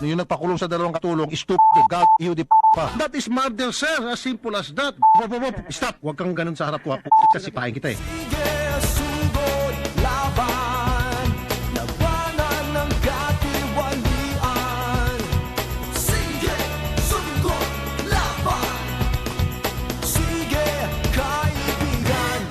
Yung nagpakulong sa dalawang katulong, stupid, god, you the pa. That is murder, sir. As simple as that. Stop. Huwag kang ganun sa harap ko. Kasi pahain kita eh. Sige, sugod, laban, labanan ng katiwalian. Sige, sugod, laban, sige, kaibigan.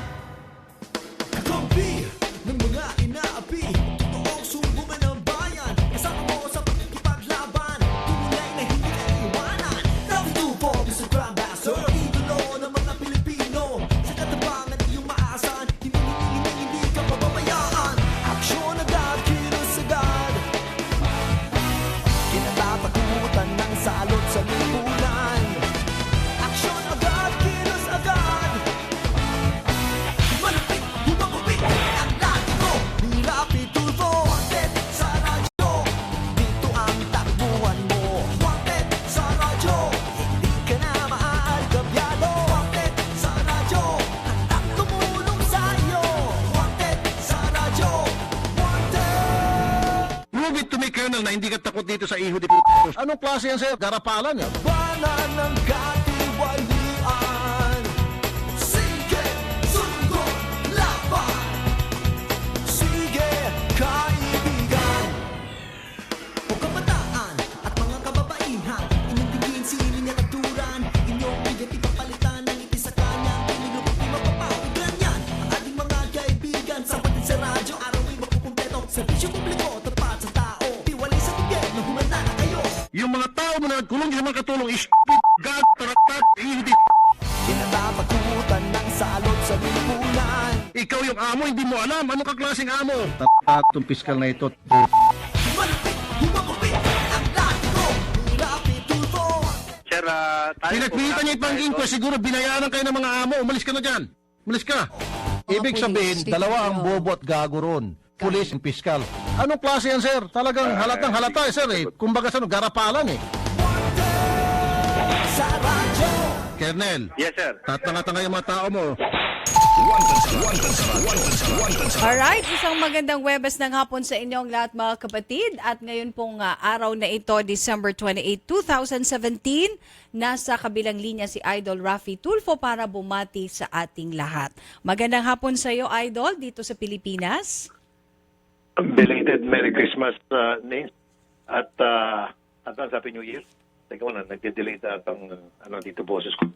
Kampi ng mga inaapi, totoong sumbungan ng bayan. Kasama mo sa pagkikipaglaban, tunay na hindi ka iiwanan. Napitupo, Mr. Grandmaster, idolo ng mga Pilipino. Sa katabangan iyong maasahan, hindi ka pababayaan. Aksyon agad, kilos agad, kinatatakutan ng salot sa lipunan. Aksyon agad, kilos agad, malupit, humagupit ang latino ni Rapi Tulfo. Wanted sa radyo, dito ang takbuhan mo. Wanted sa radyo, hindi ka na maaalgabyado. Wanted sa radyo, at tumulong sa'yo. Wanted sa radyo, wanted. Prove it to me, Colonel, na hindi ka takot dito sa iho di p***. Anong klase yan, sir? Garapalan yan. Banan ng katiwalian. Sige, sugod, laban. Sige, kaibigan. O kabataan at mga kababaihan, inyong tingin sininaturan, inyong bigyan ipapalitan ng ngiti sa kanyang pinilupit di mapapawigan yan. Ang ating mga kaibigan, sapatin sa radyo, araw-ay makukumpleto. Serbisyo publiko, tapat sa tao, tiwalay sa gobyerno, humanda na kayo. Yung mga tao mo na nagkulong sa mga katulong, stupid, god, taratat, iho di p***. Kinatatakutan ng salot sa lipunan. Ikaw yung amo, hindi mo alam. Ano ka klaseng amo? Tatatong piskal na ito. Malupit, humagupit, ang latino ni Rapi Tulfo. Sir, tayo Pinagpilitan niya itong inquest, siguro binayaran kayo ng mga amo. Umalis ka na dyan. Umalis ka. Ibig pulis, sabihin, state dalawa ang bureau. bobo at gago ron. Pulis and piskal. Anong klase yan, sir? Talagang halatang halata, sir. Kumbaga sa garapalan eh. Sa radyo, Colonel, Yes, sir. tatanga-tanga yung mga tao mo. Alright, isang magandang Webes ng hapon sa inyong lahat mga kapatid. At ngayon pong araw na ito, December 28, 2017, nasa kabilang linya si Idol Rafi Tulfo para bumati sa ating lahat. Magandang hapon sa iyo, Idol, dito sa Pilipinas. Belated Merry Christmas, Nins. At advance Happy New Year. Teka muna, nagde-delay na itong dito boses ko.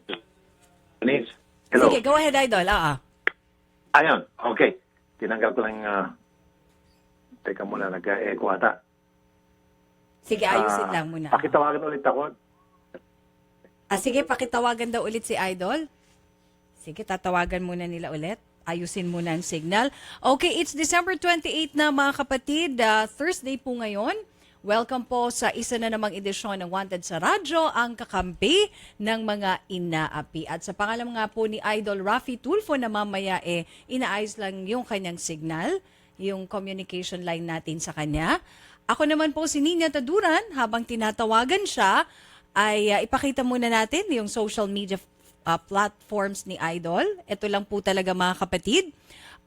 Nins, hello. Sige, go ahead, Idol. Ayun, okay. Tinanggal ko lang, teka muna, nag-echo ata. Sige, ayusin lang muna. Pakitawagan ulit ako. Sige, pakitawagan daw ulit si Idol. Sige, tatawagan muna nila ulit. Ayusin muna ang signal. Okay, it's December 28 na mga kapatid. Thursday po ngayon. Welcome po sa isa na namang edisyon ng Wanted sa Radyo, ang kakampi ng mga inaapi. At sa pangalan nga po ni Idol Rafi Tulfo na mamaya inaayos lang yung kanyang signal, yung communication line natin sa kanya. Ako naman po si Nina Taduran, habang tinatawagan siya, ay ipakita muna natin yung social media platforms ni Idol. Ito lang po talaga mga kapatid.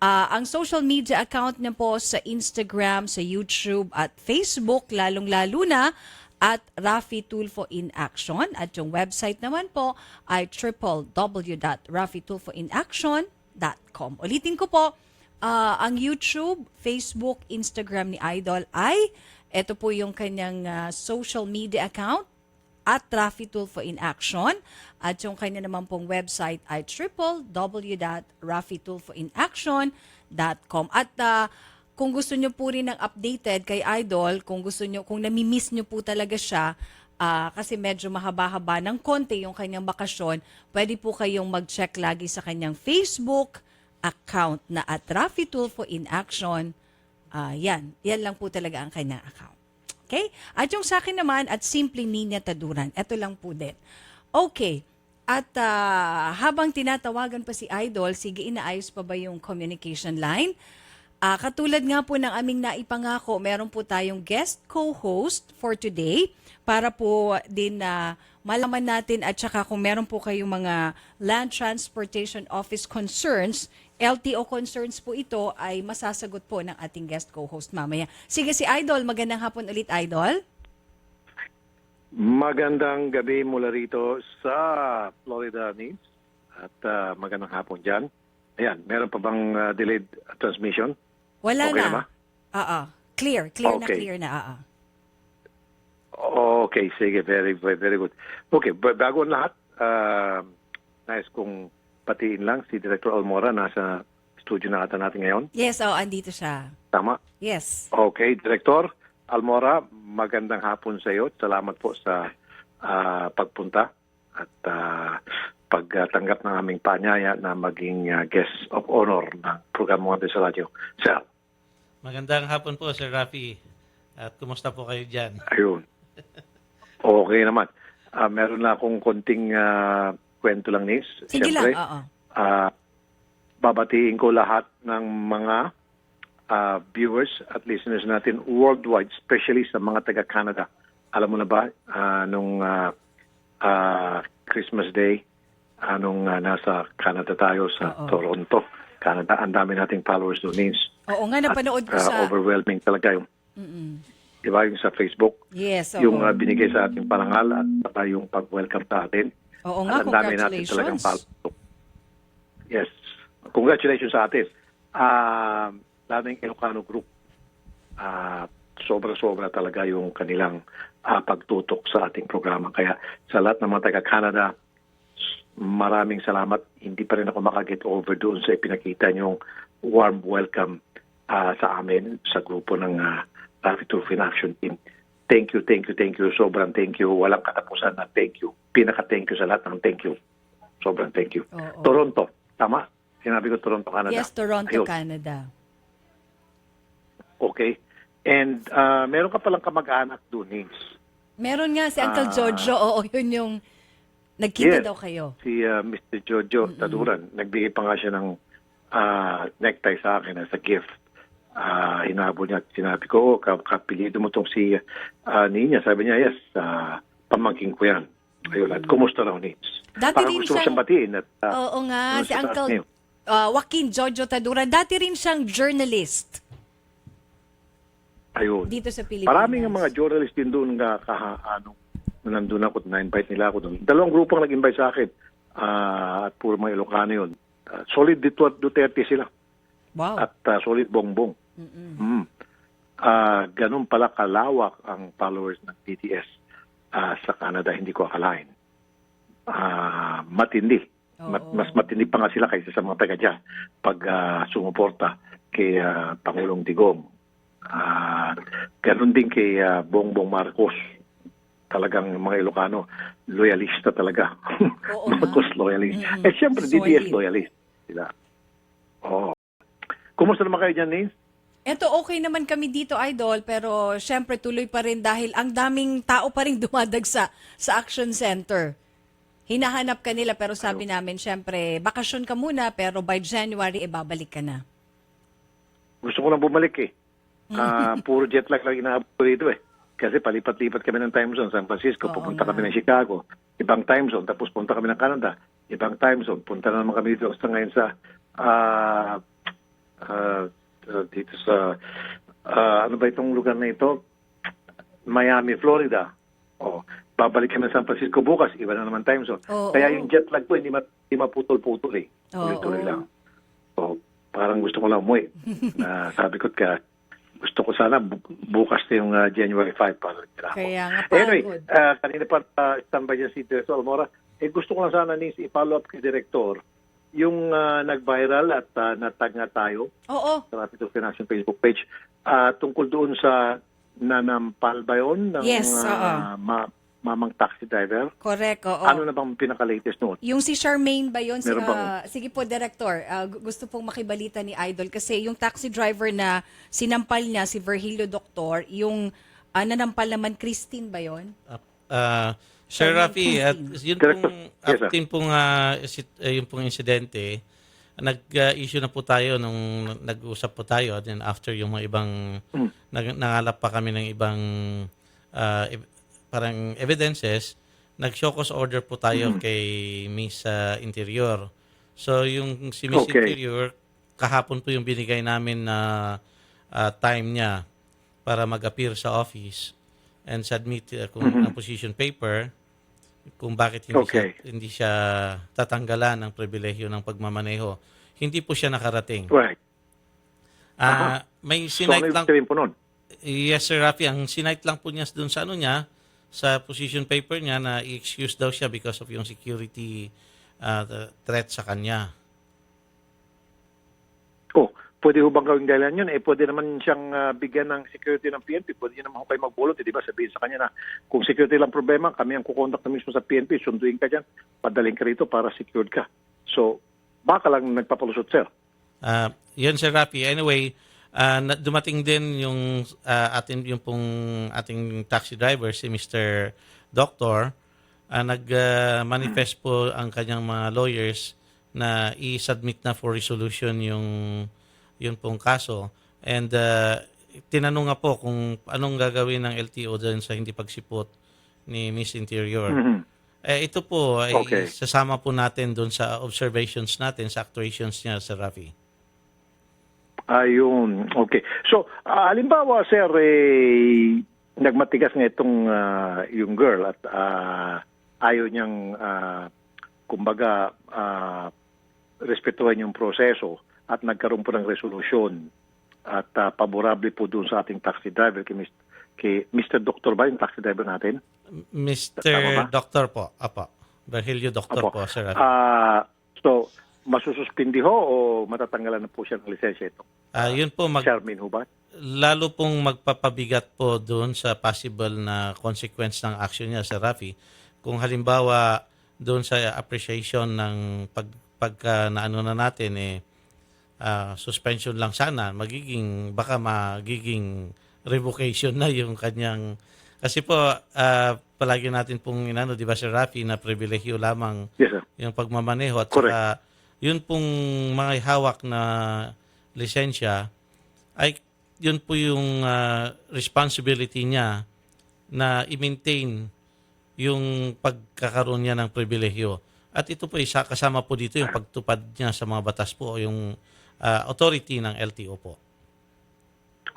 Ang social media account niya po sa Instagram, sa YouTube at Facebook, lalong-lalo na at Rafi Tulfo in Action. At yung website naman po ay www.rafitulfoinaction.com. Ulitin ko po, ang YouTube, Facebook, Instagram ni Idol ay ito po yung kanyang social media account at Rafi Tulfo in Action. At yung kanya naman pong website ay www.rafitulfoinaction.com. At kung gusto nyo po rin ng updated kay Idol, kung nami-miss nyo po talaga siya, kasi medyo mahaba-haba ng konti yung kanyang bakasyon, pwede po kayong mag-check lagi sa kanyang Facebook account na at Rafi Tulfo in Action. Yan lang po talaga ang kanyang account. Okay? At yung sa akin naman, at Simply Nina Taduran. Ito lang po din. Okay. At habang tinatawagan pa si Idol, sige, inaayos pa ba yung communication line? Katulad nga po ng aming naipangako, meron po tayong guest co-host for today para po din malaman natin at saka kung meron po kayong mga Land Transportation Office concerns, LTO concerns po ito ay masasagot po ng ating guest co-host mamaya. Sige si Idol, magandang hapon ulit Idol. Magandang gabi mula rito sa Florida Needs at magandang hapon dyan. Ayan, meron pa bang delayed transmission? Wala Okay na. na ba? Clear Okay. clear na. Okay, sige, very, very, very good. Okay, bago ang lahat, nais kong patiin lang si Director Almora, nasa studio na ata natin ngayon. Yes, andito siya. Tama? Yes. Okay, Director Almora, magandang hapon sa iyo. Salamat po sa pagpunta at pagtanggap ng aming panyaya na maging guest of honor ng programa natin sa radyo. Sir, Magandang hapon po, Sir Rafi. At kumusta po kayo dyan? ayun. Okay naman. Meron na akong konting kwento lang, Nis. Sige Siyempre, lang, babatiin ko lahat ng mga viewers at listeners natin worldwide, especially sa mga taga-Canada. Alam mo na ba, nung Christmas Day, nung nasa Canada tayo sa Toronto, Canada, ang dami nating followers doon, Nins. Oo nga, napanood ko sa... Overwhelming talaga yung, di ba, yung sa Facebook, Yes, yung binigay sa ating parangal at saka yung pag-welcome sa atin. Oo nga, At ang dami natin talagang congratulations. follow. Yes. Congratulations sa atin. Daming Ilocano group. Sobra-sobra talaga yung kanilang pagtutok sa ating programa. Kaya sa lahat ng mga taga-Canada, maraming salamat. Hindi pa rin ako makaget over doon sa ipinakita niyong warm welcome sa amin, sa grupo ng Rapid Tulfo in Action Team. Thank you, thank you, thank you. Sobrang thank you. Walang katapusan na thank you. Pinaka-thank you sa lahat ng thank you. Sobrang thank you. Oo. Toronto. Tama? Sinabi ko Toronto, Canada. Yes, Toronto, Ayun. Canada. Okay. And meron ka palang kamag-anak doon, Nins. Meron nga si Uncle Jojo, oo, yun yung nagkita Yes. daw kayo. Si Mr. Jojo Taduran, nagbigay pa nga siya ng necktie sa akin as a gift. Hinabol niya at sinabi ko, kapilido mo tong si Nina. Sabi niya, yes, pamangking ko yan. Ayun, at kumusta raw, Nins? Dati Parang rin gusto ko siyang- siyang batiin. At, Oo nga, ano si siya sa Uncle akin? Joaquin Jojo Taduran. Dati rin siyang journalist Ayun. dito sa Pilipinas. Maraming mga journalist din doon nung nandun ako, na-invite nila ako doon. Dalawang grupo ang nag-invite sa akin. At puro mga Ilocano yun. Solid Duterte sila. Wow. At solid Bongbong. Ganun pala kalawak ang followers ng BTS sa Canada. Hindi ko akalain. Matindi. Oo. Mas matindi pa nga sila kaysa sa mga taga dyan pag sumuporta kay Pangulong Digong. Ganun din kay Bongbong Marcos. Talagang mga Ilocano, loyalista talaga. Oo nga. Marcos loyalist. Siyempre, Solid. DDS loyalist sila. Oo. Kumusta naman kayo dyan, Nins? Eto, okay naman kami dito, Idol, pero syempre tuloy pa rin dahil ang daming tao pa rin dumadagsa sa Action Center. Hinahanap ka nila pero sabi namin, syempre, bakasyon ka muna pero by January, babalik ka na. Gusto ko lang bumalik eh. Puro jet lag lang inaabot ko dito eh. Kasi palipat-lipat kami ng time zone. San Francisco, Oo pupunta nga. kami ng Chicago. Ibang time zone. Tapos punta kami ng Canada. Ibang time zone. Punta na naman kami dito sa ngayon sa dito sa ano ba itong lugar na ito? Miami, Florida. Babalik kami sa San Francisco bukas. Iba na naman time zone. Oo. Kaya yung jet lag ko hindi maputol-putol eh. Oo. Tuloy-tuloy lang. So, parang gusto ko lang umuwi. Sabi ko gusto ko sana bukas na yung January 5 para Kaya nga, Anyway, pagod. kanina pa standby dyan si Director Almora. Gusto ko lang sana Nis, i-follow up kay Director yung nag-viral at natag nga tayo Oo. sa Rapid Tulfo in Action Facebook page tungkol doon sa nanampal ba yun ng Yes, oo. mamang taxi driver. Correct, oo. Ano na bang pinaka-latest noon? Yung si Charmaine ba yun? Meron bang- Sige po, Director. Gusto pong makibalita ni Idol kasi yung taxi driver na sinampal niya, si Virgilio Doctor, yung nanampal naman, Christine ba yun? Sir Rafi, at yun Director. pong, Yes, sir. yung pong insidente, nag-issue na po tayo nung nag-usap po tayo, then after yung mga ibang, nangalap pa kami ng ibang parang evidences, nag-show cause order po tayo kay Miss Interior. So yung si Miss Okay. Interior, kahapon po yung binigay namin na time niya para mag-appear sa office. and submit kung ang position paper kung bakit hindi siya tatanggalan ng pribilehyo ng pagmamaneho. Hindi po siya nakarating. Right. May So, sinight ano lang. yung sabihin po nun? Yes, Sir Rafi. Ang sinight lang po niya doon sa sa position paper niya na i-excuse daw siya because of yung security threat sa kanya. Oh, pwede ho bang gawing dahilan yun? Pwede naman siyang bigyan ng security ng PNP. Pwede niya naman ho kayo magbulot, di ba? Sabihin sa kanya na, kung security lang problema, kami ang kukontak na mismo sa PNP, sunduin ka dyan, padaling ka rito para secured ka. So, baka lang nagpapalusot, sir. Yun, Sir Rafi. Anyway, dumating din yung ating taxi driver, si Mr. Doctor. Nag-manifest po ang kanyang mga lawyers na i-submit na for resolution yung pong kaso. And tinanong nga po kung anong gagawin ng LTO dun sa hindi pagsipot ni Miss Interior. Ito po ay sasama po natin dun sa observations natin, sa actuations niya, Sir Rafi. Ayun. Okay. So, halimbawa, sir, nagmatigas nga itong yung girl at ayaw niyang, kumbaga, respetuhan yung proseso at nagkaroon po ng resolusyon at paborable po doon sa ating taxi driver kay Mr. Doctor ba yung taxi driver natin? Mr. Doctor po. Apa. Virgilio Doctor po, Sir Rafi. So, masususpindi ho o matatanggalan na po siya ng lisensya ito? Yun po, Charmin ho ba? lalo pong magpapabigat po doon sa possible na consequence ng action niya, Sir Rafi. Kung halimbawa doon sa appreciation ng pagka naano na natin, suspension lang sana, baka magiging revocation na yung kanyang, kasi po palagi natin pong inano, di ba, Sir Rafi, na pribilehyo lamang yung pagmamaneho at saka yun pong mga hawak na lisensya ay yun po yung responsibility niya na i-maintain yung pagkakaroon niya ng pribilehyo. At ito po kasama po dito yung pagtupad niya sa mga batas po, yung authority ng LTO po.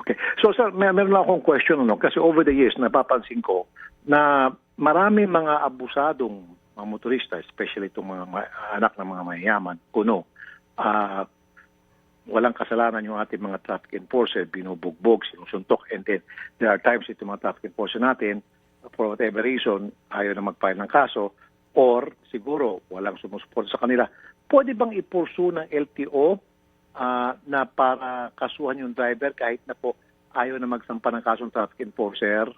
Okay. So sir, meron lang akong question, kasi over the years napapansin ko na marami mga abusadong mga motorista, especially itong mga anak ng mga mayayaman, walang kasalanan yung ating mga traffic enforcer, binubugbog, sinusuntok, and then there are times itong mga traffic enforcer natin, for whatever reason, ayaw na mag-file ng kaso, or siguro walang sumusuporta sa kanila. Pwede bang ipursu ng LTO na para kasuhan yung driver kahit na po ayaw na magsampa ng kasong traffic enforcer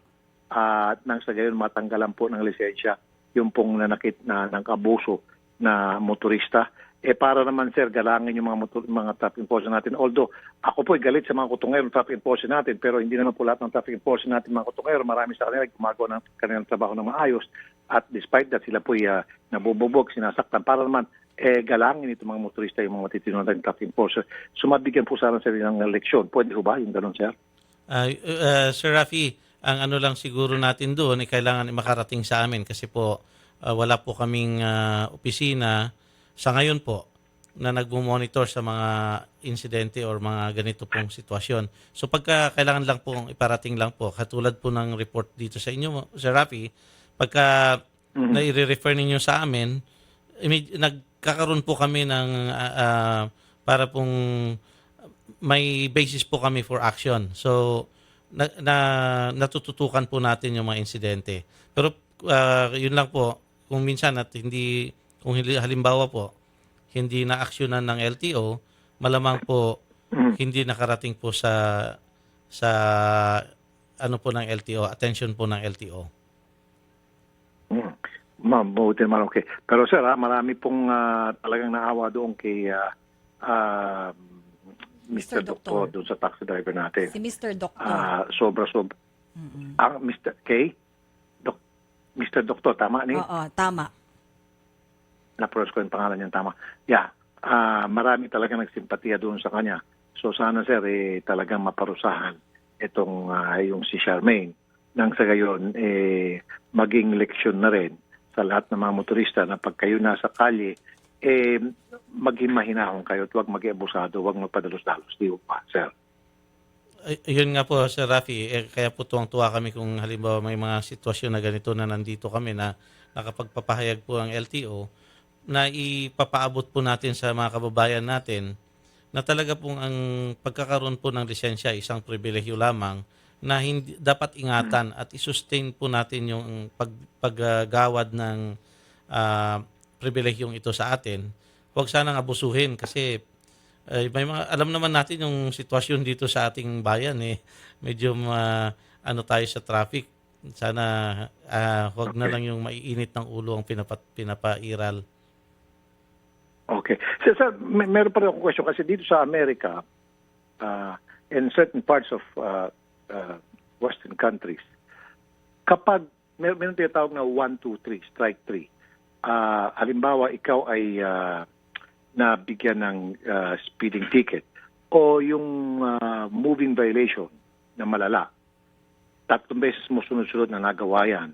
at nang sa gayon matanggalan po ng lisensya yung pong nanakit na ng abuso na motorista? Para naman, sir, galangin yung mga traffic enforcer natin. Although, ako po galit sa mga kutungero ng traffic enforcer natin, pero hindi naman po lahat ng traffic enforcer natin mga kutungero. Marami sa kanila gumagawa ng kanilang trabaho ng maayos. At despite that, sila po nabububog, sinasaktan. Para naman, galangin itong mga motorista, yung mga matitino ng traffic enforcer. Sumabigyan po sana sila ng leksyon. Pwede po ba yung ganun, sir? Sir Rafi, ang ano lang siguro natin doon, kailangan makarating sa amin kasi po wala po kaming opisina sa ngayon po na nagmo-monitor sa mga insidente or mga ganito pong sitwasyon. So pagka kailangan lang po iparating lang po, katulad po ng report dito sa inyo, Sir Rafi, pagka na-refer ninyo sa amin, nagkakaroon po kami ng para pong may basis po kami for action. So natututukan po natin yung mga insidente. Pero yun lang po, kung minsan at kung halimbawa po, hindi na-aksyonan ng LTO, malamang po hindi nakarating po sa ano po ng LTO, attention po ng LTO. Mabuti naman, okay. Pero sir, marami pong talagang naawa doon kay Mr. Doctor doon sa taxi driver natin. Si Mr. Doctor. Sobra. Mr. K? Mr. Doctor, tama ni? Oo, tama. Na-pronounce ko yung pangalan niyan, tama. Yeah, marami talaga nagsimpatiya doon sa kanya. So sana, sir, talagang maparusahan itong yung si Charmaine. Nang sa gayon, maging leksyon na rin sa lahat ng mga motorista na pag kayo nasa kalye, maging mahinahon kayo at huwag mag-abusado, huwag magpadalos-dalos. Di ba, sir? Yun nga po, Sir Rafi, kaya po tuwang-tuwa kami kung halimbawa may mga sitwasyon na ganito na nandito kami na nakapagpapahayag po ang LTO na ipapaabot po natin sa mga kababayan natin na talaga pong ang pagkakaroon po ng lisensya isang pribilehyo lamang na hindi dapat ingatan at isustain po natin yung paggawad ng pribilehyong ito sa atin. Huwag sanang abusuhin kasi may mga alam naman natin yung sitwasyon dito sa ating bayan medyo ano tayo sa traffic. Sana huwag na lang yung maiinit ng ulo ang pinapairal. Okay. Sir, meron pa rin akong question kasi dito sa Amerika, in certain parts of Western countries, kapag meron tinatawag na 1, 2, 3, strike 3, halimbawa ikaw ay nabigyan ng speeding ticket o yung moving violation na malala, 3 beses mo sunod-sunod na nagawa yan,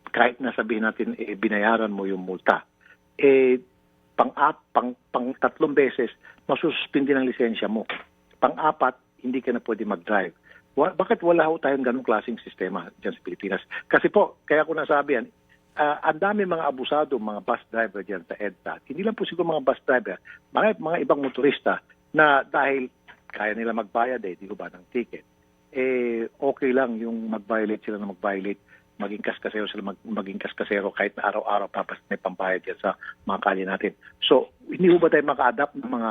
kahit na sabihin natin binayaran mo yung multa, pang 3 beses, masususpindi ng lisensya mo. Pang-4, hindi ka na pwede mag-drive. Bakit wala ho tayong ganong klaseng sistema dyan sa Pilipinas? Kasi po, kaya ko nasabi yan, ang dami mga abusado, mga bus driver dyan sa EDSA. Hindi lang po siguro mga bus driver, mga ibang motorista na dahil kaya nila magbayad di ba, ng ticket. Okay lang yung mag-violate sila na mag-violate, maging kaskasero sila maging kaskasero kahit na araw-araw may pambayad yan sa mga kalye natin. So, hindi ba tayo maka-adapt ng mga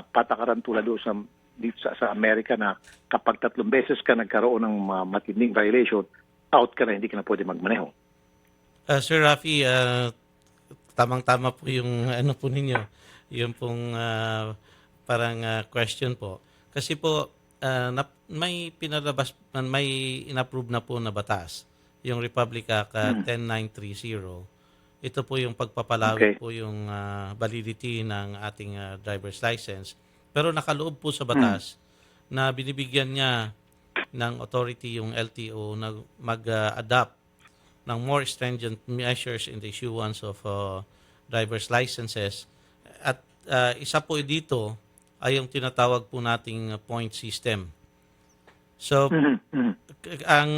patakaran tulad doon dito sa Amerika na kapag 3 beses ka nagkaroon ng matinding violation, out ka na, hindi ka na pwede magmaneho. Sir Rafi, tamang-tama po yung ano po ninyo, yung pong parang question po. Kasi po, may pinalabas, may inapprove na po na batas, yung Republic Act 10930. Ito po yung pagpapalawig po yung validity ng ating driver's license. Pero nakaloob po sa batas na binibigyan niya ng authority yung LTO na mag-adapt ng more stringent measures in the issuance of driver's licenses. At isa po dito ay yung tinatawag po nating point system. So, ang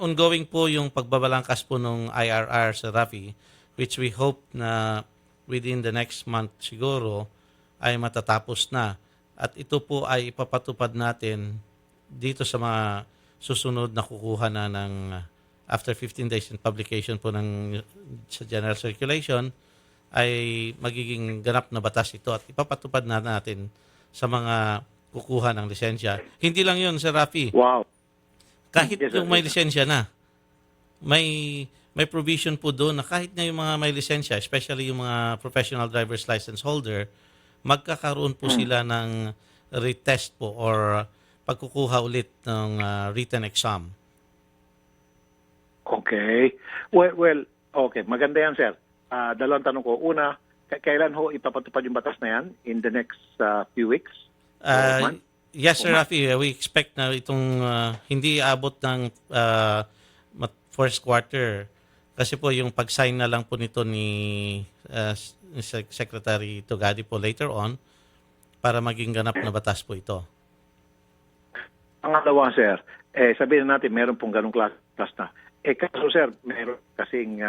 ongoing po yung pagbabalangkas po ng IRR sa Rafi, which we hope na within the next month siguro ay matatapos na. At ito po ay ipapatupad natin dito sa mga susunod na kukuha na ng after 15 days in publication po sa general circulation ay magiging ganap na batas ito at ipapatupad na natin sa mga kukuha ng lisensya. Hindi lang yun, Sir Rafi. Wow. Kahit Yes, sir. yung may lisensya na, may provision po doon na kahit na yung mga may lisensya, especially yung mga professional driver's license holder, magkakaroon po sila ng retest po or pagkukuha ulit ng written exam. Okay. Well, okay. Maganda yan, sir. Dalawang tanong ko. Una, kailan ho ipapatupad yung batas na yan? In the next few weeks? Month? Yes, Sir Rafi. We expect na itong hindi abot ng first quarter. Kasi po yung pag-sign na lang po nito ni Secretary Tugadi po later on para maging ganap na batas po ito. Pangalawa, sir, sabihin natin meron pong ganong class na. Kaso, sir, meron kasing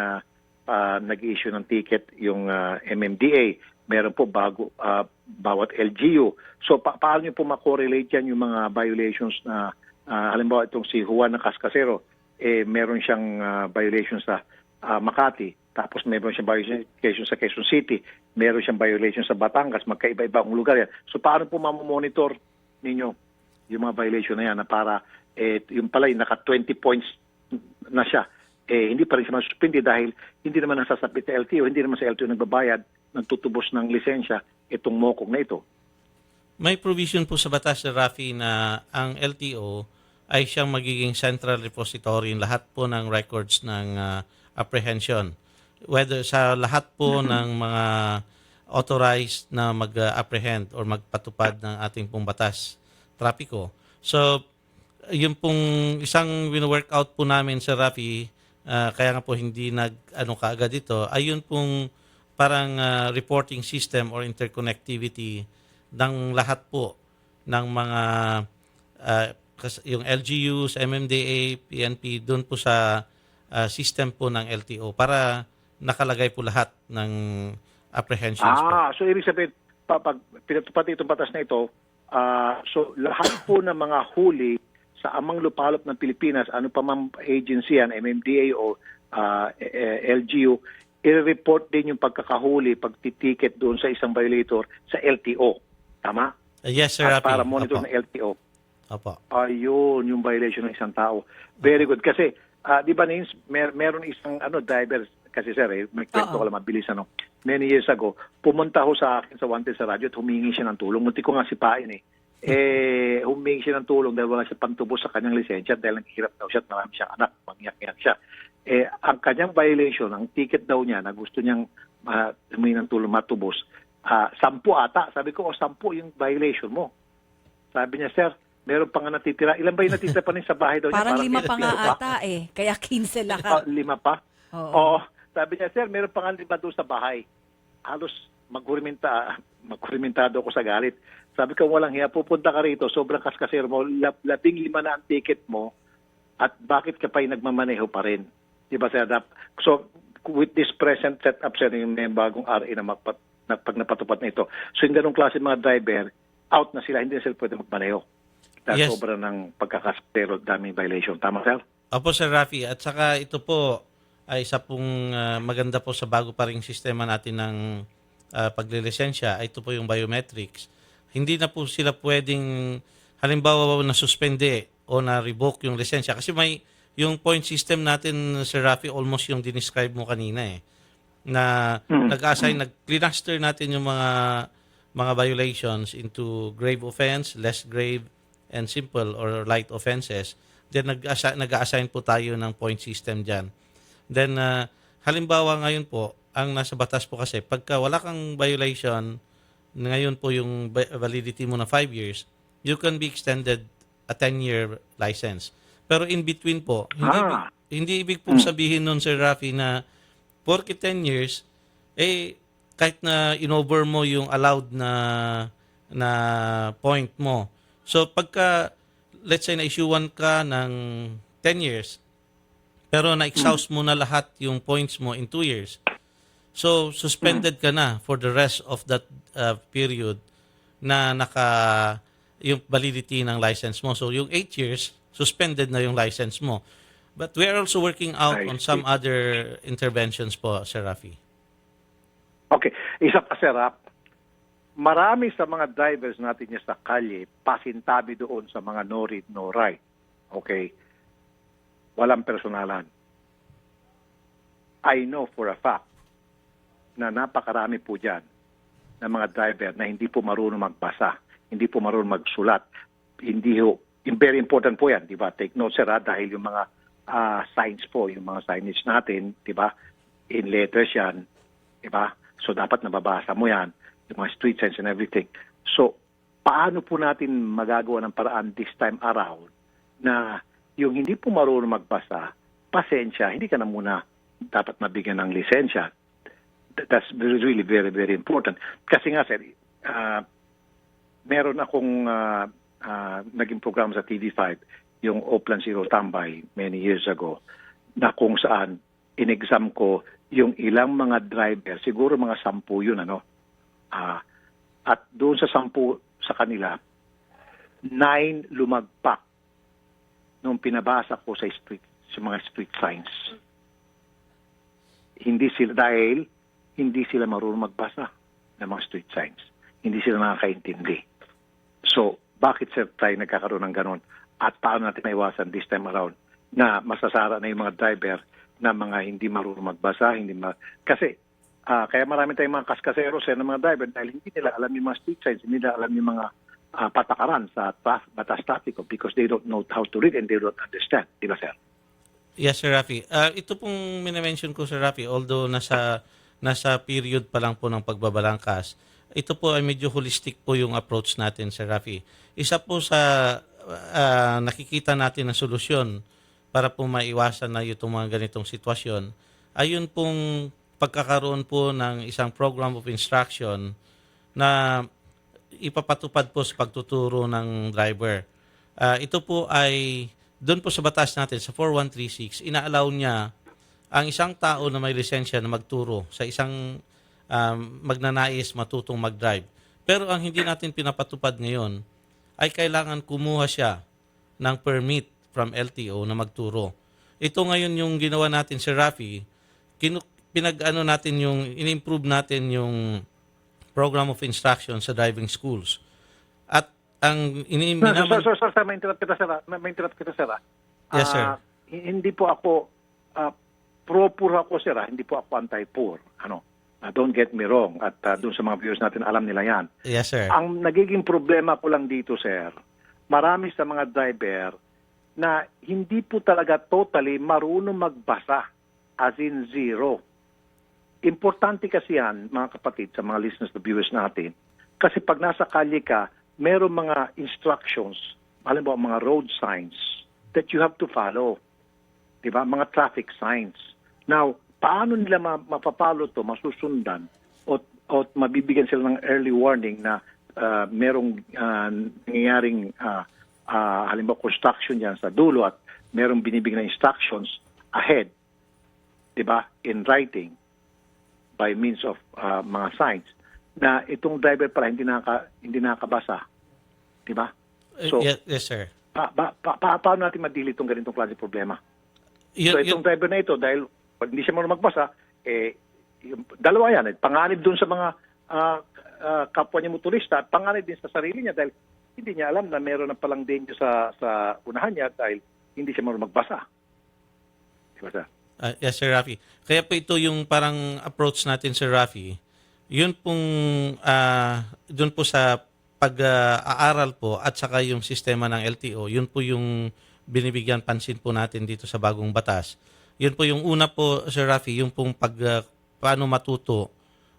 nag-issue ng ticket yung MMDA. Meron po bawat LGU. So, paano nyo po makorelate yan yung mga violations na, halimbawa itong si Juan na Kaskasero, meron siyang violation sa Makati, tapos meron siyang violation sa Quezon City, meron siyang violation sa Batangas, magkaiba-iba ang lugar yan. So, paano po mamomonitor ninyo yung mga violation na yan na para yung pala yung naka 20 points na siya, hindi pa rin siya masuspindi dahil hindi naman nasasabit sa LTO, hindi naman sa LTO nagbabayad, nagtutubos ng lisensya itong mokong na ito. May provision po sa batas, Sir Rafi, na ang LTO ay siyang magiging central repository ng lahat po ng records ng apprehension. Whether sa lahat po ng mga authorized na mag-apprehend or magpatupad ng ating pong batas trapiko. So, yung pong isang wino-workout po namin sa Rafi, kaya nga po hindi kaagad ito, ay yun pong parang reporting system or interconnectivity ng lahat po ng mga yung LGUs, MMDA, PNP, doon po sa system po ng LTO para nakalagay po lahat ng apprehensions po. So ibig sabihin, pag pinatupad itong batas na ito, so lahat po ng mga huli sa amang lupalop ng Pilipinas, ano pa mang agency yan, MMDA o LGU, i-report din yung pagkakahuli, pagtitiket doon sa isang violator sa LTO. Tama? Yes, Sir At Rafi. para monitor Opo. ng LTO. Opo. Ayun, yung violation ng isang tao. Very good. Kasi, di ba, Nins, meron isang driver, kasi sir, may kwento ko lang mabilis, many years ago, pumunta ho sa akin sa Wanted sa radyo at humingi siya ng tulong. Munti ko nga sipain humingi siya ng tulong dahil wala siya pantubos sa kanyang lisensya dahil naghihirap daw siya at marami siyang anak, mangyak-yak siya. Ang kanyang violation, ang ticket daw niya na gusto niyang humingi ng tulong matubos, 10 ata. Sabi ko, 10 yung violation mo. Sabi niya, sir, meron pa nga natitira. Ilan ba yung natitira pa rin sa bahay daw niya? Parang 5 pa nga 5 ata Kaya 15 lahat. 5 pa? Oo. Sabi niya, sir, meron pa nga 5 doon sa bahay. Halos magkurimentado ako sa galit. Sabi ko, walang hiya, pupunta ka rito, sobrang kaskasero mo, 15 na ang ticket mo, at bakit ka pa yung nagmamaneho pa rin? Diba, sir? So, with this present setup, sir, yung may bagong RA na pag napatupad na ito. So, yung ganong klase mga driver, out na sila, hindi na sila pwede magmaneho. Dahil Yes. sobra ng pagkakaspero, daming violation. Tama, sir? Opo, Sir Rafi. At saka ito po ay isa pong maganda po sa bago pa ring sistema natin ng paglilisensya. Ito po yung biometrics. Hindi na po sila pwedeng, halimbawa na suspende o na revoke yung lisensya. Kasi may yung point system natin, Sir Rafi, almost yung dinescribe mo kanina na nag-assign, nag-cluster natin yung mga violations into grave offense, less grave, and simple or light offenses. Then nag-assign po tayo ng point system dyan. Then halimbawa ngayon po, ang nasa batas po kasi, pagka wala kang violation, ngayon po yung validity mo na 5 years, you can be extended a 10-year license. Pero in between po, hindi ibig pong sabihin nun, Sir Rafi, na porke 10 years, kahit na inover mo yung allowed na point mo. So pagka, let's say, na-issuean ka ng 10 years, pero na-exhaust mo na lahat yung points mo in 2 years, so suspended ka na for the rest of that period na yung validity ng license mo. So yung 8 years, suspended na yung license mo. But we are also working out on some other interventions po, Sir Rafi. Okay. Isa pa, sir, marami sa mga drivers natin niya sa kalye, pasintabi doon sa mga no read, no write. Okay? Walang personalan. I know for a fact na napakarami po dyan ng mga driver na hindi po marunong magbasa, hindi po marunong magsulat. Very important po yan, di ba? Take note, sir, dahil yung mga signs po, yung mga signage natin, di ba? In letters yan, di ba? So, dapat nababasa mo yan, yung mga street signs and everything. So, paano po natin magagawa ng paraan this time around na yung hindi po marunong magbasa, pasensya, hindi ka na muna dapat mabigyan ng lisensya. That's really very, very important. Kasi nga, sir, meron akong naging program sa TV5, yung Oplan Zero Tambay many years ago, na kung saan in-exam ko yung ilang mga driver, siguro mga 10 yun, at doon sa 10 sa kanila, 9 lumagpak nung pinabasa ko sa mga street signs. Hindi sila marunong magbasa ng mga street signs. Hindi sila nakakaintindi. So, bakit sir tayo nagkakaroon ng ganon? At paano natin maiwasan this time around na masasara na yung mga driver na mga hindi marunong magbasa, kasi kaya marami tayong mga kaskasero sir ng mga driver dahil hindi nila alam yung mga street signs, hindi nila alam yung mga patakaran sa batas traffic because they don't know how to read and they don't understand. Di ba, sir? Yes, Sir Rafi. Ito pong minamention ko, Sir Rafi, although nasa period pa lang po ng pagbabalangkas, ito po ay medyo holistic po yung approach natin, Sir Rafi. Isa po sa nakikita natin na solusyon para po maiwasan na itong mga ganitong sitwasyon, ayun pong pagkakaroon po ng isang program of instruction na ipapatupad po sa pagtuturo ng driver. ito po ay doon po sa batas natin sa 4136, ina-allow niya ang isang tao na may lisensya na magturo sa isang magnanais matutong mag-drive. Pero ang hindi natin pinapatupad ngayon ay kailangan kumuha siya ng permit from LTO na magturo. Ito ngayon yung ginawa natin si Rafi, pinag-ano natin yung, in-improve natin yung program of instruction sa driving schools. At ang Sir, may interrupt kita, sir. Yes, sir. Hindi po ako pro-poor ako, sir. Hindi po ako anti-poor. Don't get me wrong. At doon sa mga viewers natin, alam nila yan. Yes, sir. Ang nagiging problema ko lang dito, sir, marami sa mga driver na hindi po talaga totally marunong magbasa, as in zero. Importante kasi yan, mga kapatid, sa mga listeners na viewers natin, kasi pag nasa kalye ka, meron mga instructions, halimbawa mga road signs that you have to follow. Diba? Mga traffic signs. Now, paano nila mapapalo to, masusundan, o mabibigyan sila ng early warning na merong nangyayaring halimbawa construction yan sa dulo at merong binibigyan na instructions ahead, diba, in writing by means of mga signs na itong driver pala hindi nakakabasa, diba? So, yes, sir. paano natin madili itong ganitong klase problema? So itong driver na ito, dahil pag hindi siya marunong magbasa, yung dalawa yan, panganib dun sa mga kapwa niya motorista at panganib din sa sarili niya dahil hindi niya alam na meron na palang danger sa unahan niya dahil hindi siya marunong magbasa. Diba, sir? Yes, Sir Rafi. Kaya po ito yung parang approach natin, Sir Rafi. Yun pong, dun po sa pag-aaral po at saka yung sistema ng LTO, yun po yung binibigyan pansin po natin dito sa bagong batas. Yun po yung una po, Sir Rafi, yung pong paano matuto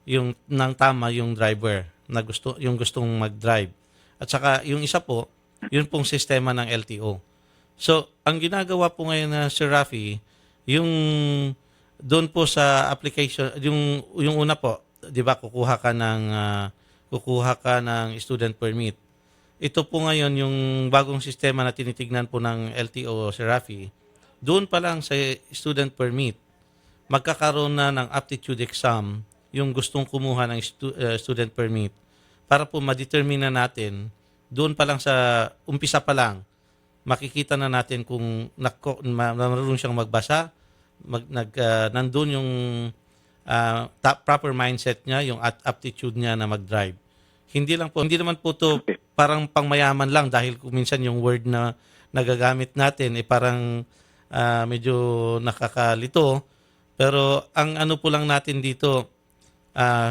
yung ng tama yung driver na yung gustong mag-drive. At saka yung isa po, yun pong sistema ng LTO. So, ang ginagawa po ngayon na Sir Rafi, yung doon po sa application, yung una po, 'di ba, kukuha ka ng student permit. Ito po ngayon yung bagong sistema na tinitignan po ng LTO, Sir Rafi. Doon pa lang sa student permit, magkakaroon na ng aptitude exam yung gustong kumuha ng student permit para po ma-determine na natin doon pa lang sa umpisa pa lang, makikita na natin kung marunong siyang magbasa, nandun yung proper mindset niya, yung aptitude niya na mag-drive. Hindi naman po to parang pangmayaman lang dahil kung minsan yung word na nagagamit natin parang medyo nakakalito. Pero ang ano po lang natin dito,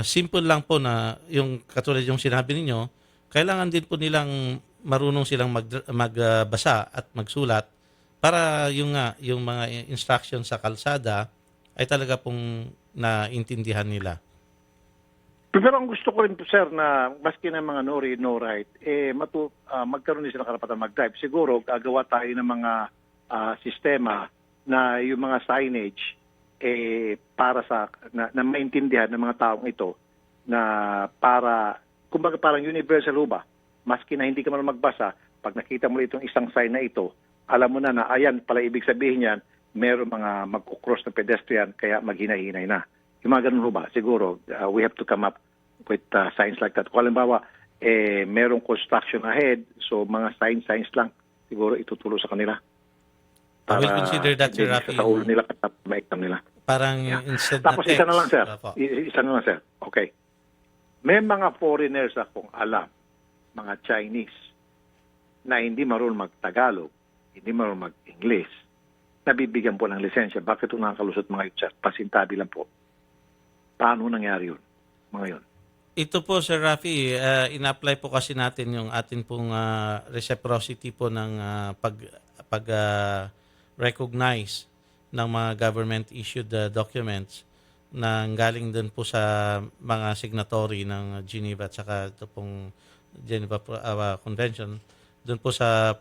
simple lang po na yung katulad yung sinabi ninyo, kailangan din po nilang marunong silang magbasa at magsulat para yung mga instructions sa kalsada ay talaga pong naintindihan nila. Pero ang gusto ko rin po, sir, na maski na mga no read, no write, magkaroon din sila karapatan mag-drive. Siguro, gagawa tayo ng mga sistema na yung mga signage para na maintindihan ng mga taong ito na para, kumbaga parang universal ba? Maski na hindi ka man magbasa, pag nakita mo itong isang sign na ito, alam mo na ayan pala ibig sabihin yan, meron mga mag-cross na pedestrian kaya maghinay-hinay na. Yung mga ganun ba? Siguro, we have to come up with signs like that. Kung halimbawa, merong construction ahead, so mga signs lang, siguro itutulong sa kanila. I will consider that, Sir Rafi. Sa ulo nila at maiktam nila. Parang instead na Tapos text. isa na lang, sir. Opo. Isa na lang, sir. Okay. May mga foreigners akong alam, mga Chinese, na hindi marunong mag-Tagalog, hindi marunong mag-English, nabibigyan po ng lisensya. Bakit ito nakakalusot mga yun, sir? Pasintabi lang po. Paano nangyari yun? Mga yun. Ito po, Sir Rafi, ina-apply po kasi natin yung atin pong reciprocity po ng pag-recognize ng mga government-issued documents na galing din po sa mga signatory ng Geneva at saka ito pong Geneva Convention. Doon po sa,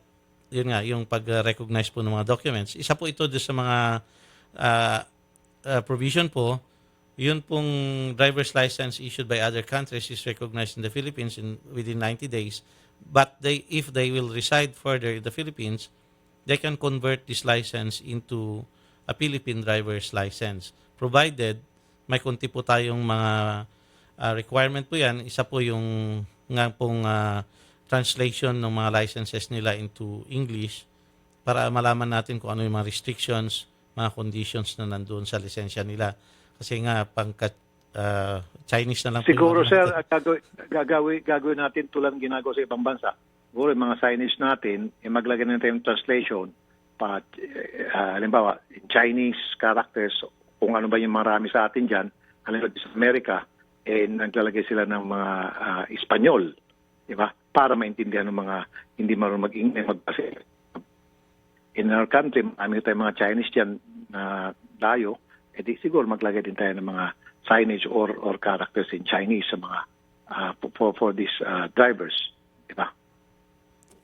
yun nga, yung pag-recognize po ng mga documents. Isa po ito doon sa mga provision po, yun pong driver's license issued by other countries is recognized in the Philippines within 90 days But if they will reside further in the Philippines, they can convert this license into a Philippine driver's license. Provided may konti po tayong mga requirement po yan. Isa po yung nga pong translation ng mga licenses nila into English para malaman natin kung ano yung mga restrictions, mga conditions na nandoon sa lisensya nila. Kasi nga, pangkat Chinese na lang po Siguro, yung sir, natin. gagawin natin tulad ng ginagawa sa ibang bansa. Siguro yung mga signage natin, maglagay natin yung translation, halimbawa, Chinese characters, kung ano ba yung marami sa atin dyan, halimbawa sa Amerika, naglalagay sila ng mga Espanyol, di ba? Para maintindihan ng mga hindi marunong mag-English, magbasa. In our country, marami tayong mga Chinese dyan na dayo, di siguro maglagay din tayo ng mga signage or characters in Chinese sa mga for these drivers, di ba?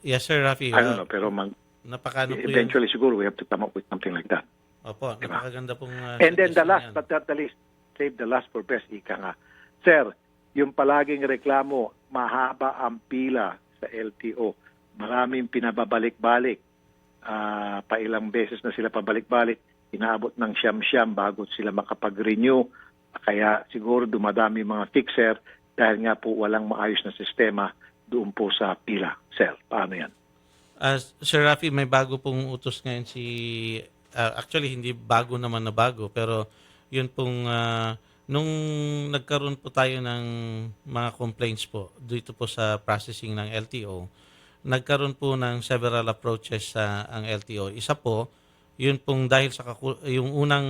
Yes, sir, Rafi. I don't know, pero Napakano po yun. eventually siguro we have to come up with something like that. Opo, Diba? napakaganda pong And then the suggestion last yan. but not the least, save the last for best, ika nga. Sir, yung palaging reklamo, mahaba ang pila sa LTO. Maraming pinababalik-balik. Pailang beses na sila pabalik-balik. Inaabot ng siyam-siyam bago sila makapag-renew. Kaya siguro dumadami mga fixer dahil nga po walang maayos na sistema doon po sa pila. Sir, paano yan? Sir Rafi, may bago pong utos ngayon si... actually, hindi bago naman na bago, pero yun pong... nung nagkaroon po tayo ng mga complaints po dito po sa processing ng LTO, nagkaroon po ng several approaches sa ang LTO. Isa po, yun pong dahil sa yung unang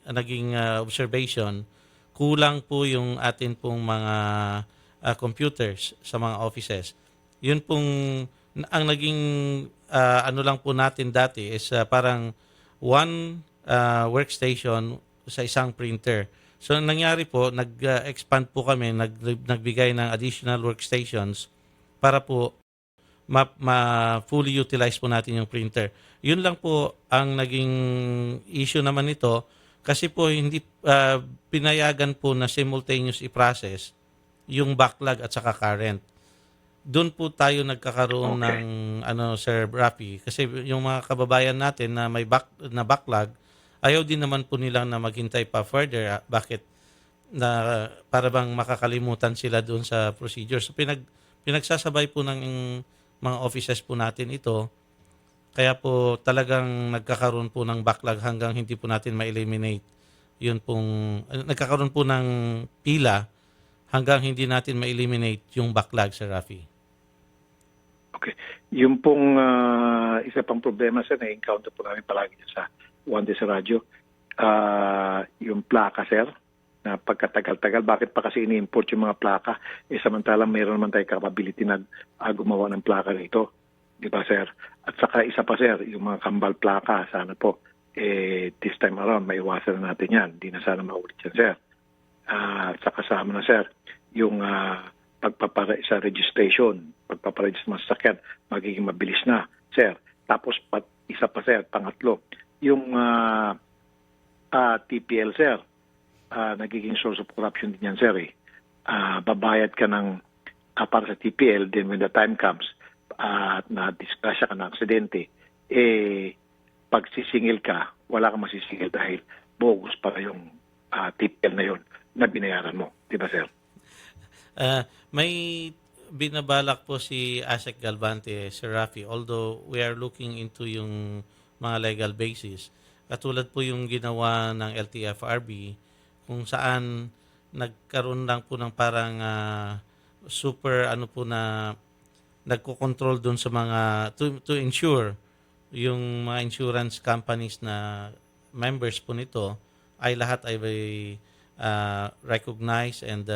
naging observation, kulang po yung atin pong mga computers sa mga offices. Yun pong ang naging ano lang po natin dati is parang one workstation sa isang printer. So nangyari po, nag-expand po kami, nagbigay ng additional workstations para po fully utilize po natin yung printer. Yun lang po ang naging issue naman nito kasi po hindi pinayagan po na simultaneous i-process yung backlog at saka current. Doon po tayo nagkakaroon ng Sir Rafi, kasi yung mga kababayan natin na may backlog, ayaw din naman po nilang na maghintay pa further. Bakit? Na para bang makakalimutan sila doon sa procedure. So pinagsasabay po ng mga offices po natin ito. Kaya po talagang nagkakaroon po ng backlog hanggang hindi po natin ma-eliminate. Yun pong nagkakaroon po ng pila hanggang hindi natin ma-eliminate yung backlog, Sir Rafi. Okay. Yung pong isa pang problema, sir, na-encounter po namin palagi sa One Day sa radyo, yung plaka, sir, na pagkatagal-tagal, bakit pa kasi ini-import yung mga plaka? Samantalang mayroon naman tayo capability na gumawa ng plaka rito. Di ba, sir? At saka isa pa, sir, yung mga kambal plaka, sana po, this time around, maiwasan na natin yan. Hindi na sana maulit yan, sir. At saka kasama na, sir, yung sa registration, pagpaparegister ng sasakyan, magiging mabilis na, sir. Tapos, isa pa, sir, pangatlo, yung TPL, sir, nagiging source of corruption din yan, sir. Babayad ka ng para sa TPL, then when the time comes, na disgrasya ka ng aksidente, pag sisingil ka, wala kang masisingil dahil bogus para yung TPL na yun na binayaran mo. Di ba, sir? May binabalak po si Asek Galvante, Sir Rafi, although we are looking into yung mga legal basis. Katulad po yung ginawa ng LTFRB kung saan nagkaroon lang po ng parang super po na nagko-control doon sa mga to ensure yung mga insurance companies na members po nito ay lahat ay recognize and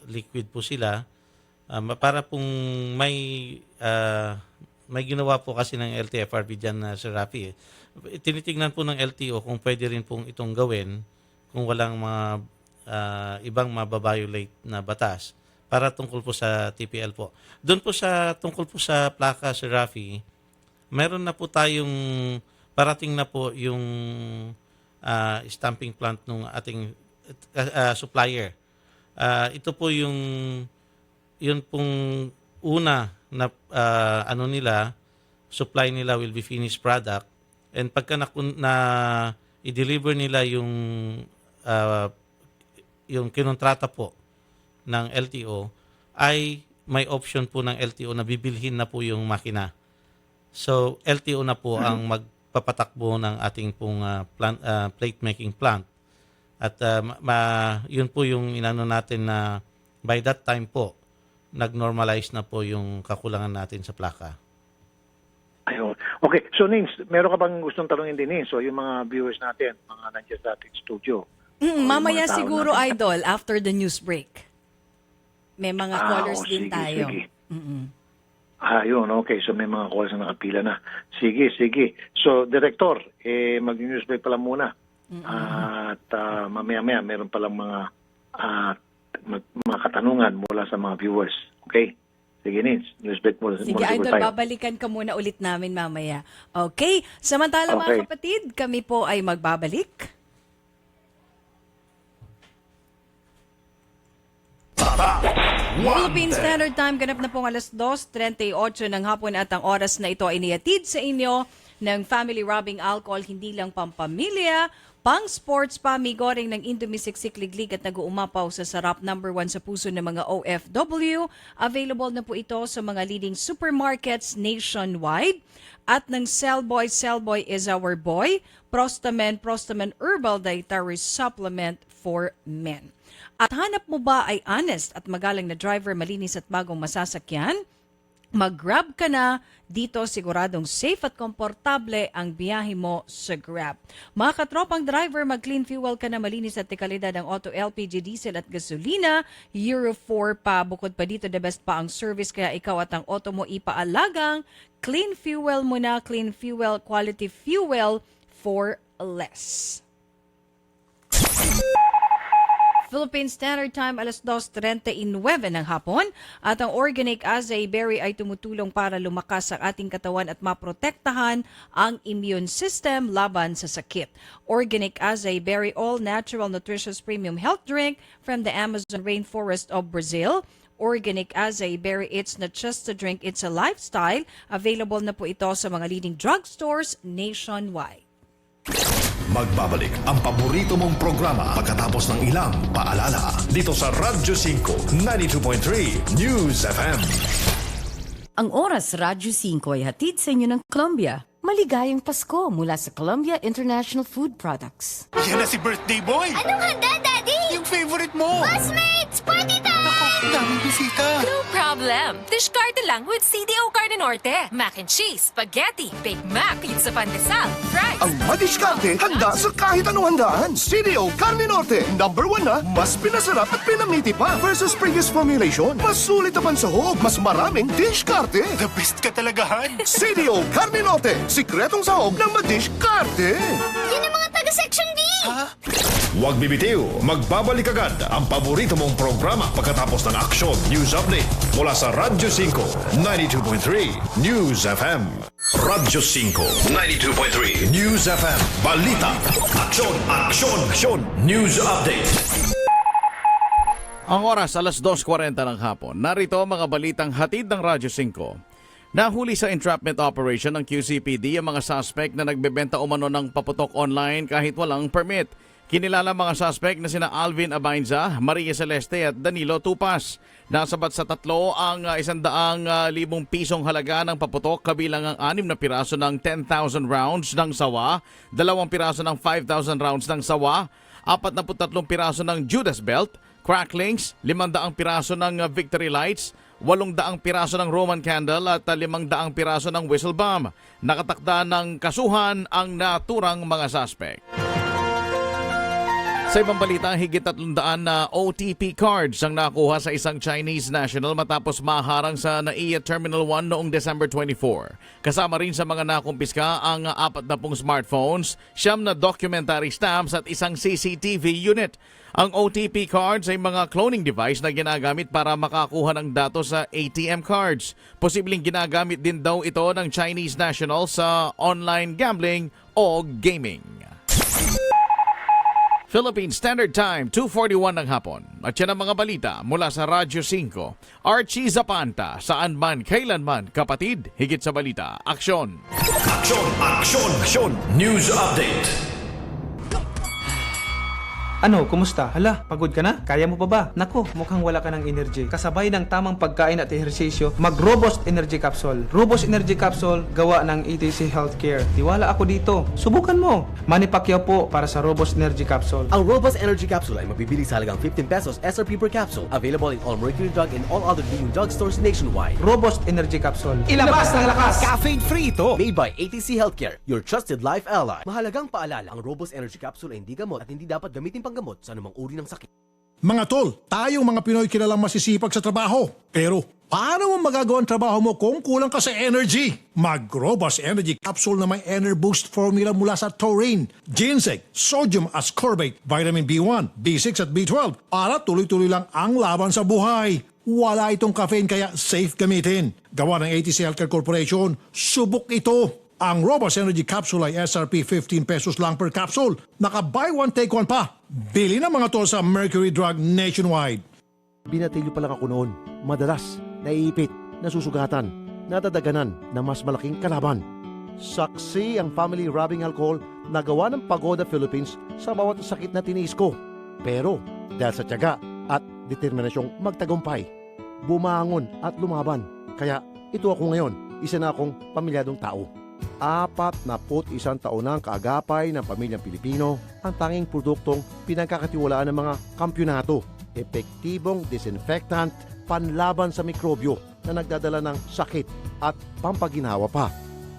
liquid po sila para pong may ginawa po kasi ng LTFRB dyan na Sir Rafi. Tinitingnan po ng LTO kung pwede rin pong itong gawin kung walang mga ibang mababiolate na batas para tungkol po sa TPL po. Doon po tungkol po sa plaka, Sir Rafi, meron na po tayong parating na po yung stamping plant ng ating supplier. Ito po yun pong una na supply nila will be finished product, and pagka na i-deliver nila yung kinontrata po ng LTO, ay may option po ng LTO na bibilhin na po yung makina. So LTO na po ang magpapatakbo ng ating pong plate making plant. At yun po yung inano natin na by that time po, nag-normalize na po yung kakulangan natin sa plaka. Ayun. Okay, so Nins, meron ka bang gustong tanongin din, Nins? So yung mga viewers natin, mga nandiyan sa ating studio. Mamaya mga tao siguro, natin. Idol, after the news break. May mga callers din sige, tayo. Sige. Ayun, okay. So may mga calls na nakapila na. Sige. So, Director, mag-news break pala muna. At mamaya-maya, meron palang mga katanungan mula sa mga viewers. Okay? Sige, Nins. News break muna. Sige, muna Idol, tayo. babalikan ka muna ulit namin mamaya. Okay? Samantala, mga Okay. kapatid, kami po ay magbabalik. Philippine Standard Time, ganap na pong alas 2:38 ng hapon at ang oras na ito ay niyatid sa inyo ng Family Robbing Alcohol, hindi lang pampamilya, pang sports, pamigoring ng Indomie Siksik Liglig at nag-uumapaw sa sarap, #1 sa puso ng mga OFW. Available na po ito sa mga leading supermarkets nationwide. At ng Cellboy is our boy, Prostamen Herbal Dietary Supplement for Men. At hanap mo ba ay honest at magalang na driver, malinis at bagong masasakyan? Mag-Grab ka na. Dito siguradong safe at komportable ang biyahe mo sa Grab. Mga katropang driver, mag-clean fuel ka na, malinis at dekalidad ang auto, LPG, diesel at gasolina. Euro 4 pa. Bukod pa dito, the best pa ang service, kaya ikaw at ang auto mo ipaalagang clean fuel mo na. Clean fuel, quality fuel for less. Philippine Standard Time, alas 2:39 ng hapon. At ang Organic Acai Berry ay tumutulong para lumakas ang ating katawan at maprotektahan ang immune system laban sa sakit. Organic Acai Berry, all-natural, nutritious premium health drink from the Amazon rainforest of Brazil. Organic Acai Berry, it's not just a drink, it's a lifestyle. Available na po ito sa mga leading drugstores nationwide. Magbabalik ang paborito mong programa pagkatapos ng ilang paalala dito sa Radyo 5 92.3 News FM. Ang oras Radyo 5 ay hatid sa inyo ng Colombia. Maligayang Pasko mula sa Colombia International Food Products. Yan na si birthday boy! Anong handa, Daddy? Yung favorite mo! Classmates! Party time! Daming bisita! No problem. Diskarte lang with CDO Carne Norte. Mac and cheese, spaghetti, Big Mac, pizza pandesal, fries. Ang madiskarte, handa sa kahit anong handaan. CDO Carne Norte, #1 na, mas pinasarap at pinamiti pa versus previous formulation. Mas sulit na pansahog, mas maraming diskarte. The best ka talagahan! CDO Carne Norte, sikretong sahog ng madiskarte. Yan ang mga taga-Section B! Huwag bibitiw, magbabalik agad ang paborito mong programa pagkatapos ng aksyon news update mula sa Radyo 5 92.3 News FM. Radyo 5 92.3 News FM. Balita, aksyon, news update. Ang oras alas 2:40 ng hapon. Narito ang mga balitang hatid ng Radyo 5. Nahuli sa entrapment operation ng QCPD ang mga suspect na nagbebenta umano ng paputok online kahit walang permit. Kinilala mga suspect na sina Alvin Abainza, Maria Celeste at Danilo Tupas. Nasabat sa tatlo ang 100,000 pisong halaga ng paputok, kabilang ang 6 na piraso ng 10,000 rounds ng sawa, 2 piraso ng 5,000 rounds ng sawa, 43 piraso ng Judas Belt, cracklings, 500 piraso ng Victory Lights, 800 piraso ng Roman Candle at 500 piraso ng Whistle Bomb. Nakatakda ng kasuhan ang naturang mga suspect. Sa ibang balita, higit 300 na OTP cards ang nakuha sa isang Chinese national matapos maharang sa NAIA Terminal 1 noong December 24. Kasama rin sa mga nakumpiska ang 40 smartphones, 9 na documentary stamps at isang CCTV unit. Ang OTP cards ay mga cloning device na ginagamit para makakuha ng datos sa ATM cards. Posibleng ginagamit din daw ito ng Chinese national sa online gambling o gaming. Philippine Standard Time, 2:41 ng hapon. At yan ang mga balita mula sa Radyo 5. Archie Zapanta, saan man, kailanman, kapatid, higit sa balita. Aksyon! Aksyon! Aksyon! Aksyon! News Update! Ano, kumusta? Hala, pagod ka na? Kaya mo pa ba? Nako, mukhang wala ka ng energy. Kasabay ng tamang pagkain at ehersisyo, mag-Robust Energy Capsule. Robust Energy Capsule, gawa ng ETC Healthcare. Tiwala ako dito. Subukan mo. Manny Pacquiao po para sa Robust Energy Capsule. Ang Robust Energy Capsule ay mabibili sa halagang 15 pesos SRP per capsule. Available in all Mercury Drug and all other leading drugstores nationwide. Robust Energy Capsule. Ilabas ng lakas! Caffeine-free ito! Made by ATC Healthcare, your trusted life ally. Mahalagang paalala, ang Robust Energy Capsule ay hindi gamot at hindi dapat gamitin panggamot sa anumang uri ng sakit. Mga tol, tayong mga Pinoy kilalang masisipag sa trabaho. Pero, paano mo magagawa ang trabaho mo kung kulang ka sa energy? Mag-Robust Energy Capsule na may Ener Boost formula mula sa taurine, ginseng, sodium ascorbate, vitamin B1, B6 at B12 para tuloy-tuloy lang ang laban sa buhay. Wala itong caffeine kaya safe gamitin. Gawa ng ATC Healthcare Corporation, subok ito. Ang Robust Energy Capsule ay SRP 15 pesos lang per capsule. Naka-buy one, take one pa. Bili na mga tol sa Mercury Drug nationwide. Binatilyo pa lang ako noon. Madalas, naiipit, nasusugatan, nadadaganan na mas malaking kalaban. Saksi ang family rubbing alcohol na gawa ng Pagoda Philippines sa bawat sakit na tiniis ko. Pero dahil sa tiyaga at determinasyong magtagumpay, bumangon at lumaban. Kaya ito ako ngayon, isa na akong pamilyadong tao. 41 taon na ang kaagapay ng pamilyang Pilipino, ang tanging produktong pinagkakatiwalaan ng mga kampyonato. Epektibong disinfectant, panlaban sa mikrobyo na nagdadala ng sakit at pampaginawa pa.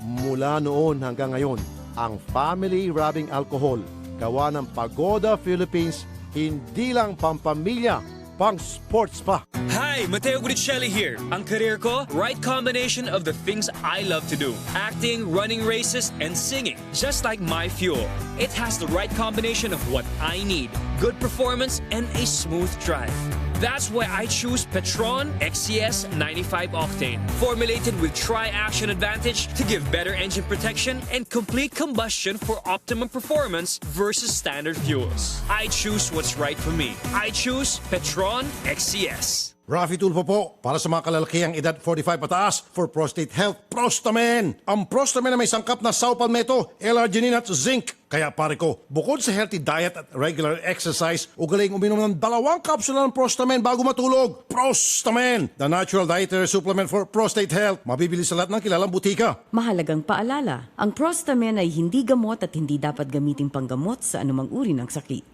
Mula noon hanggang ngayon, ang family rubbing alcohol, gawa ng Pagoda Philippines, hindi lang pampamilya, pang sports pa. Hi, Mateo Guricelli here. Ang career ko, right combination of the things I love to do. Acting, running races, and singing. Just like my fuel. It has the right combination of what I need. Good performance and a smooth drive. That's why I choose Petron XCS 95 Octane. Formulated with Tri-Action Advantage to give better engine protection and complete combustion for optimum performance versus standard fuels. I choose what's right for me. I choose Petron XCS. Rafi Tulfo po, para sa mga kalalakihang edad 45 pataas for prostate health, Prostamen! Ang Prostamen na may sangkap na saw palmetto, L-arginine at zinc. Kaya pare ko, bukod sa healthy diet at regular exercise, ugaling uminom ng 2 kapsula ng Prostamen bago matulog. Prostamen! The natural dietary supplement for prostate health. Mabibili sa lahat ng kilalang butika. Mahalagang paalala, ang Prostamen ay hindi gamot at hindi dapat gamitin panggamot sa anumang uri ng sakit.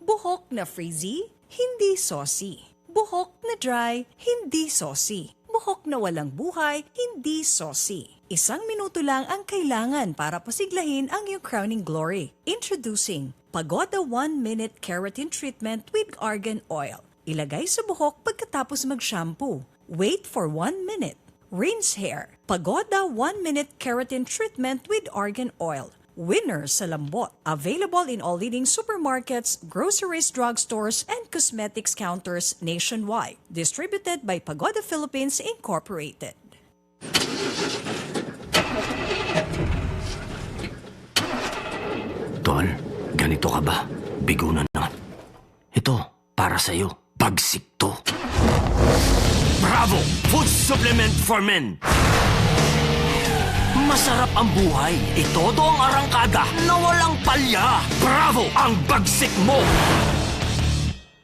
Buhok na frizzy, hindi saucy. Buhok na dry, hindi saucy. Buhok na walang buhay, hindi saucy. 1 minuto lang ang kailangan para pasiglahin ang iyong crowning glory. Introducing Pagoda 1-Minute Keratin Treatment with Argan Oil. Ilagay sa buhok pagkatapos mag-shampoo. Wait for 1 minute. Rinse hair. Pagoda 1-Minute Keratin Treatment with Argan Oil. Winner sa lambot. Available in all leading supermarkets, groceries, drugstores, and cosmetics counters nationwide. Distributed by Pagoda Philippines Incorporated. Tol, ganito ka ba? Bigo na naman. Ito, para sa'yo. Bagsik to. Bravo! Food Supplement for Men! Masarap ang buhay. Itodo ang arangkada na walang palya. Bravo! Ang bagsik mo!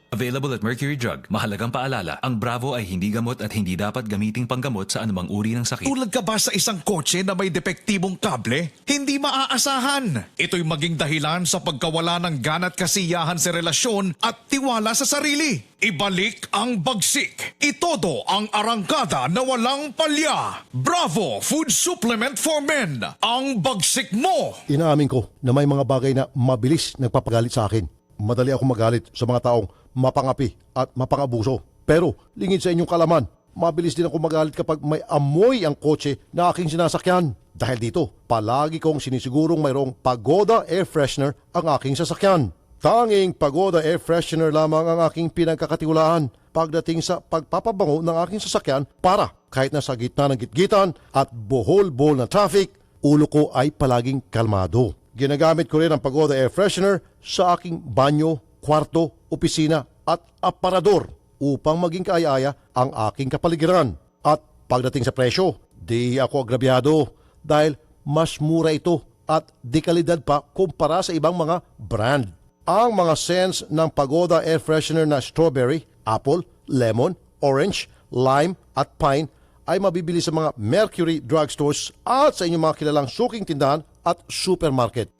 Available at Mercury Drug. Mahalagang paalala, ang Bravo ay hindi gamot at hindi dapat gamiting panggamot sa anumang uri ng sakit. Tulad ka ba sa isang kotse na may depektibong kable? Hindi maaasahan. Ito'y maging dahilan sa pagkawala ng gana at kasiyahan sa relasyon at tiwala sa sarili. Ibalik ang bagsik. Itodo ang arangkada na walang palya. Bravo Food Supplement for Men. Ang bagsik mo! Inaamin ko na may mga bagay na mabilis nagpapagalit sa akin. Madali ako magalit sa mga taong mapangapi at mapangabuso. Pero lingid sa inyong kalaman, mabilis din ako magalit kapag may amoy ang kotse na aking sinasakyan. Dahil dito, palagi kong sinisigurong mayroong Pagoda Air Freshener ang aking sasakyan. Tanging Pagoda Air Freshener lamang ang aking pinagkakatiwalaan pagdating sa pagpapabango ng aking sasakyan para kahit nasa gitna ng gitgitan at bohol-bohol na traffic, ulo ko ay palaging kalmado. Ginagamit ko rin ang Pagoda Air Freshener sa aking banyo, kwarto, opisina at aparador upang maging kaaya-aya ang aking kapaligiran. At pagdating sa presyo, di ako agrabyado dahil mas mura ito at di kalidad pa kumpara sa ibang mga brand. Ang mga scents ng Pagoda Air Freshener na strawberry, apple, lemon, orange, lime at pine ay mabibili sa mga Mercury drugstores at sa inyong mga kilalang suking tindahan at supermarket.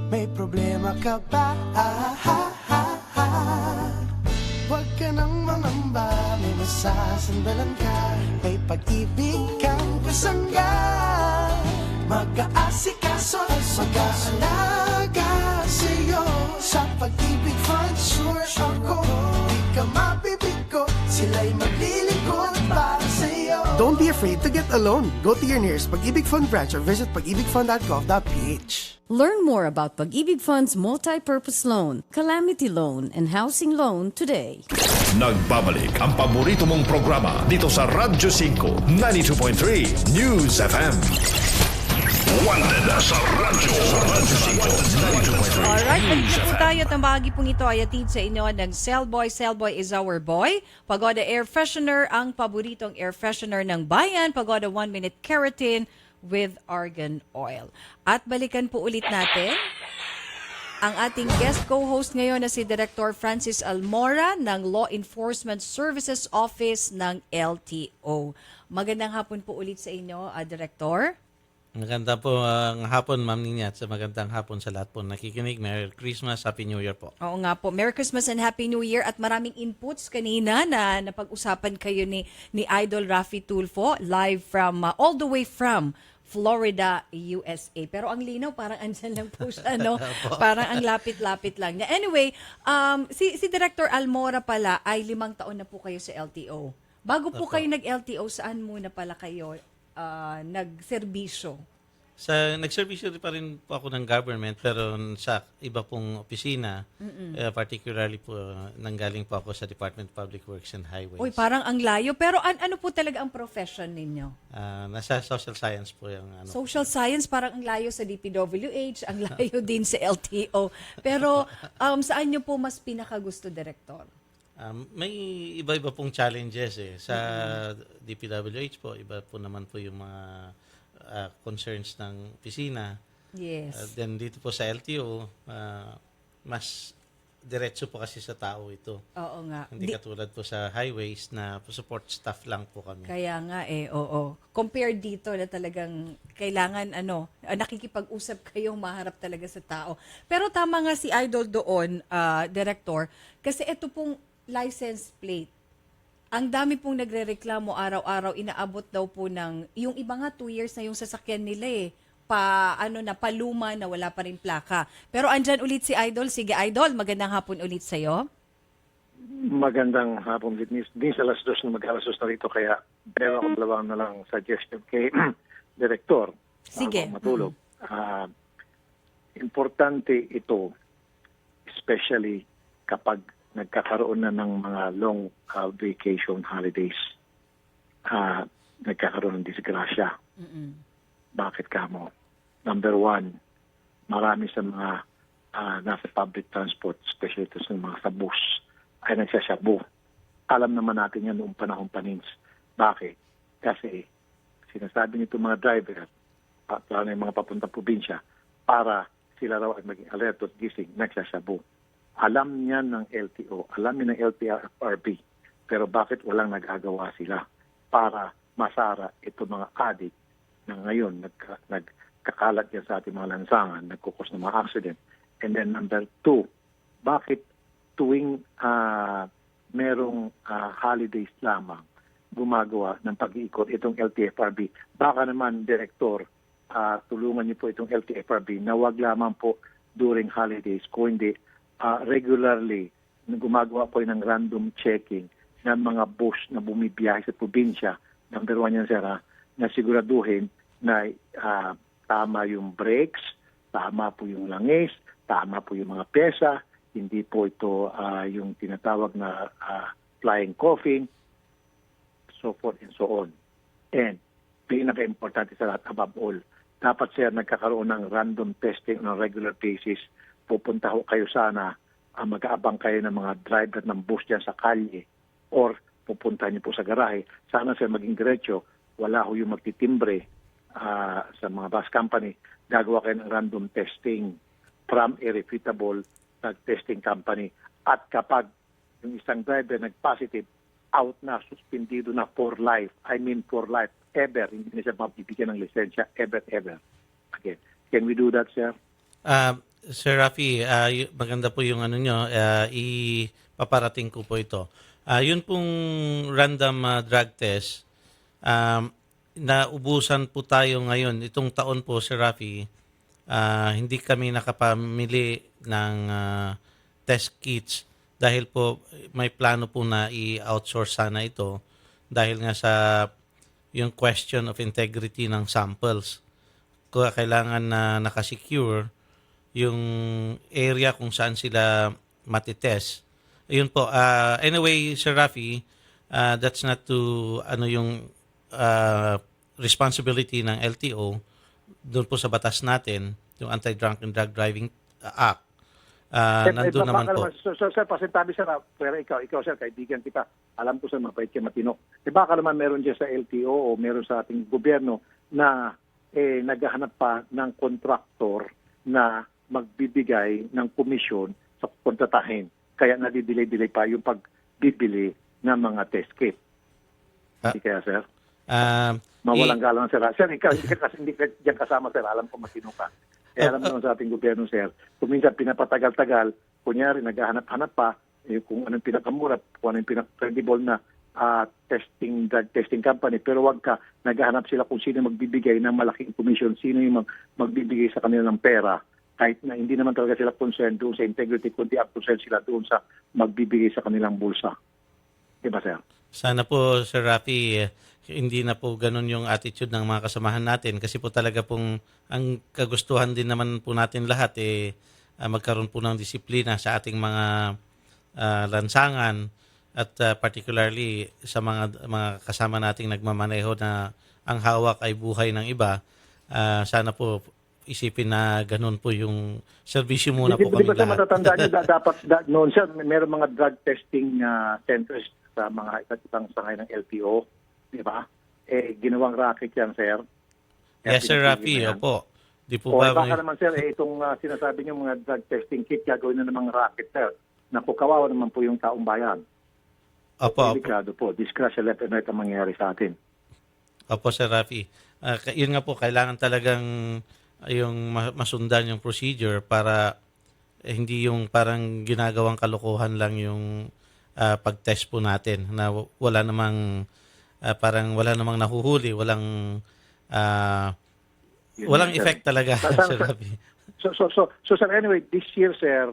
May problema ka ba? Huwag ka nang mangamba, may masasandalan ka. May pag-ibig kang kasangga. Mag-aasikaso, mag-aalaga sa'yo. Sa Pag-ibig Fund, sure ako, di ka mabibigo. Sila'y maglilingkod para sa'yo. Don't be afraid to get a loan. Go to your nearest Pag-ibig Fund branch or visit pag-ibigfund.gov.ph. Learn more about Pag-ibig Fund's multi-purpose loan, calamity loan, and housing loan today. Nagbabalik ang paborito mong programa dito sa Radyo 5, 92.3 News FM. Wanted sa Radyo 5, 92.3 Alright, News balik po FM. tayo at ang bahagi pong ito ay atid sa inyo ng Cellboy. Cellboy is our boy. Pagoda Air Freshener, ang paboritong air freshener ng bayan. Pagoda 1 Minute Keratin with argan oil. At balikan po ulit natin ang ating guest co-host ngayon na si Director Francis Almora ng Law Enforcement Services Office ng LTO. Magandang hapon po ulit sa inyo, Director. Maganda po ang hapon, Ma'am Ninya, at sa magandang hapon sa lahat po nakikinig. Merry Christmas, Happy New Year po. Oo nga po. Merry Christmas and Happy New Year at maraming inputs kanina na napag-usapan kayo ni Idol Raffy Tulfo live from, all the way from Florida, USA. Pero ang linaw, parang andyan lang po siya, no? Parang ang lapit-lapit lang niya. Anyway, si Director Almora pala ay 5 taon na po kayo sa LTO. Bago po kayo nag-LTO, saan muna pala kayo nagserbisyo? Nagserbisyo pa rin po ako ng government pero sa iba pong opisina, particularly po nanggaling po ako sa Department of Public Works and Highways. Uy, parang ang layo. Pero ano po talaga ang profession ninyo? Nasa social science po yung Social science, parang ang layo sa DPWH, ang layo din sa LTO. Pero saan nyo po mas pinakagusto, Director? May iba-iba pong challenges Sa DPWH po, iba po naman po yung mga concerns ng opisina. Yes. Then dito po sa LTO, mas diretso po kasi sa tao ito. Oo nga. Hindi katulad po sa highways na support staff lang po kami. Kaya nga oo. Compared dito na talagang kailangan nakikipag-usap kayong maharap talaga sa tao. Pero tama nga si Idol doon, Director, kasi ito pong license plate. Ang dami pong nagrereklamo araw-araw, inaabot daw po ng, yung iba nga 2 years na yung sasakyan nila paluma na wala pa rin plaka. Pero andyan ulit si Idol. Sige Idol, magandang hapon ulit sa'yo. Magandang hapon ulit. Din sa alas 2 na mag-alas 2 na rito, kaya meron akong dalawang na lang suggestion kay Director. Sige. Matulog. Importante ito, especially kapag nagkakaroon na ng mga long vacation holidays. Nagkakaroon ng disgrasya. Bakit kamo? Number 1, marami sa mga nasa public transport, especially ito sa mga sa bus, ay nagsasyabu. Alam naman natin yan noong panahon panins. Bakit? Kasi sinasabi nito mga driver, lalo na yung mga papuntang probinsya, para sila raw ay maging alert at gising, nagsasyabu. Alam niya ng LTO, alam niya ng LTFRB, pero bakit walang nagagawa sila para masara ito mga adik na ngayon nagkakalat yan sa ating mga lansangan, nagkukos ng mga accident. And then number 2, bakit tuwing merong holidays lamang gumagawa ng pag-iikot itong LTFRB? Baka naman, Director, tulungan niyo po itong LTFRB na wag lamang po during holidays, kung hindi regularly gumagawa po ng random checking ng mga bus na bumibiyahe sa probinsya. Number 1 yan, sir, na siguraduhin na tama yung brakes, tama po yung langis, tama po yung mga pyesa, hindi po ito yung tinatawag na flying coffin, so forth and so on. And pinaka-importante sa lahat, above all, dapat sir nagkakaroon ng random testing on a regular basis. Pupunta ho kayo sana, mag-aabang kayo ng mga driver ng bus dyan sa kalye or pupunta niyo po sa garahe. Sana sir maging diretso, wala ho yung magtitimbre sa mga bus company. Gagawa kayo ng random testing from a reputable testing company. At kapag yung isang driver nag-positive, out na, suspendido na for life. I mean for life. Ever. Hindi na siya mabibigyan ng lisensya. Ever. Again. Can we do that, sir? Sir Rafi, maganda po yung ano nyo. Ipaparating ko po ito. Yun pong random drug test, naubusan po tayo ngayon. Itong taon po, Sir Rafi, hindi kami nakapamili ng test kits dahil po may plano po na i-outsource sana ito dahil nga sa yung question of integrity ng samples. Kailangan na nakasecure yung area kung saan sila matitest. Ayun po. Anyway, Sir Rafi, that's not to yung responsibility ng LTO doon po sa batas natin, yung Anti-Drunk and Drug Driving Act. Nandun naman po. Sir, pasintabi sir, pero ikaw sir, kaibigan kita. Alam ko sir, mabait ka, matino. Baka naman meron dyan sa LTO o meron sa ating gobyerno na naghahanap pa ng kontraktor na magbibigay ng komisyon sa kontratahin. Kaya nadidelay-delay pa yung pagbibili ng mga test kit. Hindi kaya sir? Mawalang galang sir. Sir, ikaw, hindi ka dyan kasama sir. Alam ko matino ka. Alam naman sa ating gobyerno, sir, kung minsan pinapatagal-tagal, kunyari, naghahanap-hanap pa, kung anong pinakamura, kung anong pinaka-credible na drug testing company, pero wag ka, naghahanap sila kung sino magbibigay ng malaking commission, sino yung magbibigay sa kanila ng pera, kahit na hindi naman talaga sila concerned doon sa integrity, kundi ang concerned sila doon sa magbibigay sa kanilang bulsa. Diba, sir? Sana po, Sir Rafi, hindi na po ganun yung attitude ng mga kasamahan natin kasi po talaga pong ang kagustuhan din naman po natin lahat magkaroon po ng disiplina sa ating mga lansangan at particularly sa mga kasama nating nagmamaneho na ang hawak ay buhay ng iba. Sana po isipin na ganun po yung serbisyo muna po kami lahat. Matatandaan nyo, dapat noon sir, meron mga drug testing centers sa mga iba't ibang sangay ng LTO. Di ba? Ginawang racket yan, sir. Yes, Sir Rafi. Opo. Di po ba? Baka naman, sir, itong sinasabi niyo mga drug testing kit, gagawin na namang racket, sir. Naku, kawawa naman po yung taong bayan. Opo. Delikado po. Disgrasya left and right ang mangyayari sa atin. Opo, Sir Rafi. Yun nga po, kailangan talagang yung masundan yung procedure para hindi yung parang ginagawang kalokohan lang yung pag-test po natin na wala namang parang wala namang nahuhuli, walang effect talaga, Sir Rafi. So sir, anyway, this year, sir,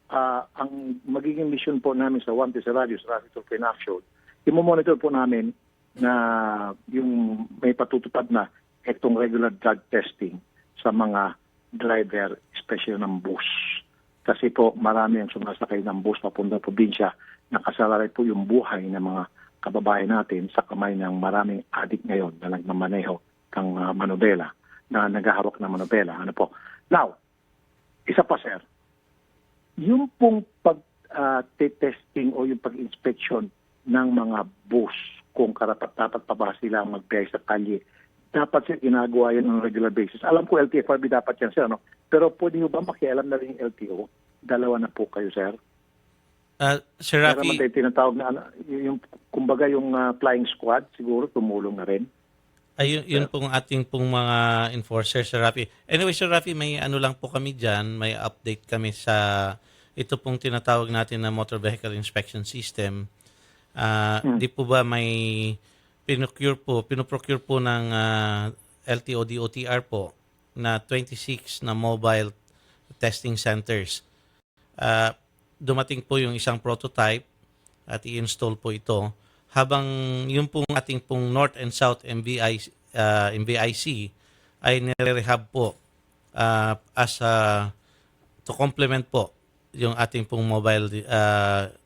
ang magiging mission po namin sa One Piece Radio, sa Radio Talk in Action, i-monitor po namin na yung may patutupad na itong regular drug testing sa mga driver, especially ng bus. Kasi po marami ang sumasakay ng bus papunta probinsya, nakasalalay po yung buhay ng mga kababayan natin sa kamay ng maraming adik ngayon na nagmamaneho ng manobela, na naghahawak ng manobela. Ano po? Now, isa pa, sir, yung pong pag-testing o yung pag-inspection ng mga bus, kung karapat-dapat pa ba sila magbiyahe sa kalye, dapat sir ginagawa yan on a regular basis. Alam ko LTFRB dapat yan, sir, no? Pero pwede ba makialam na rin yung LTO? Dalawa na po kayo, sir. Sir Rafi, pero naman tinatawag na yung kumbaga yung flying squad siguro tumulong na rin. Yun pong ating pong mga enforcers, Sir Rafi. Anyway, Sir Rafi, may ano lang po kami dyan, may update kami sa ito pong tinatawag natin na Motor Vehicle Inspection System. Di po ba may pinoprocure po ng LTO DOTR po na 26 na mobile testing centers. Dumating po yung isang prototype at i-install po ito. Habang yung pong ating pong North and South MVIC ay nire-rehab po to complement po yung ating pong mobile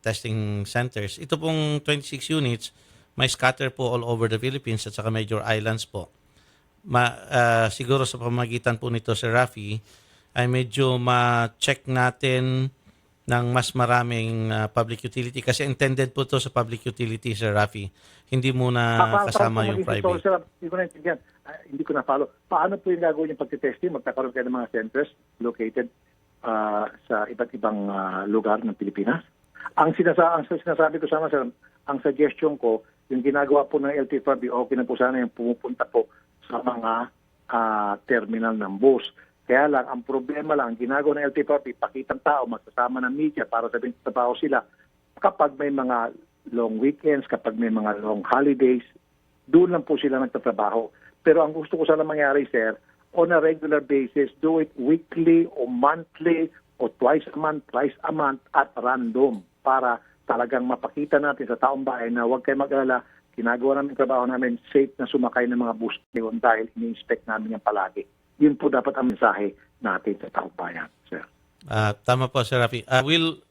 testing centers. Ito pong 26 units may scatter po all over the Philippines at saka major islands po. siguro sa pamagitan po nito, Sir Rafi, ay medyo ma-check natin ng mas maraming public utility kasi intended po to sa public utility, Sir Rafi. Hindi muna kasama yung private. Sir, hindi ko naintindihan. Hindi ko na-follow. Paano po yung gagawin yung pagtitesting? Magkakaroon kayo ng mga centers located sa iba't ibang lugar ng Pilipinas? Ang sinasabi ko sana, sir, ang suggestion ko, yung ginagawa po ng LTFRB, okay na po sana yung pumupunta po sa mga terminal ng bus. Kaya lang, ang problema lang, ang ginagawa ng LTFRB, pakitang tao, magsasama ng media para sabihin sa trabaho sila. Kapag may mga long weekends, kapag may mga long holidays, doon lang po sila nagtatrabaho. Pero ang gusto ko sana mangyari, sir, on a regular basis, do it weekly o monthly o twice a month at random para talagang mapakita natin sa taong bayan na huwag kayo mag-alala, ginagawa namin trabaho namin, safe na sumakay ng mga bus ngayon dahil ini-inspect namin yan palagi. Yun po dapat ang mensahe natin sa taong bayan, sir. Tama po, Sir Rafi. We'll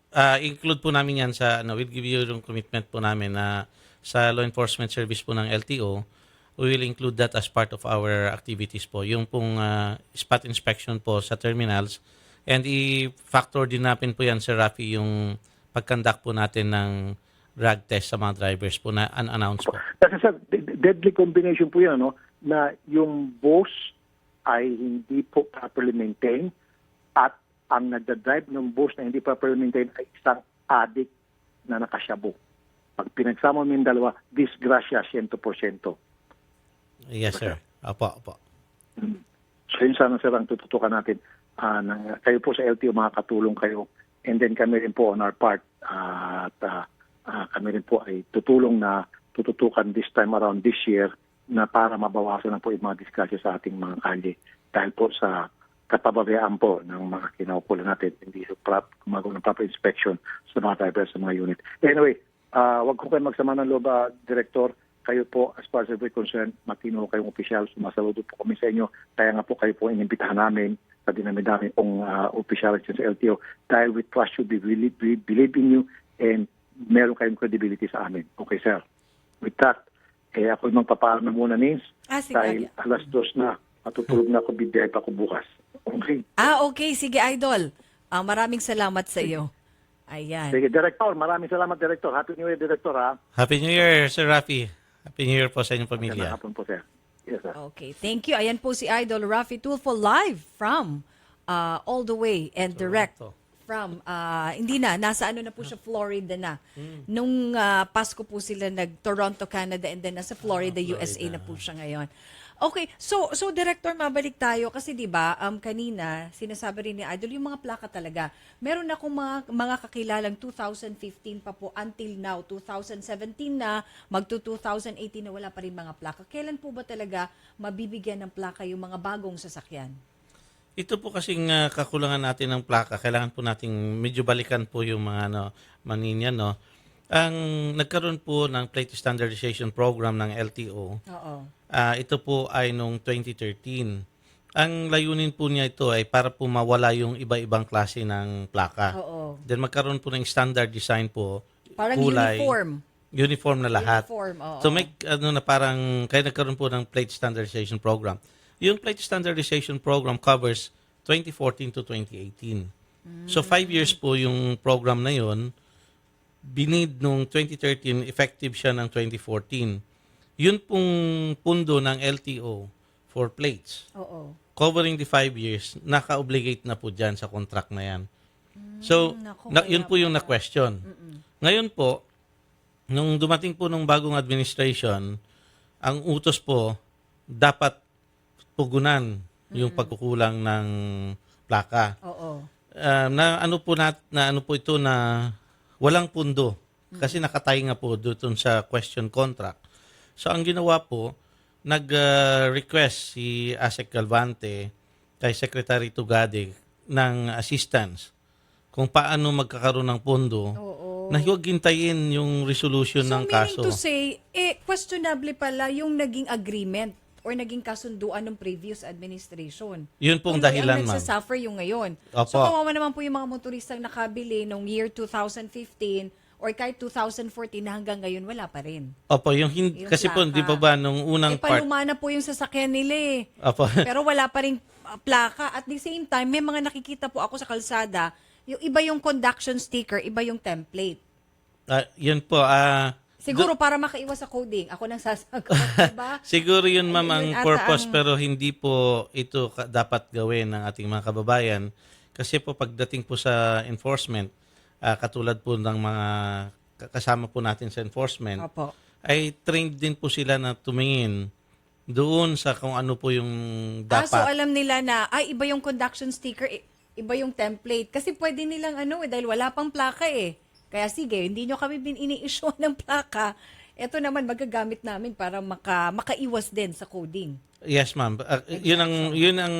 include po namin yan sa, we'll give you yung commitment po namin na sa law enforcement service po ng LTO, we will include that as part of our activities po. Yung pong spot inspection po sa terminals. And i-factor din natin po yan, Sir Rafi, yung pag-conduct po natin ng drug test sa mga drivers po na unannounced po. Kasi sir, deadly combination po yan, no? Na yung bus ay hindi po properly maintained at ang nagdadrive ng bus na hindi properly maintained ay isang addict na nakasyabo. Pag pinagsama mo yung dalawa, disgrasya 100%. Yes, sir. Opo. So yun sana, sir, ang tututukan natin. Kayo po sa LTO, makakatulong kayo. And then kami rin po on our part kami rin po ay tutulong na tututukan this time around this year na para mabawasan na po yung mga disgrasya sa ating mga kalye. Dahil po sa kapababayaan po ng mga kinaukulan natin, hindi gumagawa ng proper inspection sa mga drivers sa mga unit. Anyway, wag ko kayo magsama ng loob, Director. Kayo po, as far as we're concerned, matino kayong opisyal. Sumasaludo po kami sa inyo. Kaya nga po kayo po inimbitahan namin sa dinami-dami pong opisyal sa LTO. Dahil we trust you, we believe in you, and meron kayong credibility sa amin. Okay, sir. With that, ako yung magpapaalam na muna, Nins. Dahil alas 2 na. Matutulog na ako, bibiyahe pa ako bukas. Okay. Okay. Sige, Idol. Maraming salamat sa iyo. Ayan. Sige, Director. Maraming salamat, Director. Happy New Year, Director, ha? Happy New Year, Sir Rafi. Happy New Year po sa inyong pamilya. Magandang hapon po, sir. Yes, sir. Okay, thank you. Ayan po si Idol Rafi Tulfo live from all the way and direct from, hindi na, nasa ano na po siya, Florida na. Nung Pasko po sila nag-Toronto, Canada, and then nasa Florida, USA na po siya ngayon. Okay, so Director, mabalik tayo kasi 'di ba, kanina sinasabi rin ni Idol yung mga plaka talaga. Meron akong mga kakilalang 2015 pa po until now, 2017 na, magto 2018 na wala pa rin mga plaka. Kailan po ba talaga mabibigyan ng plaka yung mga bagong sasakyan? Ito po kasing kakulangan natin ng plaka. Kailangan po nating medyo balikan po yung mga maninyan, no. Ang nagkaroon po ng plate standardization program ng LTO. Oo. Ito po ay noong 2013. Ang layunin po niya ito ay para po mawala yung iba-ibang klase ng plaka. Oo. Then magkaroon po ng standard design po. Parang kulay, uniform na lahat. Uniform, oo. So may parang kaya nagkaroon po ng plate standardization program. Yung plate standardization program covers 2014 to 2018. So 5 years po yung program na yon. Binid nung 2013, effective siya ng 2014. Yun pong pundo ng LTO for plates. Oo. Covering the 5 years, naka-obligate na po dyan sa contract na yan. So, yun po yung na-question. Ngayon po, nung dumating po nung bagong administration, ang utos po, dapat pugunan yung pagkukulang ng plaka. Oo. Na ano po ito na walang pundo kasi nakatay nga po doon sa question contract. So ang ginawa po, nag-request si Asek Galvante kay Secretary Tugade ng assistance kung paano magkakaroon ng pondo na huwag gintayin yung resolution ng kaso. So meaning to say, questionable pala yung naging agreement or naging kasunduan ng previous administration. Yun pong dahilan, ma'am. Ang nagsasuffer yung ngayon. Opo. So kawawa naman po yung mga motoristang nakabili noong year 2015, or kahit 2014 na hanggang ngayon wala pa rin. Opo, yung kasi po, plaka. di ba nung unang part, Paluma na po yung sasakyan nila eh. Opo. Pero wala pa rin plaka. At the same time, may mga nakikita po ako sa kalsada, yung iba yung conduction sticker, iba yung template. Yun po, Siguro para makaiwas sa coding, ako nang sasagot, diba? siguro yun ma'am ang Ayun ata purpose ang- pero hindi po ito dapat gawin ng ating mga kababayan kasi po pagdating po sa enforcement, katulad po ng mga kasama po natin sa enforcement, Opo. ay trained din po sila na tumingin doon sa kung ano po yung dapat. So alam nila na, iba yung conduction sticker, iba yung template. Kasi pwede nilang dahil wala pang plaka eh. Kaya sige, hindi nyo kami ini-issue ng plaka. Ito naman magagamit namin para makaiwas din sa coding. Yes, ma'am. Yun ang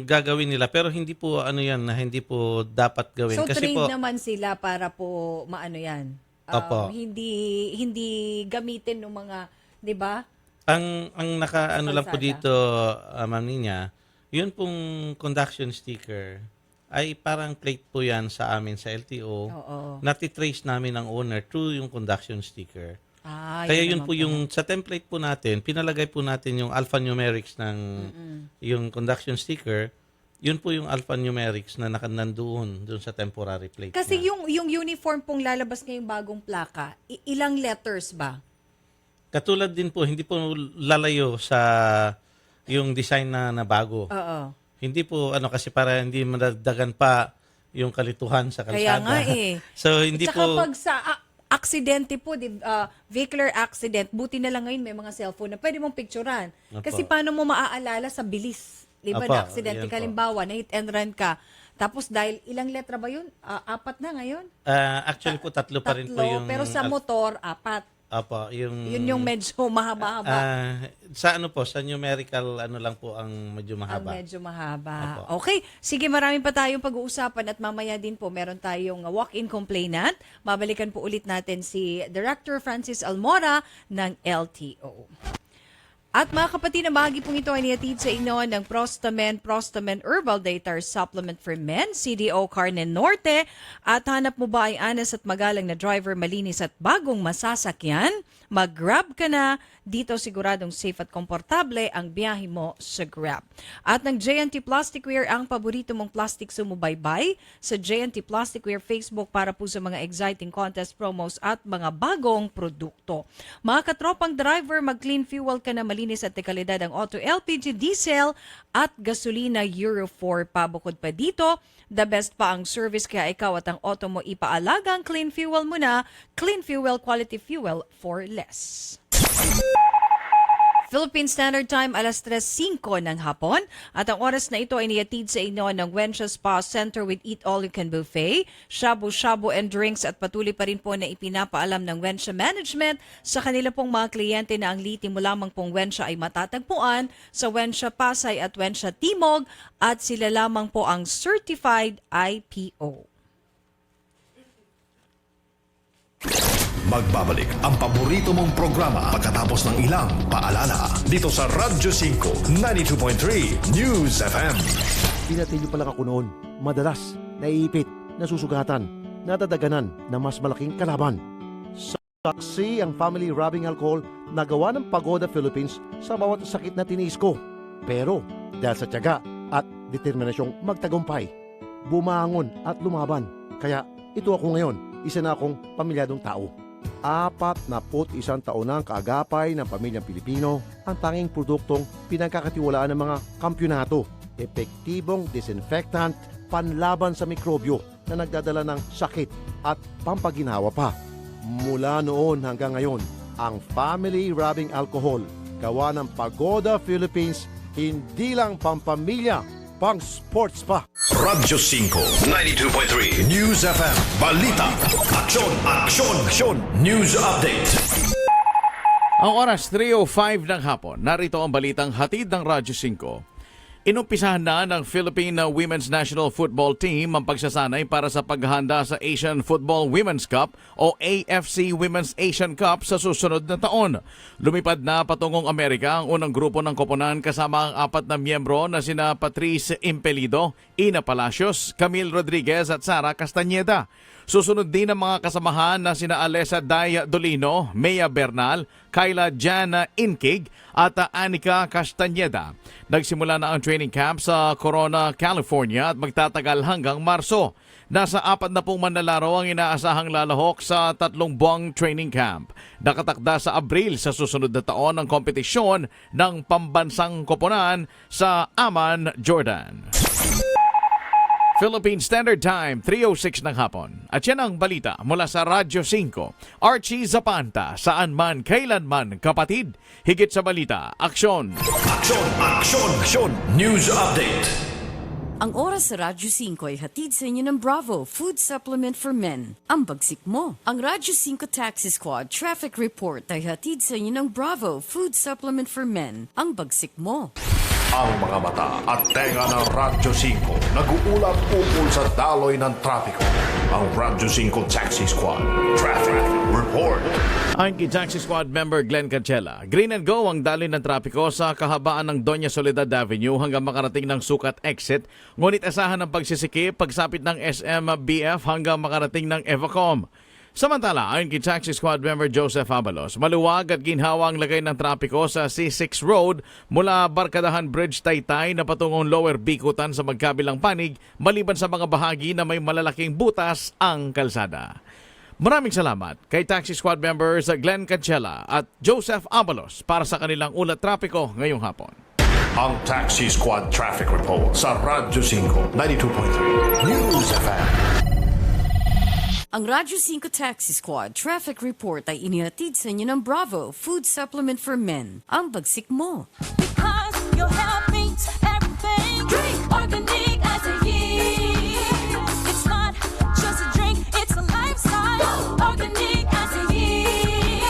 gagawin nila pero hindi po na hindi po dapat gawin So kasi trained po naman sila para po yan. Opo. Hindi gamitin ng mga, 'di ba? Ang lang po Kalsada. dito, Ma'am Nina, yun pong conduction sticker ay parang plate po yan sa amin sa LTO. Oo. Natitrace namin ang owner through yung conduction sticker. yun Kaya yun naman po yung sa template po natin, pinalagay po natin yung alphanumerics ng yung conduction sticker. Yun po yung alphanumerics na nandoon sa temporary plate. Kasi yung uniform pong lalabas ngayong bagong plaka, ilang letters ba? Katulad din po, hindi po lalayo sa yung design na bago. Oo. Hindi po kasi para hindi madagdagan pa yung kalituhan sa kalsada. Kaya nga eh. So hindi At saka po pag sa aksidente po, vehicular accident, buti na lang ngayon may mga cellphone na pwede mong picturean. Opo. Kasi paano mo maaalala sa bilis? Di ba Opo, na aksidente? yan po. Kalimbawa, na hit and run ka. Tapos dahil ilang letra ba yun? 4 na ngayon? actually po 3 pa rin po yung Pero sa motor, 4. Opo, Yun yung medyo mahaba-haba. sa sa numerical lang po ang medyo Ang mahaba. medyo mahaba. Opo. Okay. Sige, marami pa tayong pag-uusapan at mamaya din po meron tayong walk-in complainant. Mabalikan po ulit natin si Director Francis Almora ng LTO. At mga kapatid, na bahagi pong ito ay nihatid sa inyo ng Prostamen Herbal Daytar Supplement for Men, CDO Carne Norte. At hanap mo ba ay anas at magalang na driver, malinis at bagong masasakyan? Mag-Grab ka na. Dito siguradong safe at komportable ang biyahe mo sa Grab. At ng JNT Plasticware, ang paborito mong plastic sumubaybay sa JNT Plasticware Facebook para po sa mga exciting contest promos at mga bagong produkto. Mga katropang driver, mag-clean fuel ka na, malinis at dekalidad ang auto LPG, diesel at gasolina Euro 4. Pabukod pa dito, the best pa ang service kaya ikaw at ang auto mo ipaalaga ang clean fuel mo na. Clean fuel, quality fuel for less. Philippine Standard Time, alas 3:05 ng hapon. At ang oras na ito ay niyatid sa inyo ng Wencha Spa Center with Eat All You Can Buffet, shabu-shabu and drinks, at patuloy pa rin po na ipinapaalam ng Wencha Management sa kanila pong mga kliyente na ang liti mo lamang pong Wencha ay matatagpuan sa Wencha Pasay at Wencha Timog at sila lamang po ang certified IPO. Magbabalik ang paborito mong programa pagkatapos ng ilang paalala dito sa Radyo 5 92.3 News FM. Pinatilyo pala ako noon. Madalas, naiipit, nasusugatan, nadadaganan na mas malaking kalaban. Saksi ang family rubbing alcohol na gawa ng Pagoda Philippines sa bawat sakit na tiniis ko. Pero dahil sa tiyaga at determinasyong magtagumpay, bumangon at lumaban. Kaya ito ako ngayon, isa na akong pamilyadong tao. 41 taon na ang kaagapay ng pamilyang Pilipino, ang tanging produktong pinagkakatiwalaan ng mga kampyonato, epektibong disinfectant, panlaban sa mikrobyo na nagdadala ng sakit at pampaginawa pa. Mula noon hanggang ngayon, ang family rubbing alcohol, gawa ng Pagoda Philippines, hindi lang pampamilya, pang sports pa. Radyo 5 92.3 News FM. Balita, aksyon, aksyon, aksyon. News update. Ang oras 3:05 ng hapon, narito ang balitang hatid ng Radyo 5. Inumpisahan na ng Philippine Women's National Football Team ang pagsasanay para sa paghahanda sa Asian Football Women's Cup o AFC Women's Asian Cup sa susunod na taon. Lumipad na patungong Amerika ang unang grupo ng koponan kasama ang 4 na miyembro na sina Patrice Impelido, Ina Palacios, Camille Rodriguez at Sara Castañeda. Susunod din ang mga kasamahan na sina Alessa Day Dolino, Mea Bernal, Kyla Jana Inkig at Anika Castañeda. Nagsimula na ang training camp sa Corona, California at magtatagal hanggang Marso. Nasa 40 manlalaro ang inaasahang lalahok sa 3 buwang training camp. Nakatakda sa Abril sa susunod na taon ang kompetisyon ng pambansang koponan sa Amman, Jordan. Philippine Standard Time, 3:06 ng hapon. At yan ang balita mula sa Radyo 5. Archie Zapanta, saan man, kailanman, kapatid. Higit sa balita, aksyon! Aksyon! Aksyon! Aksyon! News Update! Ang oras sa Radyo 5 ay hatid sa inyo ng Bravo Food Supplement for Men. Ang bagsik mo. Ang Radyo 5 Taxi Squad Traffic Report ay hatid sa inyo ng Bravo Food Supplement for Men. Ang bagsik mo. Ang mga mata at tenga ng Radyo 5 nag-uulat ukol sa daloy ng trapiko. Ang Radyo 5 Taxi Squad Traffic Report. Ang Taxi Squad member Glenn Cancela, green and go ang daloy ng trapiko sa kahabaan ng Doña Soledad Avenue hanggang makarating ng Sukat Exit. Ngunit asahan ng pagsisikip pagsapit ng SMBF hanggang makarating ng Evacom. Samantala, ayon kay Taxi Squad member Joseph Abalos, maluwag at ginhawa ang lagay ng trapiko sa C6 Road mula Barkadahan Bridge Taytay na patungong Lower Bikutan sa magkabilang panig maliban sa mga bahagi na may malalaking butas ang kalsada. Maraming salamat kay Taxi Squad members Glenn Cancela at Joseph Abalos para sa kanilang ulat trapiko ngayong hapon. Ang Taxi Squad Traffic Report sa Radyo 5 92.3 News FM. Ang Radyo 5 Taxi Squad Traffic Report ay inihatid sa inyo ng Bravo Food Supplement for Men. Ang bagsik mo. Because your health means everything. Drink organic as a year. It's not just a drink, it's a lifestyle. Organic as a year.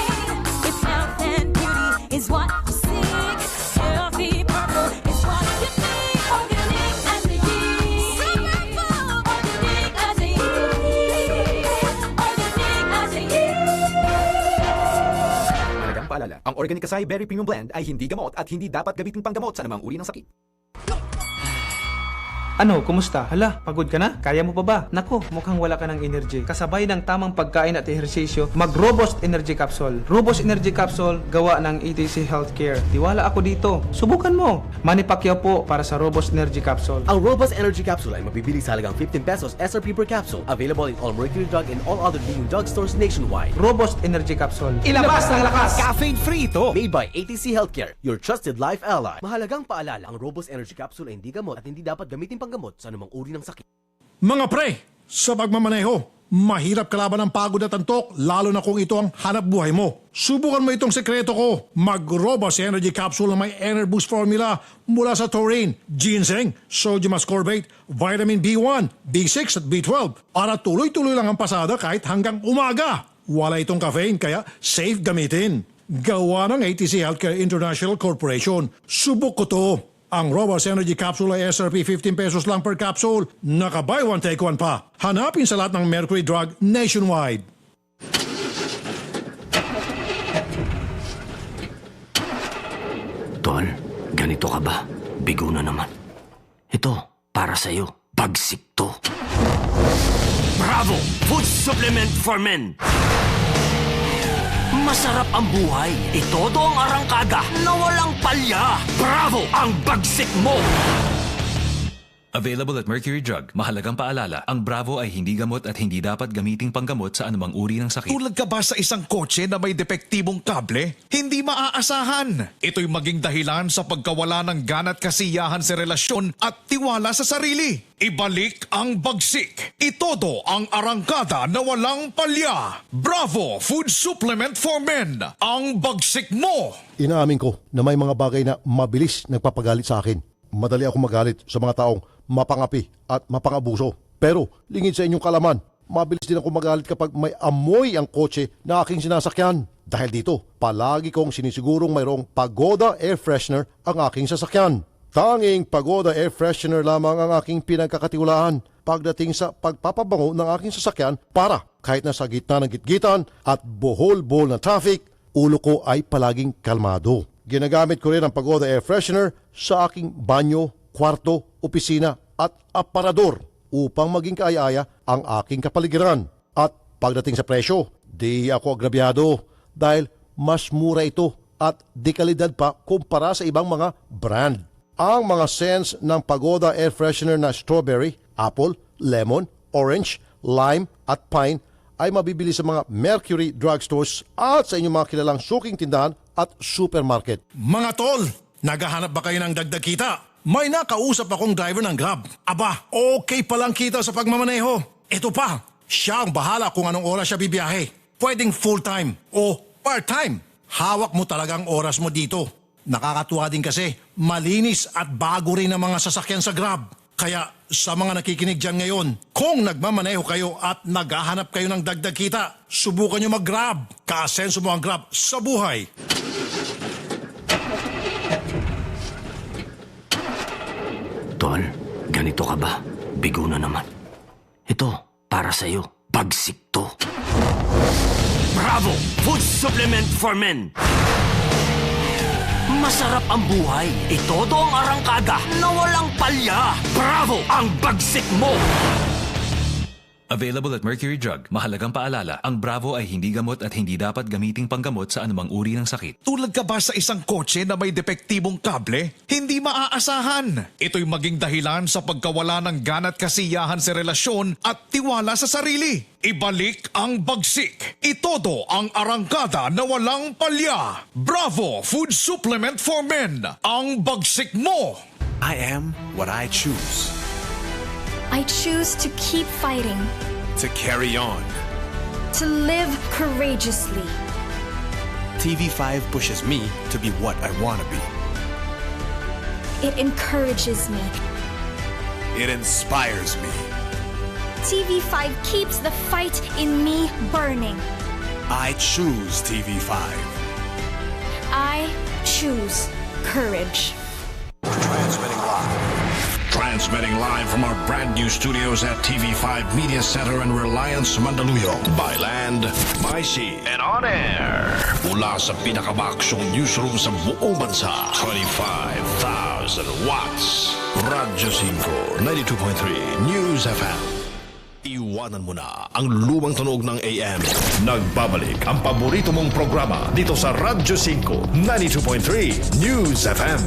If health and beauty is what you seek, healthy purple is what you need. Organic as a year. Organic as a year. Mahalagang paalala, ang Organic Acai Berry Premium Blend ay hindi gamot at hindi dapat gamitin panggamot sa anumang uri ng sakit. Ano, kumusta? Hala, pagod ka na? Kaya mo pa ba? Nako, mukhang wala ka ng energy. Kasabay ng tamang pagkain at ehersisyo, mag-Robust Energy Capsule. Robust Energy Capsule, gawa ng ETC Healthcare. Tiwala ako dito. Subukan mo. Manny Pacquiao po para sa Robust Energy Capsule. Ang Robust Energy Capsule ay mabibili sa halagang 15 pesos SRP per capsule. Available in all Mercury Drug and all other leading drugstores nationwide. Robust Energy Capsule. Ilabas ng lakas! Caffeine-free ito! Made by ATC Healthcare, your trusted life ally. Mahalagang paalala, ang Robust Energy Capsule ay hindi gamot at hindi dapat gamitin panggamot sa anumang uri ng sakit. Mga pre, sa pagmamaneho, mahirap kalaban ang pagod at antok, lalo na kung ito ang hanap buhay mo. Subukan mo itong sekreto ko. Mag-Robust Energy Capsule na may Energy Boost formula mula sa taurine, ginseng, sodium ascorbate, vitamin B1, B6 at B12 para tuloy-tuloy lang ang pasada kahit hanggang umaga. Wala itong caffeine kaya safe gamitin. Gawa ng ATC Healthcare International Corporation. Subok ko to. Ang Robust Energy Capsule ay SRP 15 pesos lang per capsule. Naka-buy one take one pa. Hanapin sa lahat ng Mercury Drug nationwide. Tol, ganito ka ba? Bigo na naman. Ito, para sa'yo. Bagsik to. Bravo! Food Supplement for Men! Masarap ang buhay. Itodo ang arangkada na walang palya. Bravo! Ang bagsik mo! Available at Mercury Drug. Mahalagang paalala, ang Bravo ay hindi gamot at hindi dapat gamiting panggamot sa anumang uri ng sakit. Tulad ka ba sa isang kotse na may depektibong kable? Hindi maaasahan. Ito'y maging dahilan sa pagkawala ng gana't kasiyahan sa relasyon at tiwala sa sarili. Ibalik ang bagsik. Itodo ang arangkada na walang palya. Bravo Food Supplement for Men. Ang bagsik mo! Inaamin ko na may mga bagay na mabilis nagpapagalit sa akin. Madali ako magalit sa mga taong mapangapi at mapangabuso. Pero lingid sa inyong kalaman, mabilis din ako magalit kapag may amoy ang kotse na aking sinasakyan. Dahil dito, palagi kong sinisigurong mayroong Pagoda Air Freshener ang aking sasakyan. Tanging Pagoda Air Freshener lamang ang aking pinagkakatiwalaan pagdating sa pagpapabango ng aking sasakyan para kahit nasa gitna ng gitgitan at bohol-bohol na traffic, ulo ko ay palaging kalmado. Ginagamit ko rin ang Pagoda Air Freshener sa aking banyo, kwarto, opisina at aparador upang maging kaaya-aya ang aking kapaligiran. At pagdating sa presyo, di ako agrabyado dahil mas mura ito at di kalidad pa kumpara sa ibang mga brand. Ang mga scents ng Pagoda Air Freshener na strawberry, apple, lemon, orange, lime at pine ay mabibili sa mga Mercury drugstores at sa inyong mga kilalang suking tindahan at supermarket. Mga tol, naghahanap ba kayo ng dagdag kita? May nakausap akong driver ng Grab. Aba, okay palang kita sa pagmamaneho. Ito pa, siya ang bahala kung anong oras siya bibiyahe. Pwedeng full-time o part-time. Hawak mo talagang oras mo dito. Nakakatuwa din kasi malinis at bago rin ang mga sasakyan sa Grab. Kaya sa mga nakikinig dyan ngayon, kung nagmamaneho kayo at naghahanap kayo ng dagdag kita, subukan nyo mag-Grab. Kaasenso mo ang Grab sa buhay. Tol, ganito ka ba? Bigo na naman. Ito, para sa'yo. Bagsik to. Bravo! Food supplement for men! Masarap ang buhay. Itodo ang arangkada na walang palya. Bravo! Ang bagsik mo! Available at Mercury Drug. Mahalagang paalala, ang Bravo ay hindi gamot at hindi dapat gamiting panggamot sa anumang uri ng sakit. Tulad ka ba sa isang kotse na may depektibong kable? Hindi maaasahan. Ito'y maging dahilan sa pagkawala ng gana at kasiyahan sa relasyon at tiwala sa sarili. Ibalik ang bagsik. Itodo ang arangkada na walang palya. Bravo Food Supplement for Men. Ang bagsik mo. I am what I choose. I choose to keep fighting, To carry on. to live courageously. TV5 pushes me to be what I want to be. It encourages me. It inspires me. TV5 keeps the fight in me burning. I choose TV5. I choose courage. Transmitting live from our brand new studios at TV5 Media Center and Reliance Mandaluyong. By land, by sea, and on air. Mula sa pinakamaksyong newsroom sa buong bansa. 25,000 watts. Radyo 5, 92.3 News FM. Iwanan mo na ang lumang tunog ng AM. Nagbabalik ang paborito mong programa dito sa Radyo 5, 92.3 News FM.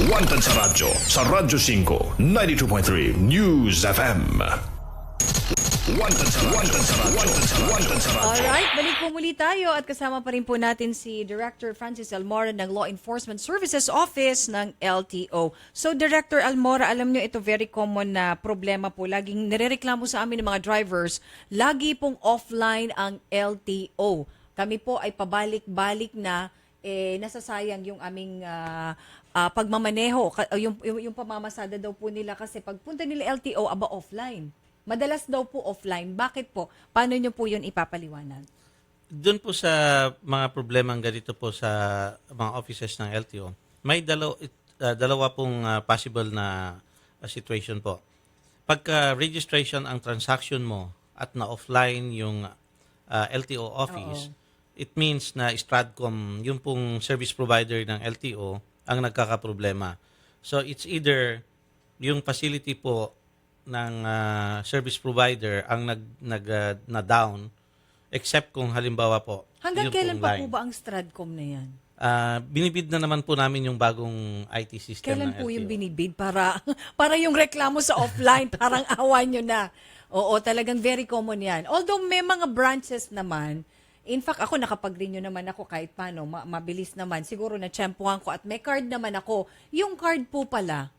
Wanted sa radyo, sa Radyo 5, 92.3 News FM. Wanted sa radyo. Alright, balik po muli tayo at kasama pa rin po natin si Director Francis Almora ng Law Enforcement Services Office ng LTO. So Director Almora, alam nyo ito very common na problema po. Laging nirereklamo sa amin ng mga drivers, lagi pong offline ang LTO. Kami po ay pabalik-balik na nasasayang yung aming pagmamaneho, yung pamamasada daw po nila kasi pagpunta nila LTO, aba offline. Madalas daw po offline. Bakit po? Paano nyo po yun ipapaliwanag? Doon po sa mga problemang ganito po sa mga offices ng LTO, may dalawa pong possible na situation po. Pagka registration ang transaction mo at na-offline yung LTO office, it means na Stratcom, yung pong service provider ng LTO, ang nagkakaproblema. So it's either yung facility po ng service provider ang na-down, except kung halimbawa po. Hanggang kailan pa po line. ba ang Stratcom na yan? Binibid na naman po namin yung bagong IT system Kailan ng po LTO. yung binibid para yung reklamo sa offline, parang awan nyo na. Oo, talagang very common yan. Although may mga branches naman, in fact, ako nakapag-renew naman ako kahit paano, mabilis naman. Siguro na-tsempuhan ko at may card naman ako. Yung card po pala,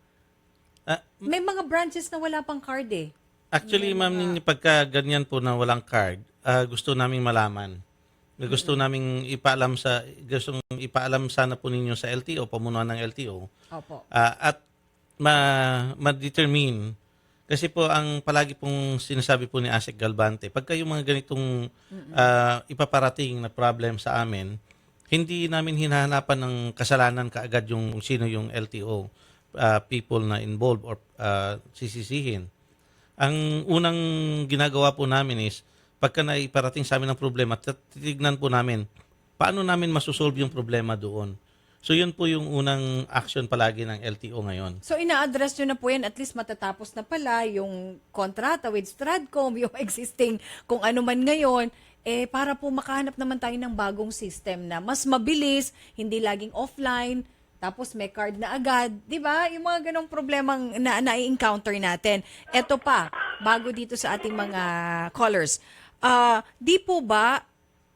may mga branches na wala pang card eh. Actually, ma'am, pagka ganyan po na walang card, gusto naming malaman. Gusto naming ipaalam sana po ninyo sa LTO, pamunuan ng LTO. Opo. At ma-determine. Kasi po ang palagi pong sinasabi po ni Asek Galbante, pagka yung mga ganitong ipaparating na problem sa amin, hindi namin hinahanapan ng kasalanan kaagad yung sino yung LTO people na involved or sisisihin. Ang unang ginagawa po namin is, pagka naiparating sa amin ng problema, titignan po namin, paano namin masusolve yung problema doon. So yun po yung unang action palagi ng LTO ngayon. So ina-address nyo na po yan, at least matatapos na pala yung kontrata with Stratcom, yung existing kung ano man ngayon, para po makahanap naman tayo ng bagong system na mas mabilis, hindi laging offline, tapos may card na agad, di ba? Yung mga ganong problemang na-encounter natin. Eto pa, bago dito sa ating mga callers, di po ba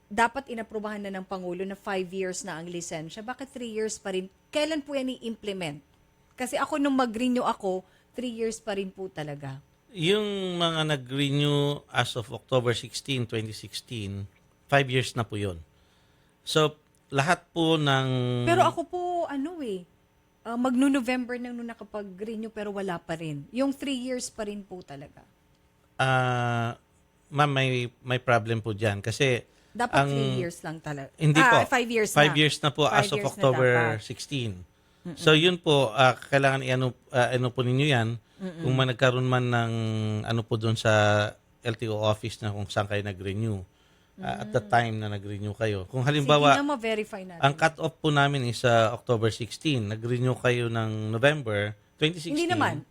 dapat inaprubahan na ng Pangulo na 5 years na ang lisensya? Bakit 3 years pa rin? Kailan po yan i-implement? Kasi ako nung mag-renew ako, 3 years pa rin po talaga. Yung mga nag-renew as of October 16, 2016, 5 years na po yun. So, lahat po ng... Pero ako po, magno-November nang nung nakapag-renew pero wala pa rin. Yung 3 years pa rin po talaga. Ma'am, may problem po dyan. Kasi... Dapat 3 years lang talaga. Hindi po. 5 years na. 5 years na po as of October 16. So yun po, kailangan ano po ninyo yan. Kung nagkaroon man ng ano po doon sa LTO office na kung saan kayo nag-renew. At the time na nag-renew kayo. Kung halimbawa, sige na, ma-verify natin. ang cut-off po namin is October 16. Nag-renew kayo ng November 2016. Hindi naman.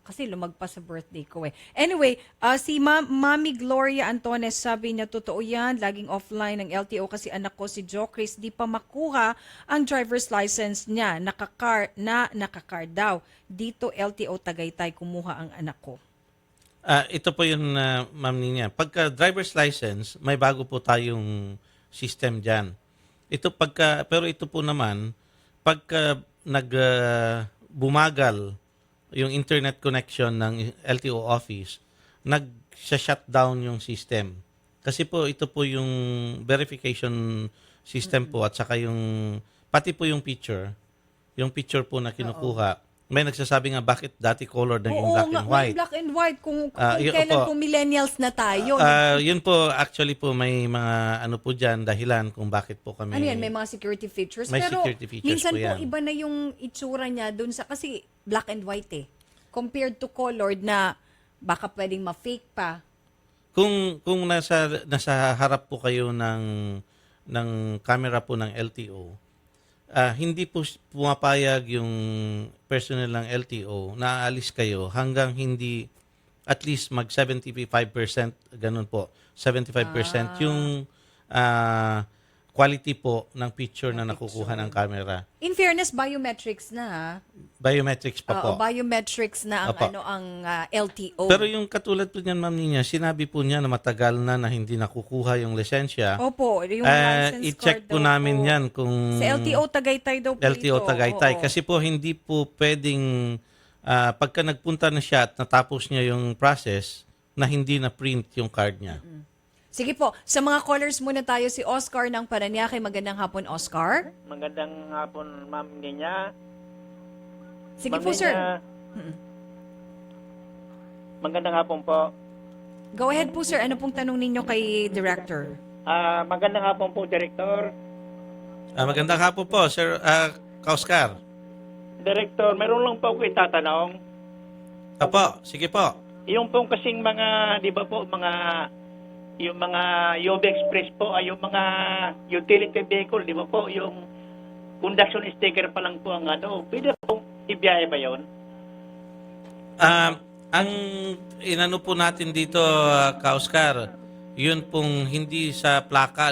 Kasi lumagpas sa birthday ko eh. Anyway, si Mami Gloria Antones, sabi niya, totoo yan, laging offline ng LTO kasi anak ko si Jo Chris, di pa makuha ang driver's license niya, nakakar daw. Dito LTO Tagaytay, kumuha ang anak ko. Ito po yung ma'am niya. Pagka driver's license, may bago po tayong system dyan. Pero ito po naman, pagka bumagal yung internet connection ng LTO office, nag-shutdown yung system. Kasi po ito po yung verification system po at saka pati po yung picture po na kinukuha. May nagsasabi nga bakit dati color naging black and white. Black and white kung kailan po millennials na tayo. Yun po, actually po may mga ano po dyan, dahilan kung bakit po kami... Ano yan, may mga security features. May pero security features minsan po yan. iba na yung itsura niya dun sa... Kasi black and white compared to colored na baka pwedeng ma-fake pa. Kung nasa harap po kayo ng camera po ng LTO, hindi po pumapayag yung personnel ng LTO na aalis kayo hanggang hindi at least mag 75%, ganun po, 75% yung quality po ng picture na nakukuha ng camera. In fairness, biometrics na. Biometrics pa po. Biometrics na ang LTO. Pero yung katulad po niyan, ma'am niya, sinabi po niya na matagal na hindi nakukuha yung lisensya. Opo, yung license card i-check po namin yan kung... Sa LTO Tagaytay daw po LTO Tagaytay. Kasi po hindi po pwedeng pagka nagpunta na siya at natapos niya yung process na hindi na print yung card niya. Sige po, sa mga callers muna tayo, si Oscar ng Paranaque. Magandang hapon, Oscar. Magandang hapon, Ma'am Ninya. Sige po, sir. Magandang hapon po. Go ahead po, sir. Ano pong tanong ninyo kay Director? Magandang hapon po, Director. Magandang hapon po, Sir Oscar. Director, meron lang po ako itatanong. Apo, sige po. Yung pong kasing mga, di ba po, yung mga UB Express po ay yung mga utility vehicle, di ba po, yung conduction sticker pa lang po ang pwede po ibiyahe ba yun? Ang inano po natin dito, Oscar, yun pong hindi sa plaka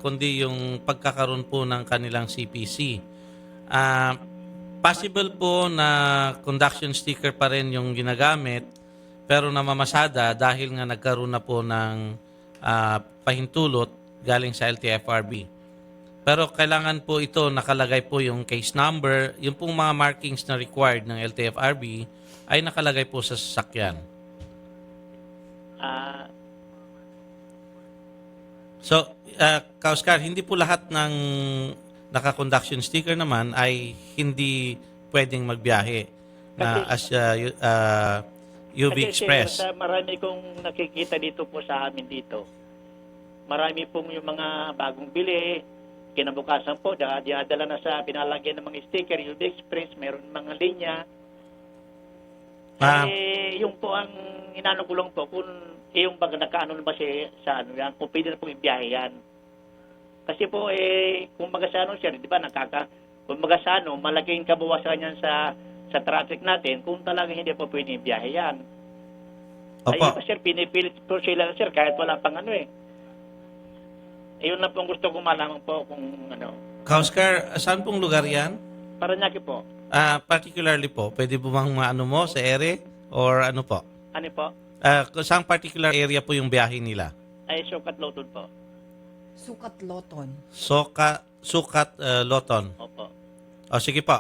kundi yung pagkakaroon po ng kanilang CPC. Possible po na conduction sticker pa rin yung ginagamit, pero namamasada dahil nga nagkaroon na po ng pahintulot galing sa LTFRB. Pero kailangan po ito nakalagay po yung case number, yung pong mga markings na required ng LTFRB ay nakalagay po sa sasakyan. So, Oscar, hindi po lahat ng naka-conduction sticker naman ay hindi pwedeng magbiyahe as UB Express. Kasi marami kong nakikita dito po sa amin dito. Marami pong yung mga bagong bili, kinabukasan po, diadala na sa pinalagyan ng mga sticker, UB Express, meron mga linya. Yung po ang inano ko lang po, kung yung baga nakaano na ba siya sa yan, kung pwede na po ibiyahe yan. Kasi po, kumbaga sa ano, sir, di ba, kumbaga sa ano, malaking kabawasan yan sa traffic natin kung talaga hindi po pwede biyahe yan. Opo. Ayun pa, sir, pinipilit po sila, sir, kahit wala pang ano eh. Ayun na pong gusto kong malaman po kung ano. Oscar, saan pong lugar yan? Paranaque po. Particularly po, pwede po bang maano mo sa ere? Or ano po? Ano po? Saan particular area po yung biyahe nila? Ay, Sukat Loton po. Sukat Loton. Sukat Loton. Opo. O sige po.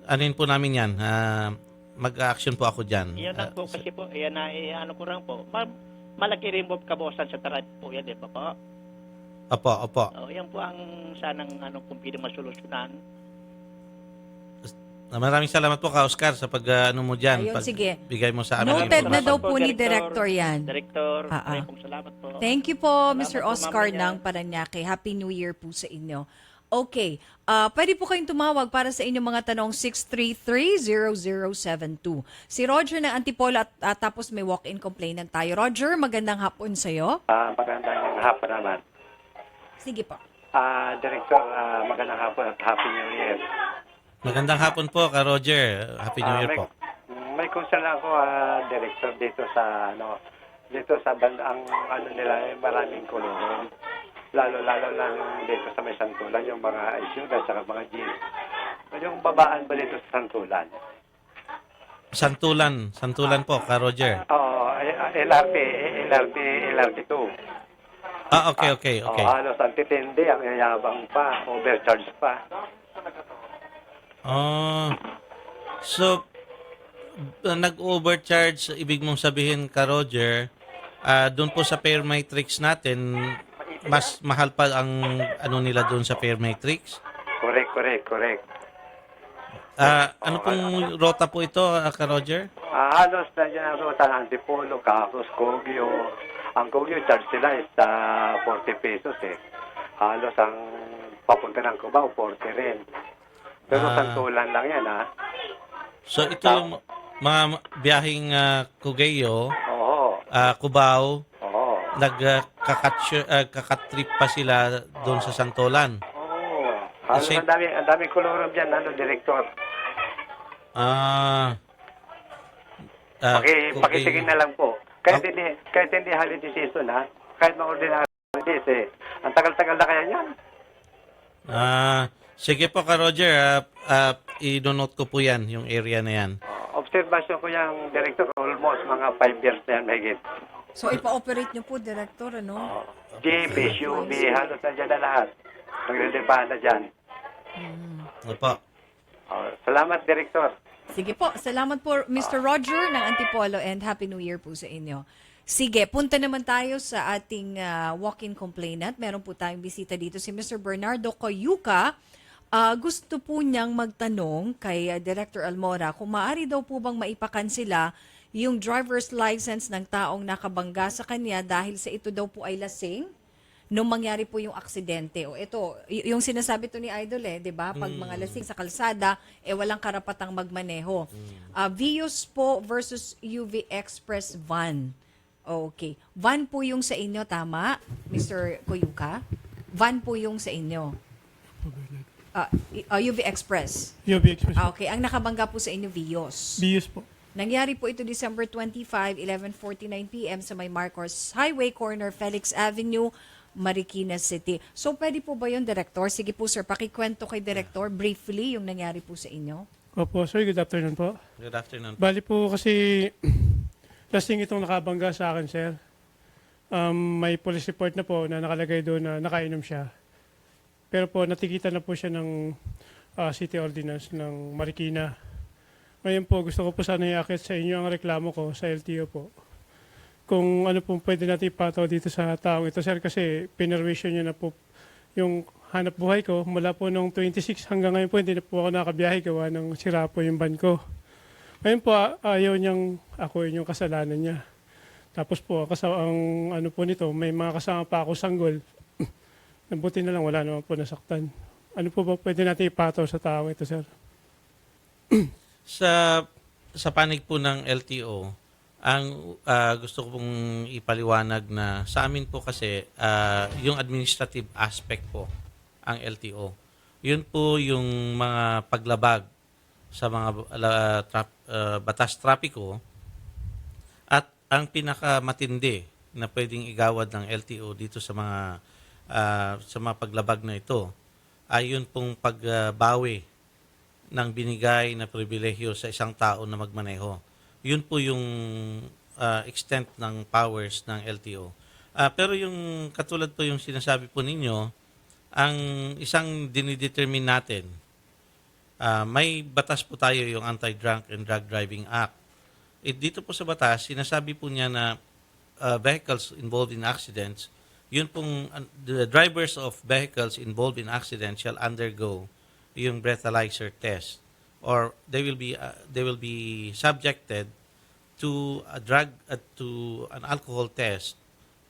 Anin po namin yan. Mag-action po ako dyan. Yan lang po kasi po, yan na, ano ko lang po. Malaki rin po kabawasan sa traffic po yan, di ba po? Opo. Yan po ang sanang kung pwede masolusyonan. Maraming salamat po ka, Oscar, sa pag-ano mo dyan. Ayun, sige. Bigay mo sa amin. Noted na daw Salamat po ni Director yan. Director, maraming pong salamat po. Thank you po, Salamat Mr. po, Oscar Ma'am Maria. ng Paranaque. Happy New Year po sa inyo. Okay. Pwede po kayong tumawag para sa inyong mga tanong 633-0072. Si Roger ng Antipolo at tapos may walk-in complainant tayo. Roger, magandang hapon sa'yo. Magandang hapon naman. Sige po. Director, magandang hapon at Happy New Year. Magandang hapon po ka, Roger. Happy New Year po. May concern ako, Director, dito sa bandang nila, maraming kulungan. Lalo lang dito sa may Santulan, yung mga isyuda at mga jeans. Yung babaan ba dito sa Santulan? Santulan po ka, Roger. Oo, LRT 2. Okay. Halos antitindi, ang yayabang pa, overcharge pa. So, nag-overcharge, ibig mong sabihin ka, Roger, doon po sa fare matrix natin, mas mahal pa ang ano nila doon sa fare matrix? Correct. Ano pong rota po ito, ka, Roger? Halos na dyan ang ruta ng Antipolo, Cacos, Kogyo. Ang Kogyo charge nila is 40 pesos eh. Halos ang papunta ng Cubao, 40 rin. Pero Santulan lang yan, So ito yung mga biyaheng Cogeo, Cubao, kakatrip pa sila doon sa Santolan. Halos ang daming kolorom dyan, Director. Pakitigin na lang po. Kahit hindi holiday season, kahit mga ordinary holidays, ang tagal-tagal na kaya yan. Sige po ka, Roger. I-note ko po yan, yung area na yan. Observation ko yung Director, almost mga 5 years na yan, mahigit. So, ipa-operate nyo po, Director, ano? Jeep, SUV, halos na dyan na lahat. Nagre-repahan na dyan. Opo. Salamat, Director. Sige po. Salamat po, Mr. Roger ng Antipolo, and Happy New Year po sa inyo. Sige, punta naman tayo sa ating walk-in complainant. Meron po tayong bisita dito, si Mr. Bernardo Coyuca. Gusto po niyang magtanong kay Director Almora kung maaari daw po bang maipakansela yung driver's license ng taong nakabangga sa kanya dahil sa ito daw po ay lasing nung mangyari po yung aksidente. O ito, yung sinasabi to ni Idol 'di ba? Pag mga lasing sa kalsada, walang karapatang magmaneho. Vios po versus UV Express van. Okay. Van po yung sa inyo, tama, Mr. Coyuca? Van po yung sa inyo. UV Express. UV Express. Okay. Ang nakabangga po sa inyo, Vios. Vios po. Nangyari po ito December 25, 11:49 p.m. sa may Marcos Highway, corner Felix Avenue, Marikina City. So, pwede po ba yun, Director? Sige po, sir. Pakikwento kay Director briefly yung nangyari po sa inyo. Opo, sir. Good afternoon po. Good afternoon. Bali po kasi lasing itong nakabangga sa akin, sir. May police report na po na nakalagay doon na nakainom siya. Pero po, natikita na po siya ng City Ordinance ng Marikina. Ngayon po, gusto ko po sana iakit sa inyo ang reklamo ko sa LTO po. Kung ano po pwede natin ipataw dito sa taong ito, sir, kasi pinarwisyon niya na po yung hanap buhay ko. Mula po noong 26 hanggang ngayon po, hindi na po ako nakabiyahe gawa ng sira po yung van ko. Ngayon po, ayaw niyang akuin yung kasalanan niya. Tapos po, ang ano po nito, may mga kasama pa ako sanggol. Nabuti na lang, wala naman po nasaktan. Ano po ba pwede natin ipataw sa taong ito, sir? Sa panig po ng LTO, Ang gusto ko pong ipaliwanag na sa amin po kasi yung administrative aspect po ang LTO. Yun po yung mga paglabag sa mga batas trapiko at ang pinakamatindi na pwedeng igawad ng LTO dito sa mga paglabag na ito ay yun pong pagbawi ng binigay na pribilehyo sa isang tao na magmaneho. Yun po yung extent ng powers ng LTO. Pero yung katulad po yung sinasabi po ninyo, ang isang dinidetermine natin, may batas po tayo yung Anti-Drunk and Drug Driving Act. Dito po sa batas, sinasabi po niya na vehicles involved in accidents, yun pong the drivers of vehicles involved in accidents shall undergo yung breathalyzer test, or they will be subjected to a to an alcohol test,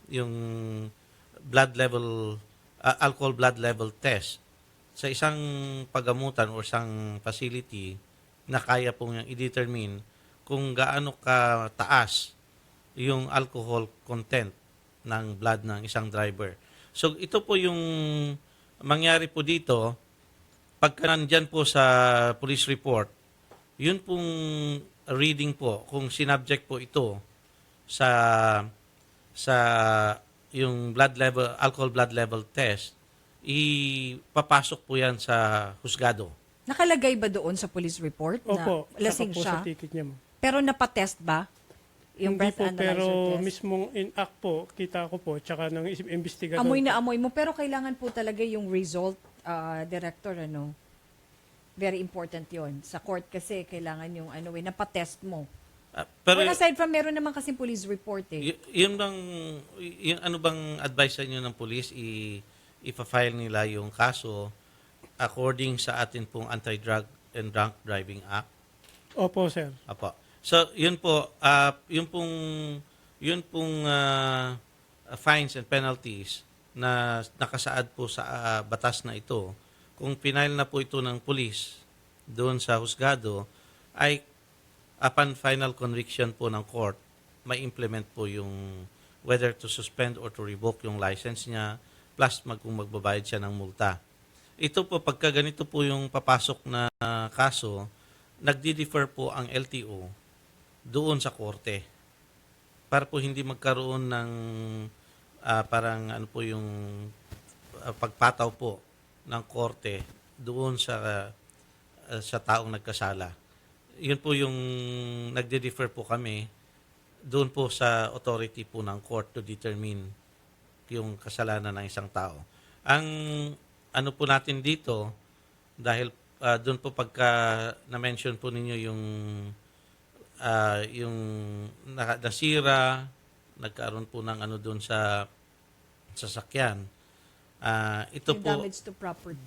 yung alcohol blood level test sa isang pagamutan o isang facility na kaya pong i-determine kung gaano kataas yung alcohol content ng blood ng isang driver. So ito po yung mangyari po dito. Pagka nandyan po sa police report, yun pong reading po, kung sinubject po ito sa yung alcohol blood level test, ipapasok po yan sa husgado. Nakalagay ba doon sa police report Opo, na lasing saka po siya? sa ticket niya, ma'am. Pero napatest ba? Yung Hindi breath po, analyzer pero test? mismong in-act po, kita ko po, tsaka ng investigador. Amoy na amoy mo, pero kailangan po talaga yung result, director, ano? Very important yon. Sa court kasi, kailangan yung napatest mo. Pero Well, aside from, meron naman kasi police report eh. Yun ano bang advice sa inyo ng police, ipa-file nila yung kaso according sa atin pong Anti-Drug and Drunk Driving Act? Opo, sir. Apo. So, yun po, yun pong fines and penalties na nakasaad po sa batas na ito, kung pinail na po ito ng police doon sa husgado, ay upon final conviction po ng court, may implement po yung whether to suspend or to revoke yung license niya, plus kung magbabayad siya ng multa. Ito po, pagka ganito po yung papasok na kaso, nagdi-defer po ang LTO doon sa korte para po hindi magkaroon ng parang yung pagpataw po ng korte doon sa taong nagkasala. Yun po yung nagde-defer po kami doon po sa authority po ng court to determine yung kasalanan ng isang tao. Ang po natin dito, dahil doon po pagka na-mention po ninyo yung nasira, nagkaroon po ng doon sa sasakyan. Ito Yung po,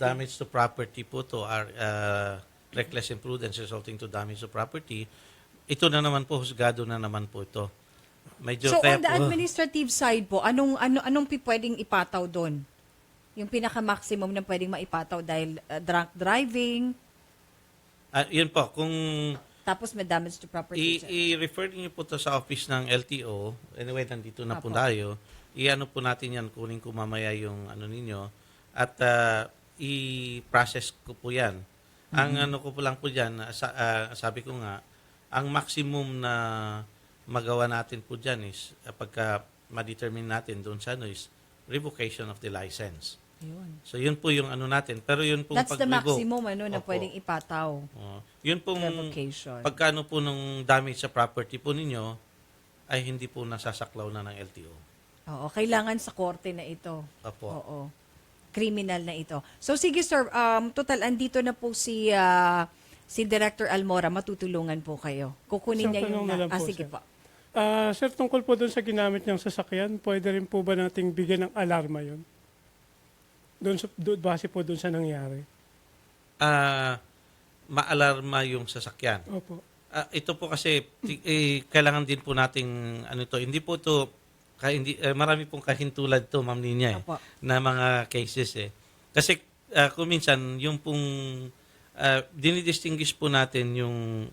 damage to property po to are reckless imprudence resulting to damage to property. Ito na naman po, husgado na naman po ito. Medyo So, kaya on the po, administrative side po, anong pwedeng ipataw doon? Yung pinaka-maximum na pwedeng maipataw dahil drunk driving, yun po, kung tapos may damage to property. i-refer niyo po to sa office ng LTO, anyway, nandito na po tayo, po natin yan, kunin ko mamaya yung ninyo, at i-process ko po yan. Ang ko po lang po dyan, sabi ko nga, ang maximum na magawa natin po dyan is, pagka ma-determine natin doon sa is revocation of the license. Yun. So yun po yung natin. Pero yun pong That's the maximum na pwedeng ipataw. Yun pong Revocation. pagkano po ng damage sa property po ninyo ay hindi po nasasaklaw na ng LTO. Oo, kailangan sa korte na ito. Opo. Oo. Criminal na ito. So sige sir, total andito na po si Director Almora, matutulungan po kayo. Kukunin niya yung sige sir. po. Sir, tungkol po doon sa ginamit niyang sasakyan, pwede rin po ba nating bigyan ng alarma yon? Base po doon sa nangyari. Maalarma yung sasakyan. Opo. Ito po kasi kailangan din po nating hindi po to marami pong kahintulad to, Ma'am Ninya, na mga cases Kasi kung minsan yung pong dinidistinguish po natin yung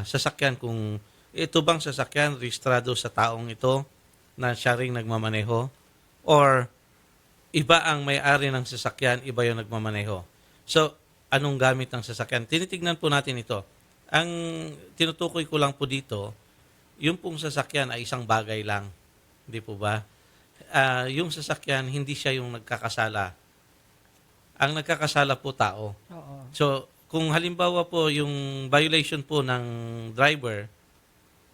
sasakyan kung ito bang sasakyan rehistrado sa taong ito na siya ring nagmamaneho? Or iba ang may-ari ng sasakyan, iba yung nagmamaneho? So, anong gamit ng sasakyan? Tinitignan po natin ito. Ang tinutukoy ko lang po dito, yung pong sasakyan ay isang bagay lang. Hindi po ba? Yung sasakyan, hindi siya yung nagkakasala. Ang nagkakasala po tao. Oo. So, kung halimbawa po yung violation po ng driver,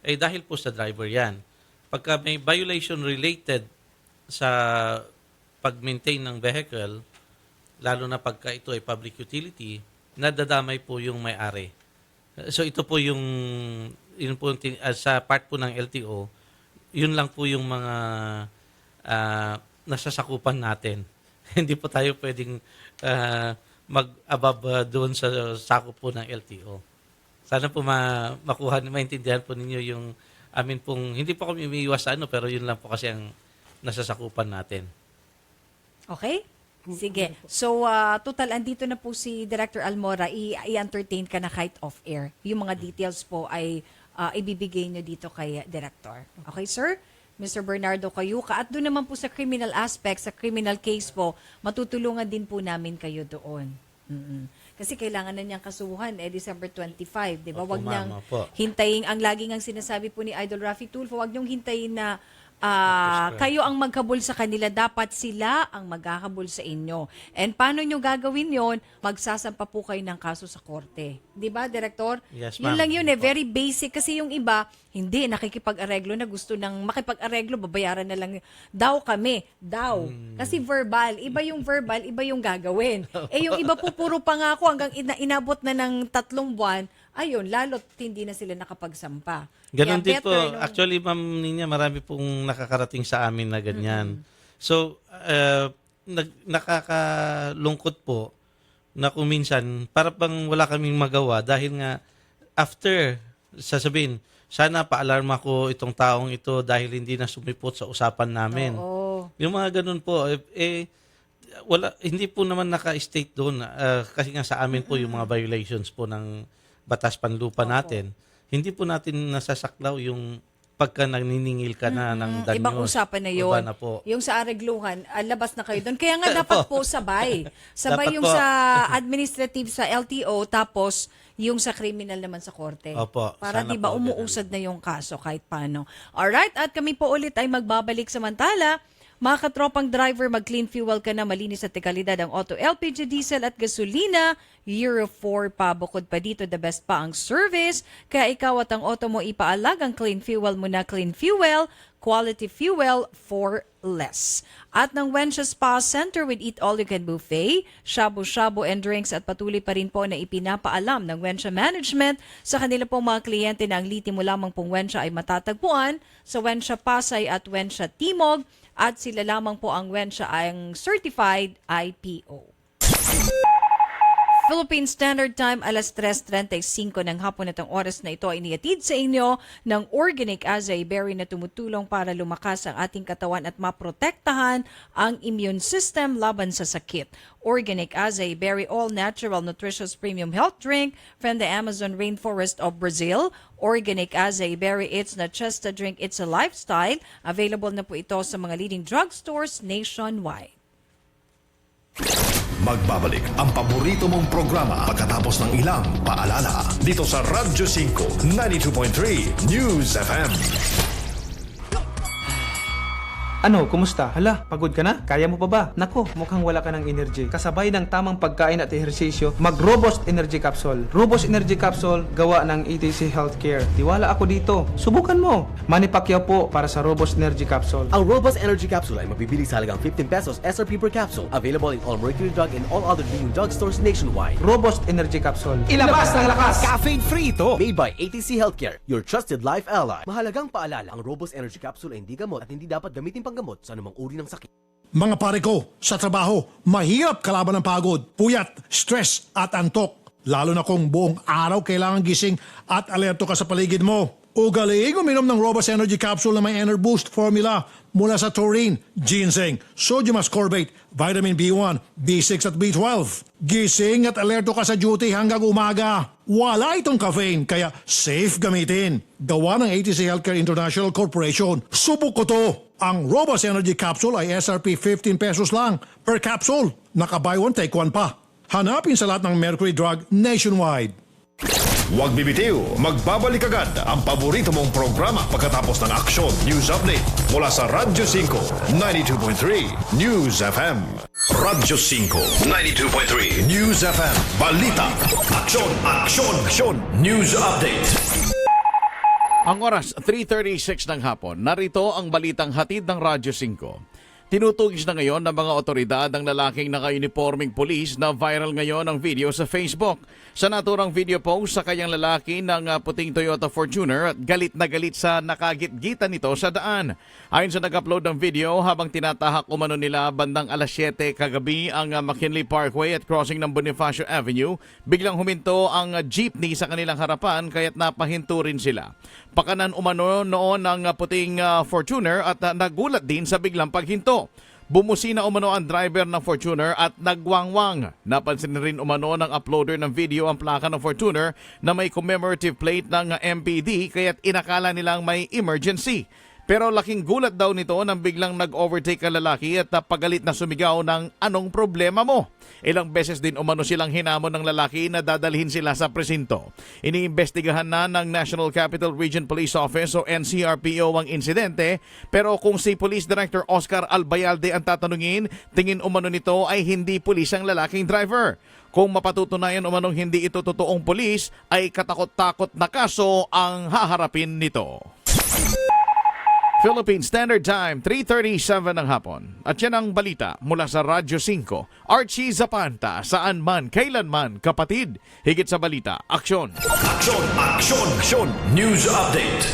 ay dahil po sa driver yan. Pagka may violation related sa pag-maintain ng vehicle, lalo na pagka ito ay public utility, nadadamay po yung may-ari. So ito po yung sa part po ng LTO, yun lang po yung mga nasasakupan natin. Hindi po tayo pwedeng mag-above doon sa sakop po ng LTO. Sana po maintindihan po ninyo yung amin pong, hindi po kami umiiwas sa pero yun lang po kasi ang nasasakupan natin. Okay? Sige. So, total, andito na po si Director Almora. I-entertain ka na kahit off-air. Yung mga details po ay ibibigay nyo dito kay Director. Okay, sir? Mr. Bernardo Cayuca. At doon naman po sa criminal aspect, sa criminal case po, matutulungan din po namin kayo doon. Kasi kailangan na niyang kasuhan, December 25, di ba? Opo, Wag niyang ma'am, opo. hintayin, ang laging ang sinasabi po ni Idol Rafi Tulfo, wag niyong hintayin na kayo ang maghabol sa kanila, dapat sila ang maghahabol sa inyo. And paano nyo gagawin yon? Magsasampa po kayo ng kaso sa korte. Di ba, Director? Yes, Yun ma'am. lang yun very basic. Kasi yung iba, hindi, nakikipag-areglo na gusto ng makipag-areglo, babayaran na lang daw kami. Daw. Kasi verbal. Iba yung verbal, iba yung gagawin. Yung iba po puro pangako hanggang inabot na ng 3 buwan, ayun, lalo't hindi na sila nakapagsampa. Ganon Kaya din po. better nung- Actually, Ma'am Ninya, marami pong nakakarating sa amin na ganyan. So, nakakalungkot po na kung minsan, para bang wala kaming magawa dahil nga after, sasabihin, sana paalarma ko itong taong ito dahil hindi na sumipot sa usapan namin. Oo. Yung mga ganun po, wala, hindi po naman naka-state doon. Kasi nga sa amin po yung mga violations po ng batas panlupa natin. Hindi po natin nasasaklaw yung pagka naniningil ka na ng danyos. Ibang usapan na yun. Iba na po. Yung sa aregluhan, labas na kayo doon. Kaya nga dapat po sabay. Sabay Dapat yung po. sa administrative sa LTO, tapos yung sa criminal naman sa korte. Opo, Para sana di ba po, umuusad na yung kaso kahit paano. Alright, at kami po ulit ay magbabalik samantala. Mga katropang driver, mag-clean fuel ka na, malinis at dekalidad ang auto, LPG, diesel at gasolina. Euro 4 pa. Bukod pa dito, the best pa ang service. Kaya ikaw at ang auto mo ipaalagang clean fuel mo na. Clean fuel, quality fuel for less. At ng Wensha Spa Center with Eat All You Can Buffet, shabu-shabu and drinks at patuloy pa rin po na ipinapaalam ng Wensha Management sa kanila pong mga kliyente na ang liti mo lamang pong Wensha ay matatagpuan sa Wensha Pasay at Wensha Timog. At sila lamang po ang Wensha ang certified IPO. Philippine Standard Time, alas 3:35 ng hapon at ang oras na ito ay inihatid sa inyo ng Organic Acai Berry na tumutulong para lumakas ang ating katawan at maprotektahan ang immune system laban sa sakit. Organic Acai Berry All-Natural Nutritious Premium Health Drink from the Amazon Rainforest of Brazil. Organic Acai Berry, it's not just a drink, it's a lifestyle. Available na po ito sa mga leading drugstores nationwide. Magbabalik ang paborito mong programa pagkatapos ng ilang paalala dito sa Radyo 5 92.3 News FM. Ano, kumusta? Hala, pagod ka na? Kaya mo pa ba? Nako, mukhang wala ka ng energy. Kasabay ng tamang pagkain at ehersisyo, mag-Robust Energy Capsule. Robust Energy Capsule, gawa ng ETC Healthcare. Tiwala ako dito. Subukan mo. Manny Pacquiao po para sa Robust Energy Capsule. Ang Robust Energy Capsule ay mabibili sa halagang 15 pesos SRP per capsule. Available in all Mercury Drug and all other leading drugstores nationwide. Robust Energy Capsule. Ilabas ng lakas! Caffeine-free ito! Made by ATC Healthcare, your trusted life ally. Mahalagang paalala, ang Robust Energy Capsule ay hindi gamot at hindi dapat gamitin panggamot sa anumang uri ng sakit. Mga pare ko, sa trabaho, mahirap kalaban ng pagod, puyat, stress at antok. Lalo na kung buong araw kailangan gising at alerto ka sa paligid mo. Ugaling uminom ng Robust Energy Capsule na may Enerboost formula mula sa taurine, ginseng, sodium ascorbate, vitamin B1, B6 at B12. Gising at alerto ka sa duty hanggang umaga. Wala itong caffeine kaya safe gamitin. Gawa ng ATC Healthcare International Corporation. Subok ko to. Ang Robust Energy Capsule ay SRP 15 pesos lang per capsule. Naka-buy one take one pa. Hanapin sa lahat ng Mercury Drug nationwide. Huwag bibitiw, magbabalik agad ang paborito mong programa pagkatapos ng aksyon news update mula sa Radyo 5, 92.3 News FM. Radyo 5, 92.3 News FM. Balita, aksyon, aksyon, aksyon, news update. Ang oras, 3:36 ng hapon. Narito ang balitang hatid ng Radyo 5. Tinutugis na ngayon ng mga otoridad ang lalaking naka-uniforming pulis na viral ngayon ang video sa Facebook. Sa naturang video post sa kanyang lalaki ng puting Toyota Fortuner at galit na galit sa nakagitgitan nito sa daan. Ayon sa nag-upload ng video, habang tinatahak umano nila bandang alas 7 kagabi ang McKinley Parkway at crossing ng Bonifacio Avenue, biglang huminto ang jeepney sa kanilang harapan kaya't napahinto rin sila. Pakanan umano noon ang puting Fortuner at nagulat din sa biglang paghinto. Bumusina umano ang driver ng Fortuner at nagwangwang. Napansin rin umano ng uploader ng video ang plaka ng Fortuner na may commemorative plate ng MPD kaya't inakala nilang may emergency. Pero laking gulat daw nito nang biglang nag-overtake ang lalaki at pagalit na sumigaw ng anong problema mo. Ilang beses din umano silang hinamon ng lalaki na dadalhin sila sa presinto. Iniimbestigahan na ng National Capital Region Police Office o NCRPO ang insidente, pero kung si Police Director Oscar Albayalde ang tatanungin, tingin umano nito ay hindi pulis ang lalaking driver. Kung mapatutunayan umanong hindi ito totoong pulis, ay katakot-takot na kaso ang haharapin nito. Philippine Standard Time, 3:37 ng hapon. At yan ang balita mula sa Radyo 5. Archie Zapanta, saan man, kailanman, kapatid. Higit sa balita, aksyon. Aksyon, aksyon, aksyon, news update.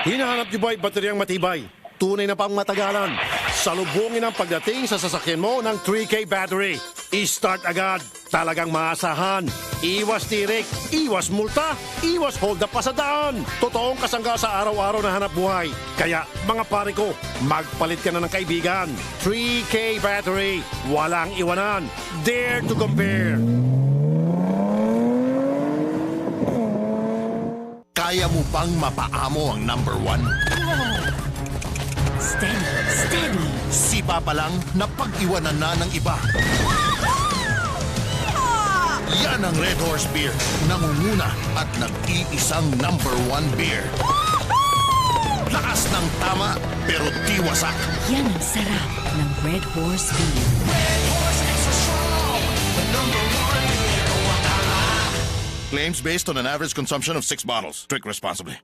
Hinahanap niyo ba ay bateryang matibay? Tunay na pang matagalan. Salubungin ang pagdating sa sasakyan mo ng 3K battery. I-start agad. Talagang maasahan. Iwas tirik, iwas multa, iwas hold up pa sa daan. Totoong kasangga sa araw-araw na hanap buhay. Kaya mga pare ko, magpalit ka na ng kaibigan. 3K battery. Walang iwanan. Dare to compare. Kaya mo bang mapaamo ang number 1? Steady, steady. Sipa pa lang, napag-iwanan na ng iba. Yan ang Red Horse Beer. Nangunguna at nag-iisang number 1 beer. Lakas ng tama, pero di wasak. Yan ang sarap ng Red Horse Beer. Red Horse Extra Strong, the number 1 beer. Claims based on an average consumption of 6 bottles. Drink responsibly.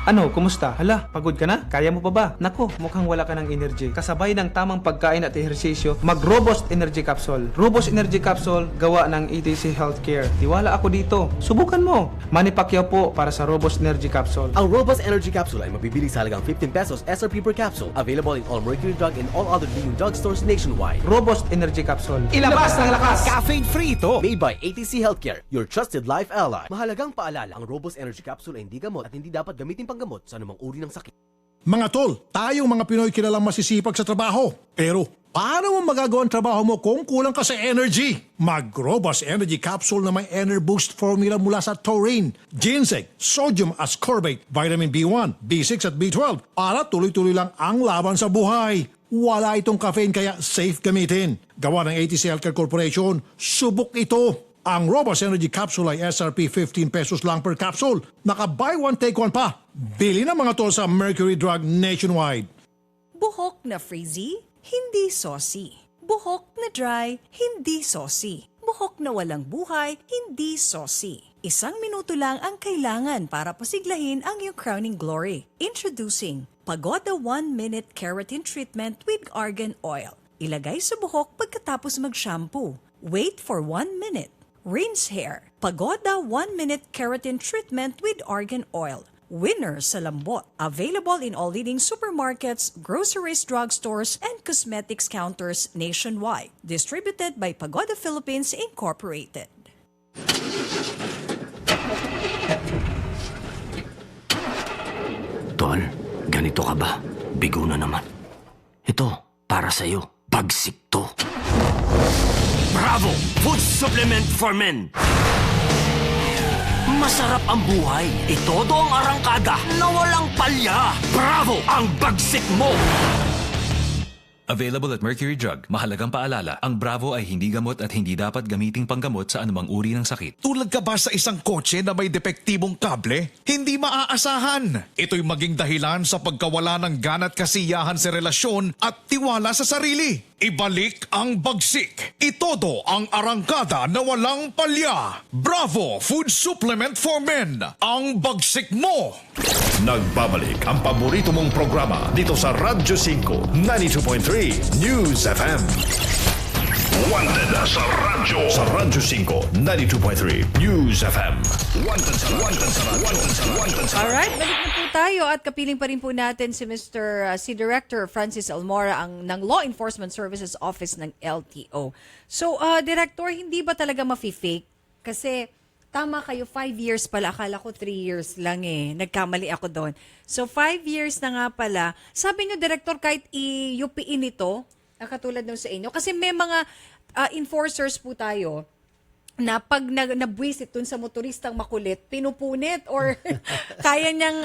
Ano, kumusta? Hala, pagod ka na? Kaya mo pa ba? Nako, mukhang wala ka ng energy. Kasabay ng tamang pagkain at ehersisyo, mag-Robust Energy Capsule. Robust Energy Capsule, gawa ng ETC Healthcare. Tiwala ako dito. Subukan mo. Manny Pacquiao po para sa Robust Energy Capsule. Ang Robust Energy Capsule ay mabibili sa halagang 15 pesos SRP per capsule. Available in all Mercury Drug and all other leading drugstores nationwide. Robust Energy Capsule. Ilabas ng lakas! Caffeine-free ito! Made by ATC Healthcare, your trusted life ally. Mahalagang paalala, ang Robust Energy Capsule ay hindi gamot at hindi dapat gamitin panggamot sa anumang uri ng sakit. Mga tol, tayong mga Pinoy kilalang masisipag sa trabaho. Pero paano mo magagawa ang trabaho mo kung kulang ka sa energy? Mag-Robust Energy Capsule na may Enerboost formula mula sa taurine, ginseng, sodium ascorbate, vitamin B1, B6 at B12 para tuloy-tuloy lang ang laban sa buhay. Wala itong caffeine kaya safe gamitin. Gawa ng ATC Healthcare Corporation, subok ito. Ang Robust Energy Capsule ay SRP 15 pesos lang per capsule. Naka-buy one take one pa. Bili na mga tol sa Mercury Drug nationwide. Buhok na frizzy, hindi saucy. Buhok na dry, hindi saucy. Buhok na walang buhay, hindi saucy. 1 minuto lang ang kailangan para pasiglahin ang iyong crowning glory. Introducing Pagoda 1-Minute Keratin Treatment with Argan Oil. Ilagay sa buhok pagkatapos mag-shampoo. Wait for 1 minute. Rinse hair. Pagoda 1-Minute Keratin Treatment with Argan Oil. Winner sa lambot. Available in all leading supermarkets, groceries, drugstores, and cosmetics counters nationwide. Distributed by Pagoda Philippines Incorporated. Ganito ka ba? Bigo na naman. Ito, para sa'yo. Bagsik to. Bravo! Food supplement for men! Masarap ang buhay. Itodo ang arangkada na walang palya. Bravo! Ang bagsik mo! Available at Mercury Drug. Mahalagang paalala, ang Bravo ay hindi gamot at hindi dapat gamiting panggamot sa anumang uri ng sakit. Tulad ka ba sa isang kotse na may depektibong kable? Hindi maaasahan. Ito'y maging dahilan sa pagkawala ng gana't kasiyahan sa relasyon at tiwala sa sarili. Ibalik ang bagsik. Itodo ang arangkada na walang palya. Bravo Food Supplement for Men. Ang bagsik mo! Nagbabalik ang paborito mong programa dito sa Radyo 5 92.3 News FM. Wanted sa radyo. Sa Radyo 5 92.3 News FM. Wanted sa radyo. Alright, balik na po tayo at kapiling pa rin po natin si si Director Francis Almora ng Law Enforcement Services Office ng LTO. So, Director, hindi ba talaga mafi-fake? Kasi tama kayo, 5 years pala. Akala ko 3 years lang eh. Nagkamali ako doon. So, 5 years na nga pala. Sabi nyo, Director, kahit i-UPin ito, katulad nung sa inyo. Kasi may mga enforcers po tayo na pag nabwisit dun sa motoristang makulit, pinupunit or kaya niyang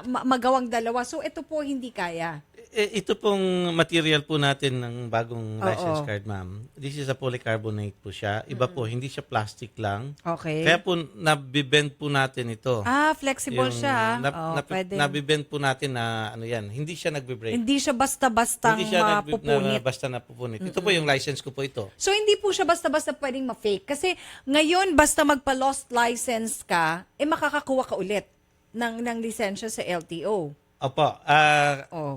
magawang dalawa. So, ito po hindi kaya. Ito pong material po natin ng bagong Oo. license card, ma'am. This is a polycarbonate po siya. Iba po, hindi siya plastic lang. Okay. Kaya po, nabibend po natin ito. Flexible siya. Pwede. Nabibend po natin na hindi siya nagbe-break. Hindi siya basta-bastang Hindi siya mapupunit. basta napupunit. Ito po yung license ko po ito. So, hindi po siya basta-basta pwedeng ma-fake. Kasi ngayon, basta magpa-lost license ka, makakakuha ka ulit ng lisensya sa LTO. Opo.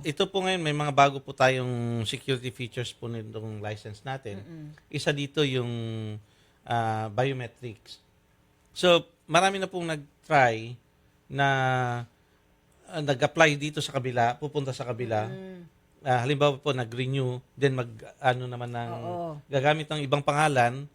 Ito po ngayon, may mga bago po tayong security features po nitong license natin. Isa dito yung biometrics. So, marami na pong nag-try na nag-apply dito sa kabila, pupunta sa kabila. Halimbawa po, nag-renew, then gagamit ng ibang pangalan,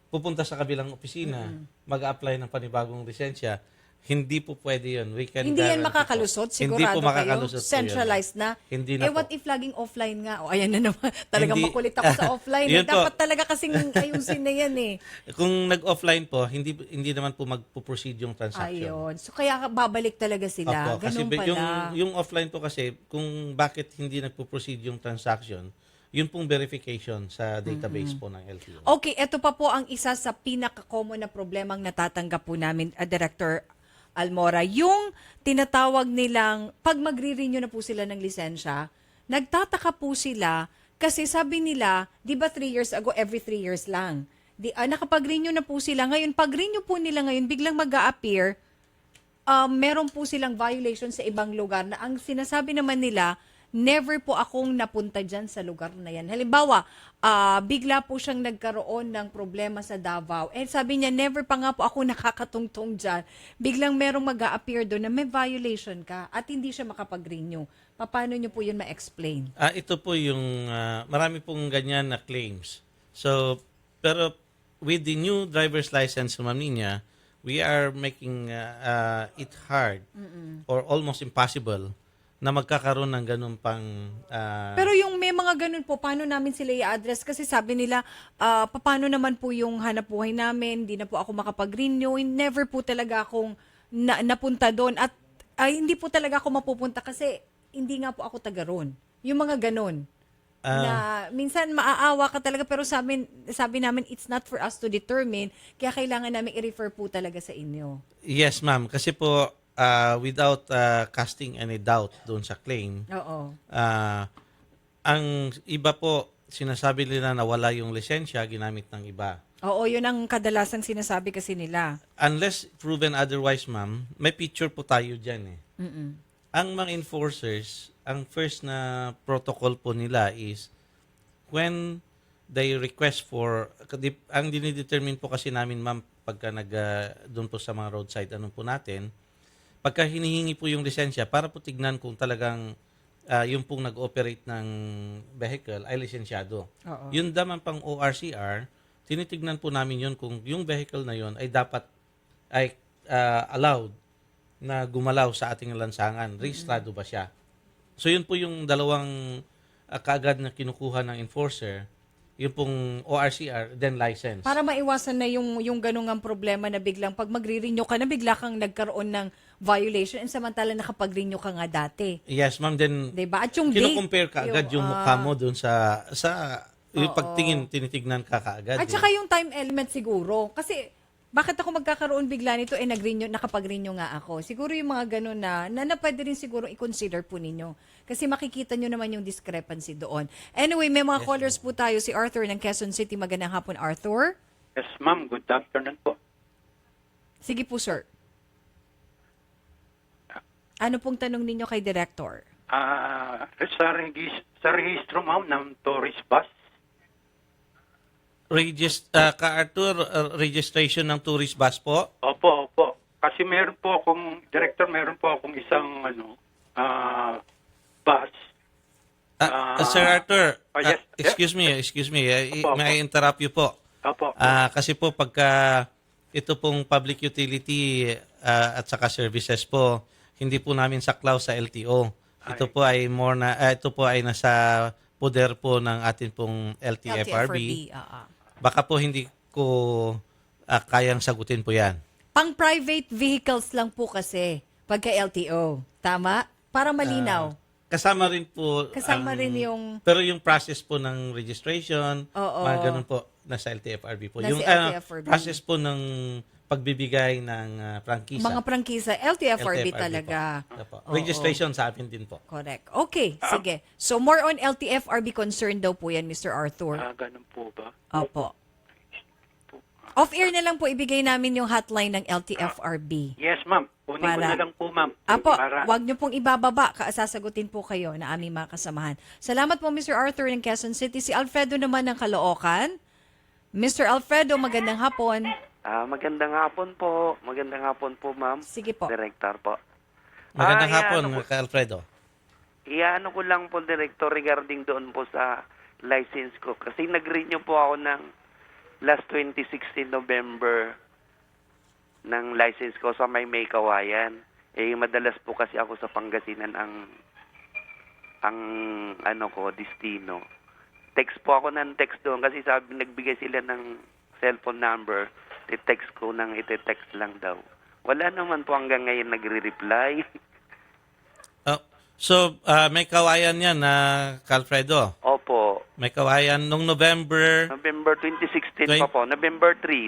pupunta sa kabilang opisina, mag-apply ng panibagong lisensya. Hindi po pwede yun. Hindi yan makakalusot, sigurado hindi po kayo. makakalusot Centralized na. Hindi na what po. if laging offline nga? Ayan na naman. Talagang Hindi. makulit ako sa offline. Yun po. Dapat talaga kasing ayusin na yan eh. Kung nag-offline po, hindi naman po magpo-proceed yung transaction. Ayun. So kaya babalik talaga sila. Opo, kasi Ganun pala. yung offline po kasi, kung bakit hindi nagpo-proceed yung transaction, yun pong verification sa database po ng LTO. Okay, ito pa po ang isa sa pinaka-common na problemang natatanggap po namin, Director Almora, yung tinatawag nilang, pag magre-renew na po sila ng lisensya, nagtataka po sila kasi sabi nila, di ba 3 years ago, every 3 years lang. Nakapag-renew na po sila. Ngayon, pag-renew po nila ngayon, biglang mag-a-appear, meron po silang violation sa ibang lugar na ang sinasabi naman nila, never po akong napunta dyan sa lugar na yan. Halimbawa, bigla po siyang nagkaroon ng problema sa Davao. Sabi niya, never pa nga po ako nakakatungtong dyan. Biglang merong mag-a-appear doon na may violation ka at hindi siya makapag-renew. Paano niyo po yun ma-explain? Ito po yung, marami pong ganyan na claims. So, pero with the new driver's license, Ma'am Nina, we are making it hard or almost impossible na magkakaroon ng ganun pang... Pero yung may mga ganun po, paano namin sila i-address? Kasi sabi nila, paano naman po yung hanap buhay namin? Hindi na po ako makapag-renew. Never po talaga akong napunta doon. At hindi po talaga ako mapupunta kasi hindi nga po ako taga roon. Yung mga ganun. Na minsan maaawa ka talaga pero sabi namin it's not for us to determine. Kaya kailangan namin i-refer po talaga sa inyo. Yes, ma'am. Kasi po, without casting any doubt doon sa claim. Oo. Ang iba po, sinasabi nila na wala yung lisensya, ginamit ng iba. Oo, yun ang kadalasang sinasabi kasi nila. Unless proven otherwise, ma'am, may picture po tayo dyan eh. Ang mga enforcers, ang first na protocol po nila is when they request for, ang dinidetermine po kasi namin, ma'am, pagka doon po sa mga roadside, po natin, pagka hinihingi po yung lisensya, para po tignan kung talagang yung pong nag-operate ng vehicle ay lisensyado. Oo. Yun naman pang ORCR, tinitignan po namin yun kung yung vehicle na yun ay dapat, ay allowed na gumalaw sa ating lansangan. Rehistrado ba siya? So yun po yung dalawang kaagad na kinukuha ng enforcer, yung pong ORCR, then license. Para maiwasan na yung ganung ang problema na biglang pag magre-renew ka na, bigla kang nagkaroon ng violation and samantala nakapag-renew ka nga dati. Yes, ma'am. Then, diba? At yung kino-compare ka agad yung mukha mo dun sa yung Oo. pagtingin, tinitignan ka kaagad. At saka yung time element siguro. Kasi, bakit ako magkakaroon bigla nito, nakapag-renew nga ako. Siguro yung mga ganun na pwede rin siguro i-consider po ninyo. Kasi makikita nyo naman yung discrepancy doon. Anyway, may mga callers po tayo. Si Arthur ng Quezon City. Magandang hapon, Arthur. Yes, ma'am. Good afternoon po. Sige po, sir. Ano pong tanong ninyo kay Director? Sa rehistro, ma'am, ng tourist bus. Arthur, registration ng tourist bus po? Opo. Kasi meron po akong, Director, meron po akong isang bus. Sir Arthur, yes. excuse me, Opo. may I interrupt you po? Opo. Kasi po pagka ito pong public utility at saka services po, hindi po namin saklaw sa LTO. Ito po ay nasa poder po ng atin pong LTFRB. Baka po hindi ko kayang sagutin po yan. Pang private vehicles lang po kasi pagka LTO. Tama? Para malinaw. Kasama rin po. Rin yung... Pero yung process po ng registration, Oo. mga ganun po, nasa LTFRB po. Nasa Yung LTFRB. process po ng pagbibigay ng prangkisa. Mga prangkisa, LTFRB talaga. Po. Oo. Registration sa atin din po. Correct. Okay, sige. So more on LTFRB concern daw po yan, Mr. Arthur. Ganun po ba? Opo. Off-air na lang po ibigay namin yung hotline ng LTFRB. Yes, ma'am. Kunin ko na lang po, ma'am. Apo, wag niyo pong ibababa. Sasagutin po kayo na aming mga kasamahan. Salamat po, Mr. Arthur ng Quezon City. Si Alfredo naman ng Caloocan. Mr. Alfredo, magandang hapon. Magandang hapon po. Magandang hapon po, ma'am. Sige po. Director po. Magandang hapon, Kay Alfredo. Iyaano ko lang po, Director, regarding doon po sa license ko. Kasi nag-renew po ako ng last 2016 November ng license ko sa May Kawayan. Madalas po kasi ako sa Pangasinan ang destino. Text po ako ng text doon kasi nagbigay sila ng cellphone number. Text ko nang ite-text lang daw. Wala naman po hanggang ngayon nagre-reply. So, may kawayan yan na Calfredo. Opo. May kawayan nung November 2016 pa po. November 3,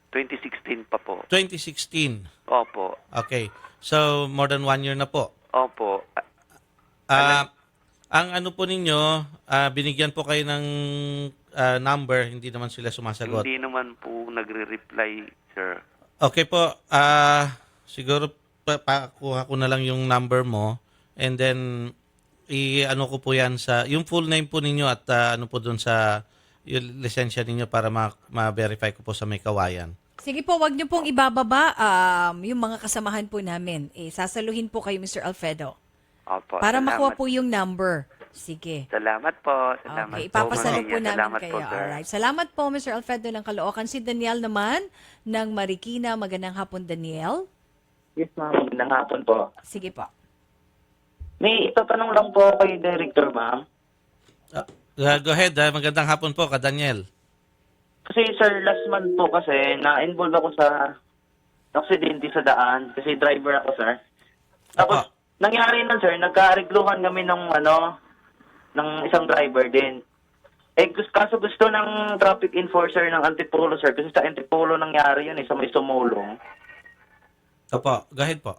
2016 pa po. 2016. Opo. Okay. So, more than 1 year na po. Opo. Ang ano po ninyo, binigyan po kayo ng number, hindi naman sila sumasagot. Hindi naman po nagre-reply, sir. Okay po. Siguro pakuha ko na lang yung number mo and then i-ano ko po yan sa yung full name po ninyo at ano po doon sa yung lisensya ninyo para ma-verify ko po sa may kawayan. Sige po, wag niyo pong ibababa yung mga kasamahan po namin. Sasaluhin po kayo, Mr. Alfredo. Opo. Para salamat. makuha po yung number. Sige. Salamat po. Salamat Okay, ipapasalo po namin Salamat kayo. po, sir. Alright. Salamat po, Mr. Alfredo ng Caloocan. Si Daniel naman ng Marikina. Magandang hapon, Daniel. Yes, ma'am. Magandang hapon po. Sige po. May itatanong lang po kay Director, ma'am. Go ahead. Magandang hapon po, Daniel. Kasi, sir, last month po kasi, na-involve ako sa aksidente sa daan. Kasi driver ako, sir. Tapos, nangyari nun, sir, nagka-arigluhan kami ng isang driver din. Kaso gusto ng traffic enforcer ng Antipolo, sir. Kasi sa Antipolo nangyari yun, sa may sumulong. Opo, go ahead po.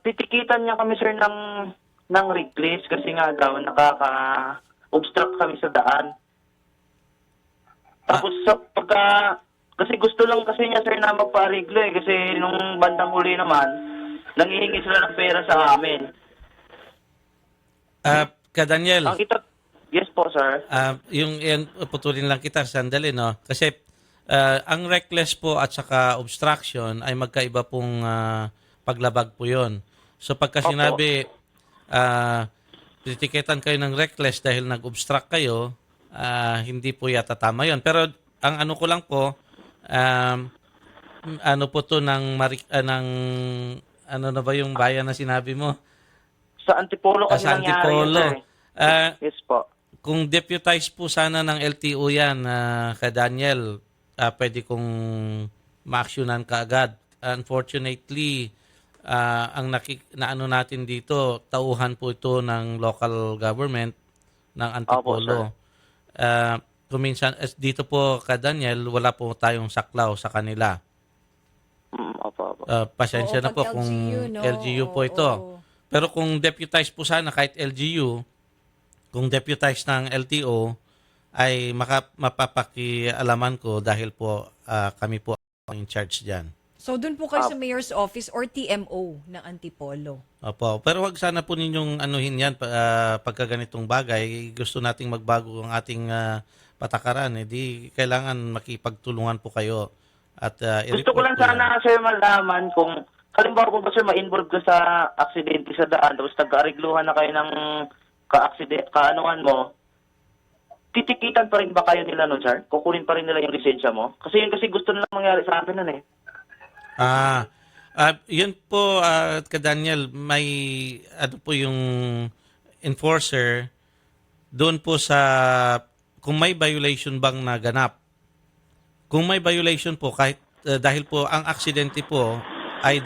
Titikitan niya kami, sir, ng reckless kasi nga daw nakaka-obstruct kami sa daan. Tapos kasi gusto lang kasi niya, sir, na magpa-ariglo kasi nung bandang huli naman, nangihingi sila ng pera sa amin. Daniel. Yes po, sir. Putulin lang kita sandali, no? Kasi ang reckless po at saka obstruction ay magkaiba pong paglabag po yon. So pagka sinabi titiketan kayo ng reckless dahil nag-obstruct kayo, hindi po yata tama yon. Pero ang ano ko lang po, ano po to ng ano na ba yung bayan na sinabi mo? Sa Antipolo kasi Sa nangyari yun, Antipolo. sir. Yes po. Kung deputize po sana ng LTO yan, kay Daniel, pwede kong ma-actionan kaagad. Unfortunately, naano natin dito, tauhan po ito ng local government ng Antipolo. Kuminsan, dito po kay Daniel, wala po tayong saklaw sa kanila. Pasensya na po kung LGU po ito. Pero kung deputize po sana kahit LGU, kung deputize ng LTO, ay mapapakialaman ko dahil po kami po ang in charge dyan. So, dun po kayo sa Mayor's Office or TMO ng Antipolo. Opo. Pero wag sana po ninyong anuhin yan pagka ganitong bagay. Gusto nating magbago ang ating patakaran. Di kailangan makipagtulungan po kayo. At Gusto ko lang sana, sir, malaman kung halimbawa po ba, sir, ma-involve ka sa aksidente sa daan tapos nag-aregluhan na kayo ng kaanuhan mo, titikitan pa rin ba kayo nila nun, sir? Kukunin pa rin nila yung lisensya mo? Kasi yun kasi gusto nila mangyari sa akin nun eh. Yun po, Daniel, may ano po yung enforcer doon po sa kung may violation bang naganap. Kung may violation po, kahit dahil po ang aksidente po ay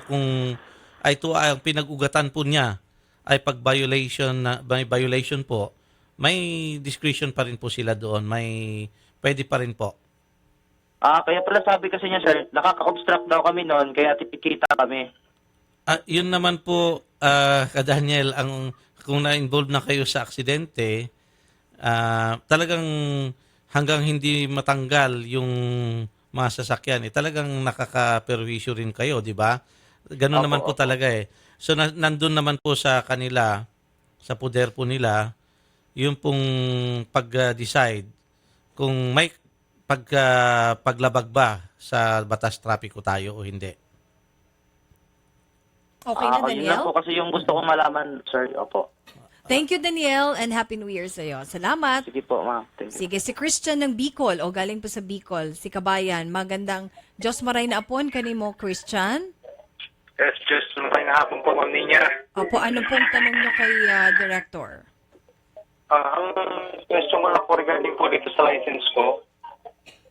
kung ay ito ang pinag-ugatan po niya ay may violation po, may discretion pa rin po sila doon. Pwede pa rin po. Kaya pala sabi kasi niya, sir, nakaka-obstruct daw kami noon, kaya tipikita kami. Yun naman po, Daniel, kung na-involve na kayo sa aksidente, talagang hanggang hindi matanggal yung mga sasakyan, talagang nakaka-perwisyo rin kayo, di ba? Ganun naman po talaga eh. So, nandun naman po sa kanila, sa poder po nila, yung pong pag-decide kung may paglabag ba sa batas trapiko tayo o hindi. Okay na, Yun lang Daniel? po kasi yung gusto kong malaman, sir. Opo. Thank you, Daniel, and Happy New Year sa'yo. Salamat. Sige po, ma'am. Thank you. Sige, si Christian ng Bicol, o galing po sa Bicol, si Kabayan. Magandang Diyos maray na apon kanimo, Christian. Yes, just may hapon po, Ma'am Ninya. Opo, ano pong tanong nyo kay Director? Ang question ko na po regarding po dito sa license ko,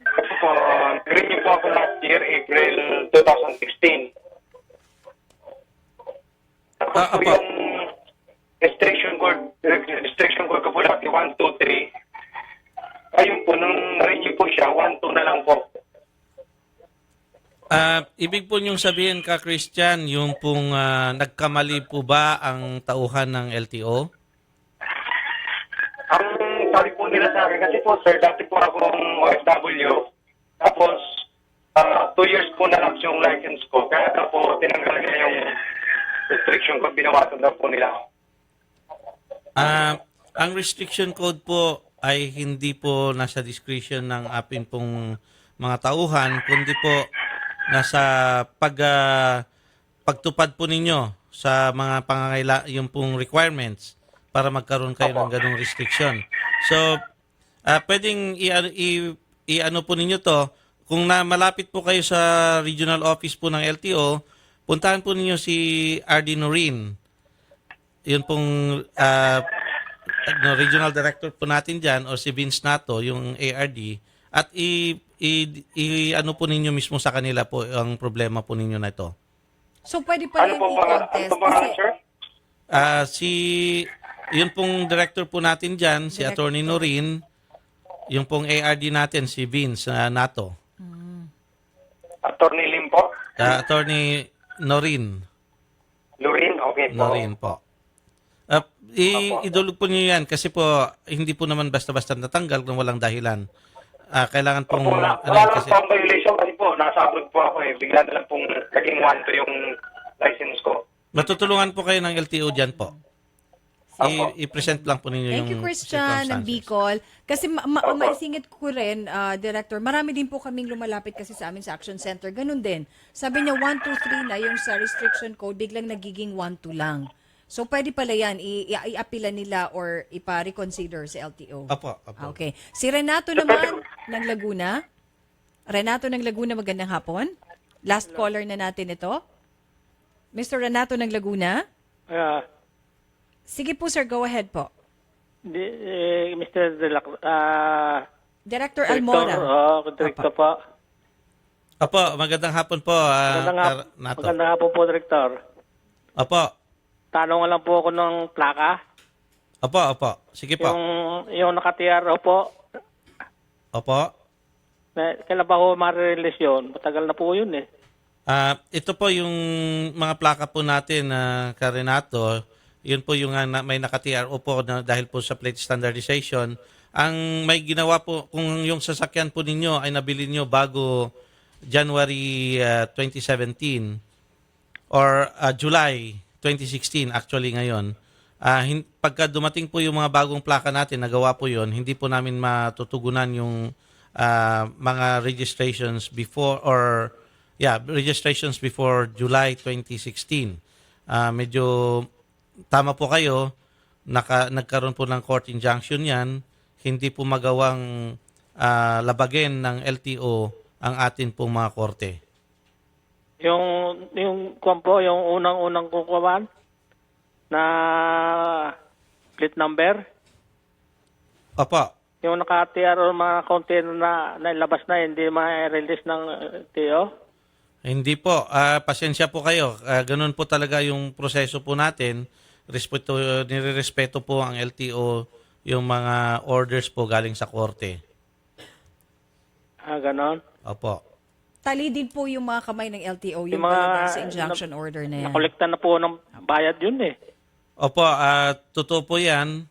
kasi po, nag-renew po ako last year, April 2016. Tapos po yung restriction code ko po dati 1, 2, 3. Ayun po, nung renew po siya, 1, 2 na lang po. Ibig po niyong sabihin ka, Christian, yung pong nagkamali po ba ang tauhan ng LTO? Ang sabi po nila sa akin, kasi po sir, dati po akong OFW, tapos 2 years po na lapse yung license ko, kaya na po tinanggal niya yung restriction ko, binawasan na po nila. Ang restriction code po ay hindi po nasa discretion ng ating pong mga tauhan, kundi po nasa pagtupad po ninyo sa mga yung pong requirements para magkaroon kayo ng ganung restriction. So, pwedeng i-ano po ninyo to, kung malapit po kayo sa regional office po ng LTO, puntahan po ninyo si RD Norin. Yun pong regional director po natin dyan, o si Vince Nato, yung ARD, at ano po ninyo mismo sa kanila po ang problema po ninyo na ito. So, pwede pa rin i-contest. Yun pong director po natin dyan, si Attorney Norin, yung pong ARD natin, si Vince Nato. Attorney Lim po? Attorney Norin. Norin, okay po. Norin po. Idulog po niyo yan kasi po hindi po naman basta-basta natanggal kung walang dahilan. Kailangan pong... Wala lang po ang violation kasi po, nasa abroad po ako eh. Bigla na lang pong naging 1 to yung license ko. Matutulungan po kayo ng LTO dyan po. I-present lang po ninyo yung Thank you, Christian, ng Bicol. Kasi maisingit ko rin, Director, marami din po kaming lumalapit kasi sa amin sa Action Center. Ganun din. Sabi niya 1, 2, 3 na yung sa restriction code, biglang nagiging 1, 2 lang. So, pwede pala yan, i-apila nila or ipa-reconsider sa LTO. Opo. Okay. Si Renato naman, ng Laguna. Renato ng Laguna, magandang hapon. Last caller na natin ito. Mr. Renato ng Laguna? Sige po, sir. Go ahead po. Mr. Director Almora. Director po. Opo, magandang hapon po, Renato. Magandang hapon po, Director. Opo. Tanong lang po ako ng plaka. Opo. Sige po. Yung naka-TRO po. Opo. Kailan ba ho ma-release yun? Matagal na po yun eh. Ito po yung mga plaka po natin, Renato. Yun po yung may naka-TRO po dahil po sa plate standardization. Ang may ginawa po, kung yung sasakyan po ninyo ay nabili nyo bago January 2017 or July 2016 actually ngayon, pagka dumating po yung mga bagong plaka natin, nagawa po yun, hindi po namin matutugunan yung mga registrations before registrations before July 2016. Medyo tama po kayo, nagkaroon po ng court injunction yan, hindi po magawang labagin ng LTO ang atin pong mga korte. Yung po, yung unang kukuhaan na plate number? Opo. Yung naka-TRO mga container na nailabas na, hindi ma-release ng TO? Hindi po. Pasensya po kayo. Ganun po talaga yung proseso po natin. Nirerespeto po ang LTO yung mga orders po galing sa korte. Ganon? Opo. Tali din po yung mga kamay ng LTO, yung mga sa injunction order na yan. Nakolekta na po ng bayad yun eh. Opo, totoo po yan.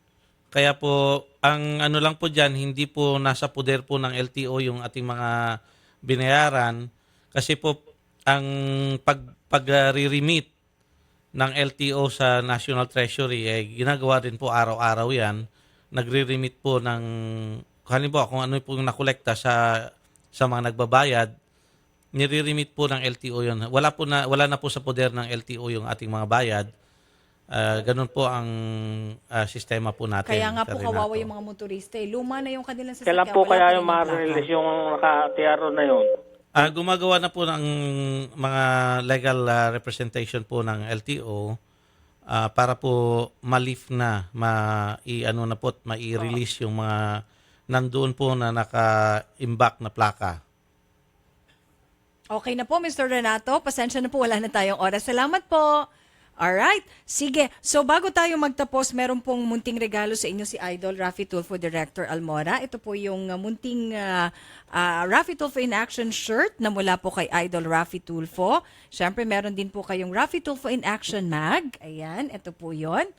Kaya po, ang ano lang po dyan, hindi po nasa poder po ng LTO yung ating mga binayaran. Kasi po, ang pag-re-remit ng LTO sa National Treasury, ginagawa din po araw-araw yan. Nagre-remit po ng, halimbawa kung ano po yung nakolekta sa mga nagbabayad, nire-remit po ng LTO yun. Wala na po sa poder ng LTO yung ating mga bayad. Ganun po ang sistema po natin. Kaya nga po Renato. kawawa yung mga motorista. Luma na yung kanilang sasakyan. Kailan po wala pa kaya rin yung plaka. ma-release yung naka-TRO na yun? Gumagawa na po ng mga legal representation po ng LTO para po ma-lift na, ma-i-release yung mga nandoon po na naka-imbak na plaka. Okay na po, Mr. Renato. Pasensya na po, wala na tayong oras. Salamat po. Alright. Sige. So, bago tayo magtapos, meron pong munting regalo sa inyo si Idol Raffy Tulfo, Director Almora. Ito po yung munting Raffy Tulfo in Action shirt na mula po kay Idol Raffy Tulfo. Siyempre, meron din po kayong Raffy Tulfo in Action mag. Ayan, ito po yon.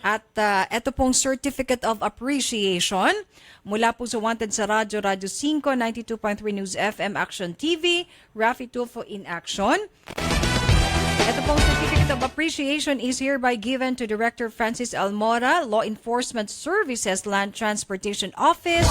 At ito pong Certificate of Appreciation mula po sa Wanted sa Radyo 5, 92.3 News FM, Action TV, Raffy Tulfo in Action. Ito pong Certificate of Appreciation is hereby given to Director Francis Almora, Law Enforcement Services Land Transportation Office,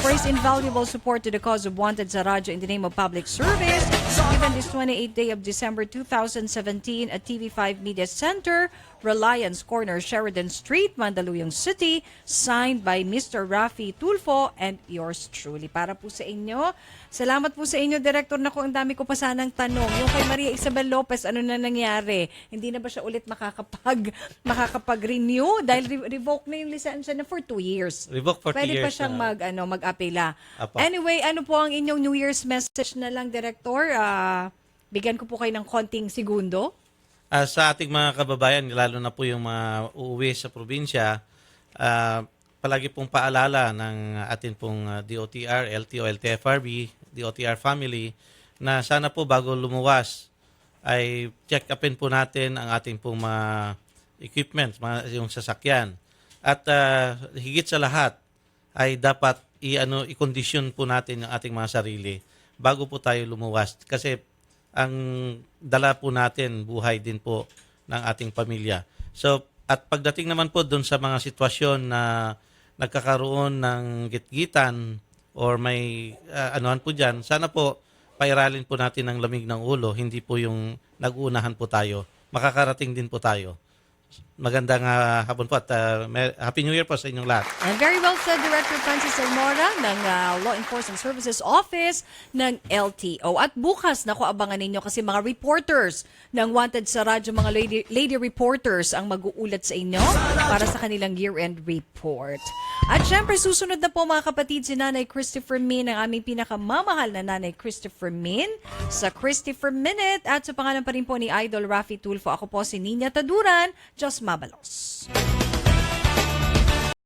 for his invaluable support to the cause of Wanted sa Radyo in the name of public service, given this 28th day of December 2017 at TV5 Media Center, Reliance Corner, Sheridan Street, Mandaluyong City, signed by Mr. Raffy Tulfo and yours truly. Para po sa inyo. Salamat po sa inyo, Director. Naku, ang dami ko pa sanang tanong. Yung kay Maria Isabel Lopez, ano na nangyari? Hindi na ba siya ulit makakapag-renew? Dahil revoke na yung lisensya na for 2 years. Revoke for 2 years. Pwede pa siyang mag-apela. Apo. Anyway, ano po ang inyong New Year's message na lang, Director? Bigyan ko po kayo ng konting segundo. Sa ating mga kababayan, lalo na po yung mga uuwi sa probinsya, palagi pong paalala ng atin pong DOTR, LTO, LTFRB, DOTR family, na sana po bago lumuwas ay check upin po natin ang ating pong mga equipment, yung sasakyan. At higit sa lahat ay dapat i-condition po natin ang ating mga sarili bago po tayo lumuwas. Kasi ang dala po natin, buhay din po ng ating pamilya. So, at pagdating naman po doon sa mga sitwasyon na nagkakaroon ng gitgitan or may anuhan po dyan, sana po pairalin po natin ang lamig ng ulo, hindi po yung nag-uunahan po tayo. Makakarating din po tayo. Magandang hapon po at Happy New Year po sa inyong lahat. And very well said, Director Francis Elmora ng Law Enforcement Services Office ng LTO. At bukas, naku, abangan ninyo kasi mga reporters ng Wanted sa Radyo, mga lady reporters ang mag-uulat sa inyo para sa kanilang year-end report. At syempre, susunod na po mga kapatid si Nanay Christopher Min, ang aming pinakamamahal na Nanay Christopher Min sa Christopher Minute. At sa pangalan pa rin po ni Idol Raffy Tulfo, ako po si Nina Taduran, Just Mabalos.